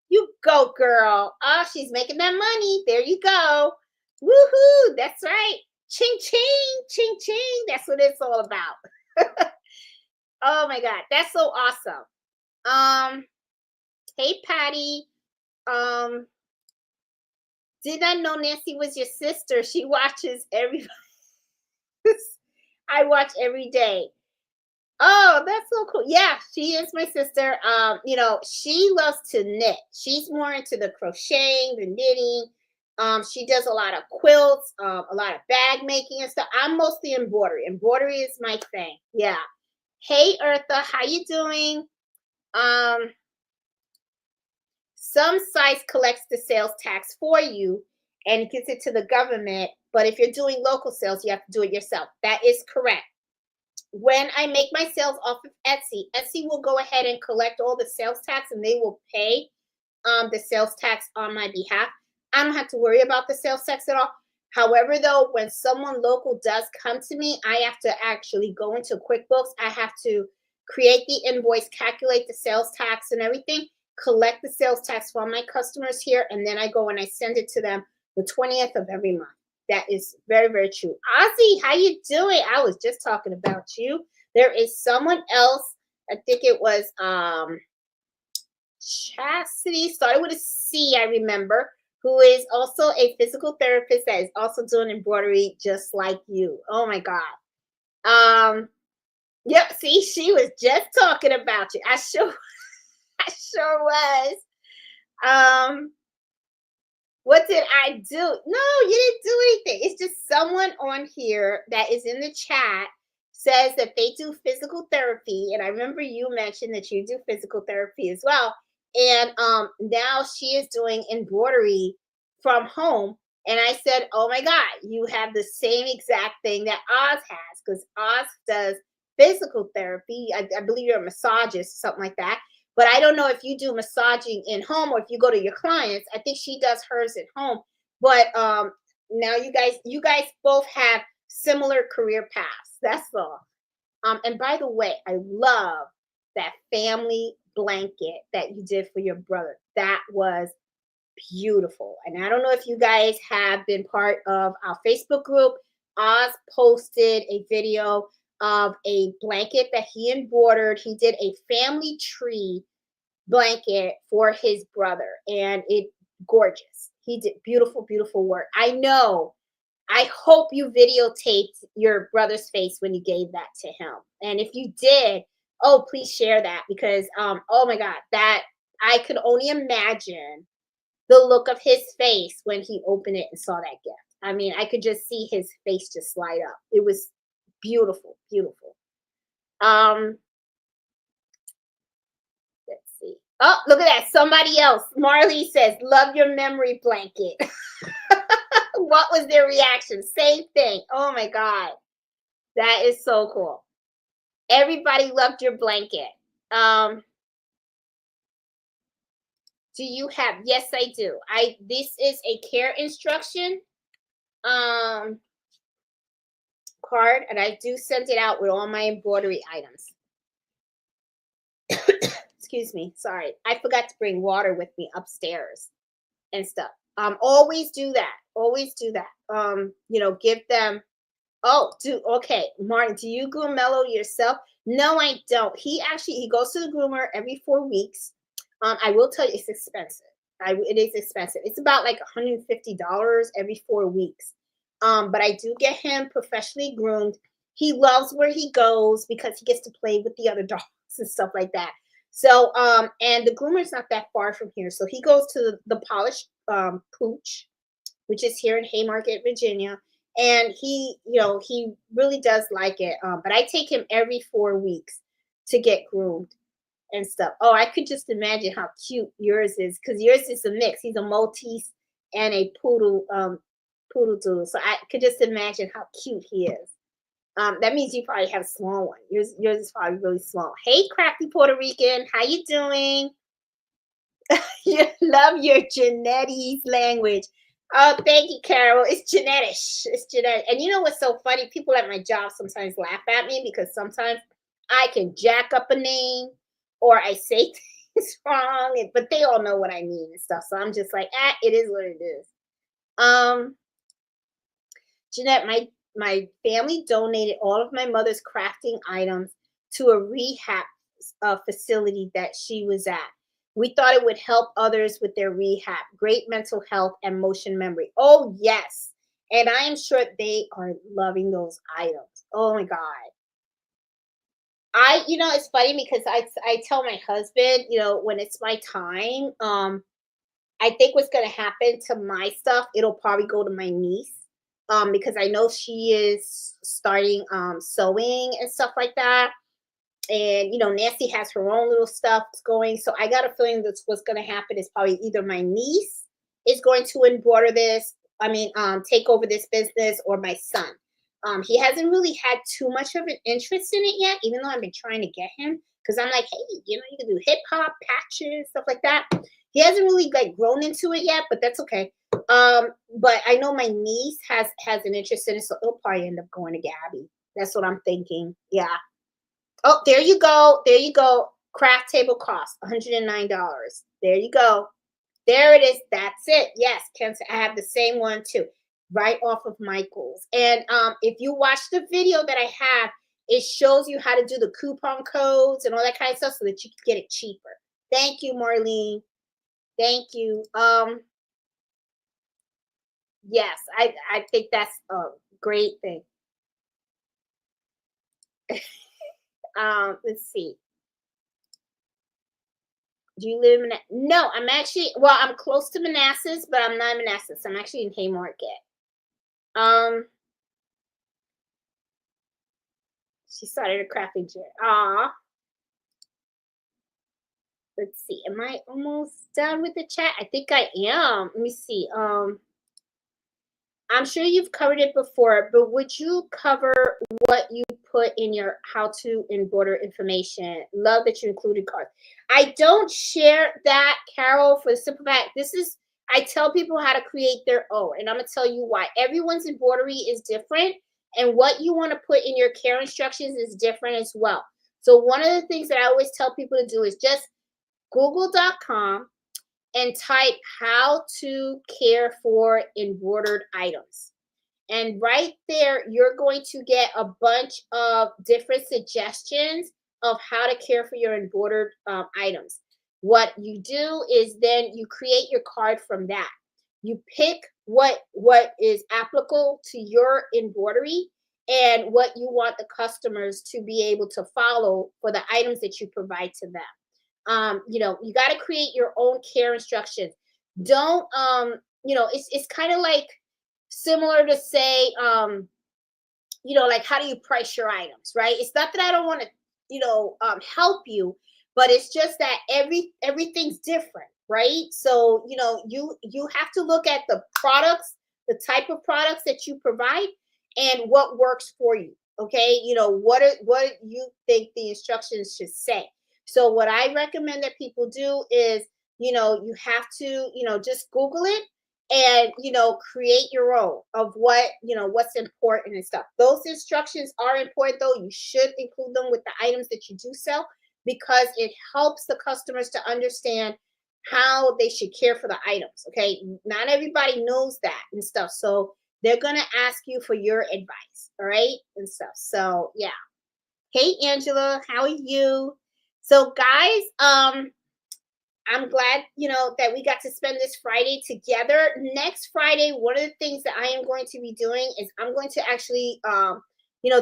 You go, girl. Oh, she's making that money. There you go. Woohoo. That's right. Ching, ching, ching, ching. That's what it's all about. Oh, my God. That's so awesome. Hey, Patty. Did not know Nancy was your sister. She watches everybody. I watch every day. Oh, that's so cool. Yeah, she is my sister. She loves to knit. She's more into the crocheting, the knitting. She does a lot of quilts, a lot of bag making and stuff. I'm mostly embroidery. Embroidery is my thing. Yeah. Hey, Eartha, how you doing? Some sites collects the sales tax for you and gives it to the government. But if you're doing local sales, you have to do it yourself. That is correct. When I make my sales off of Etsy, Etsy will go ahead and collect all the sales tax and they will pay the sales tax on my behalf. I don't have to worry about the sales tax at all. However, though, when someone local does come to me, I have to actually go into QuickBooks. I have to create the invoice, calculate the sales tax and everything, collect the sales tax from my customers here, and then I go and I send it to them the 20th of every month. That is very, very true. Ozzy, how you doing? I was just talking about you. There is someone else, I think it was Chastity, started with a C, I remember, who is also a physical therapist that is also doing embroidery just like you. Oh my God. Yep, see, she was just talking about you. I sure was. What did I do? No, you didn't do anything. It's just someone on here that is in the chat says that they do physical therapy. And I remember you mentioned that you do physical therapy as well. And now she is doing embroidery from home. And I said, oh my God, you have the same exact thing that Oz has, because Oz does physical therapy. I believe you're a massagist, something like that. But I don't know if you do massaging in home or if you go to your clients. I think she does hers at home. But now you guys both have similar career paths. That's all. And by the way, I love that family blanket that you did for your brother. That was beautiful. And I don't know if you guys have been part of our Facebook group. Oz posted a video of a blanket that he embroidered. He did a family tree blanket for his brother, and it gorgeous. He did beautiful, beautiful work. I know. I hope you videotaped your brother's face when you gave that to him. And if you did, oh, please share that, because oh my God, that I could only imagine the look of his face when he opened it and saw that gift. I mean, I could just see his face just light up. It was beautiful, beautiful. Let's see. Oh, look at that. Somebody else. Marley says, love your memory blanket. What was their reaction? Same thing. Oh my God. That is so cool. Everybody loved your blanket. Do you have? Yes, I do. This is a care instruction card, and I do send it out with all my embroidery items. Excuse me. Sorry. I forgot to bring water with me upstairs and stuff. Always do that. Always do that. Give them. Oh, okay. Martin, do you groom Mello yourself? No, I don't. He goes to the groomer every 4 weeks. I will tell you, it's expensive. It is expensive. It's about like $150 every 4 weeks. But I do get him professionally groomed. He loves where he goes because he gets to play with the other dogs. and stuff like that. So, and the groomer's not that far from here. So he goes to the polished pooch, which is here in Haymarket, Virginia. And he really does like it. But I take him every 4 weeks to get groomed and stuff. Oh, I could just imagine how cute yours is, because yours is a mix. He's a Maltese and a poodle doodle. So I could just imagine how cute he is. That means you probably have a small one. Yours is probably really small. Hey, crafty Puerto Rican, how you doing? You love your Jeanette's language. Oh, thank you, Carol. It's Jeanette-ish. It's Jeanette. And you know what's so funny? People at my job sometimes laugh at me because sometimes I can jack up a name or I say things wrong, but they all know what I mean and stuff. So I'm just like, it is what it is. Jeanette, my family donated all of my mother's crafting items to a rehab facility that she was at. We thought it would help others with their rehab, great mental health and motion memory. Oh, yes. And I am sure they are loving those items. Oh my God. It's funny because I tell my husband, when it's my time, I think what's going to happen to my stuff, it'll probably go to my niece. Because I know she is starting sewing and stuff like that. And Nancy has her own little stuff going. So I got a feeling that's what's going to happen is probably either my niece is going to embroider this, take over this business, or my son. He hasn't really had too much of an interest in it yet, even though I've been trying to get him, because I'm like, hey, you can do hip hop patches, stuff like that. He hasn't really grown into it yet, but that's okay. But I know my niece has an interest in it, so it'll probably end up going to Gabby. That's what I'm thinking. Yeah. Oh, there you go. There you go. Craft table cost $109. There you go. There it is. That's it. Yes, Kent, I have the same one too, right off of Michael's. And if you watch the video that I have, it shows you how to do the coupon codes and all that kind of stuff so that you can get it cheaper. Thank you, Marlene. Thank you. Yes, I think that's a great thing. Let's see. Do you live in No, I'm close to Manassas, but I'm not in Manassas. I'm actually in Haymarket. She started a crafting chair. Let's see. Am I almost done with the chat? I think I am. Let me see. I'm sure you've covered it before, but would you cover what you put in your how to embroider information? Love that you included cards. I don't share that, Carol, for the simple fact I tell people how to create their own, and I'm gonna tell you why. Everyone's embroidery is different, and what you want to put in your care instructions is different as well. So one of the things that I always tell people to do is just google.com and type how to care for embroidered items. And right there, you're going to get a bunch of different suggestions of how to care for your embroidered items. What you do is then you create your card from that. You pick what is applicable to your embroidery and what you want the customers to be able to follow for the items that you provide to them. You got to create your own care instructions. Don't it's kind of like similar to say like how do you price your items, right? It's not that I don't want to help you, but it's just that everything's different, right? So you have to look at the products, the type of products that you provide, and what works for you. Okay, what you think the instructions should say. So what I recommend that people do is, you have to, just Google it and, create your own of what's important and stuff. Those instructions are important though. You should include them with the items that you do sell because it helps the customers to understand how they should care for the items. Okay. Not everybody knows that and stuff. So they're going to ask you for your advice. All right. And stuff. So yeah. Hey, Angela, how are you? So guys, I'm glad, that we got to spend this Friday together. Next Friday, one of the things that I am going to be doing is I'm going to actually,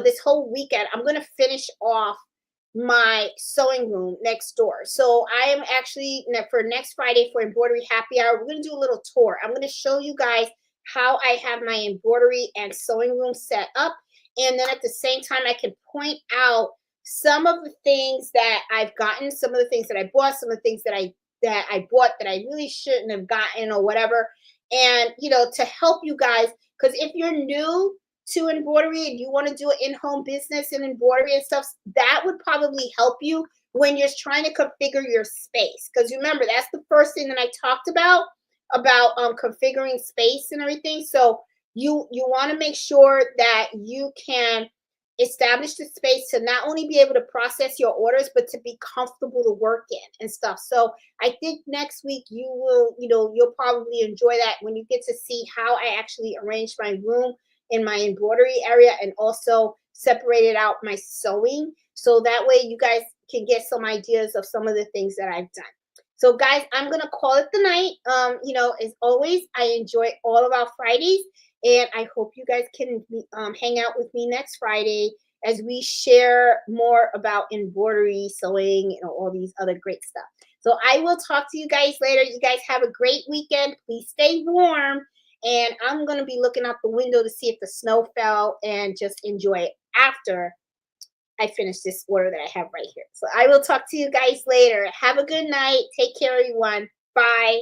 this whole weekend, I'm going to finish off my sewing room next door. So I am actually for next Friday for embroidery happy hour. We're gonna do a little tour. I'm gonna show you guys how I have my embroidery and sewing room set up, and then at the same time I can point out some of the things that I've gotten, some of the things that I bought, some of the things that I bought that I really shouldn't have gotten or whatever. And to help you guys, because if you're new to embroidery and you want to do an in-home business in embroidery and stuff, that would probably help you when you're trying to configure your space. Because remember, that's the first thing that I talked about configuring space and everything. So you want to make sure that you can establish the space to not only be able to process your orders, but to be comfortable to work in and stuff. So I think next week you'll probably enjoy that when you get to see how I actually arrange my room in my embroidery area and also separated out my sewing. So that way you guys can get some ideas of some of the things that I've done. So guys, I'm gonna call it the night. As always, I enjoy all of our Fridays, and I hope you guys can hang out with me next Friday as we share more about embroidery, sewing, and all these other great stuff. So I will talk to you guys later. You guys have a great weekend. Please stay warm. And I'm going to be looking out the window to see if the snow fell and just enjoy it after I finish this order that I have right here. So I will talk to you guys later. Have a good night. Take care, everyone. Bye.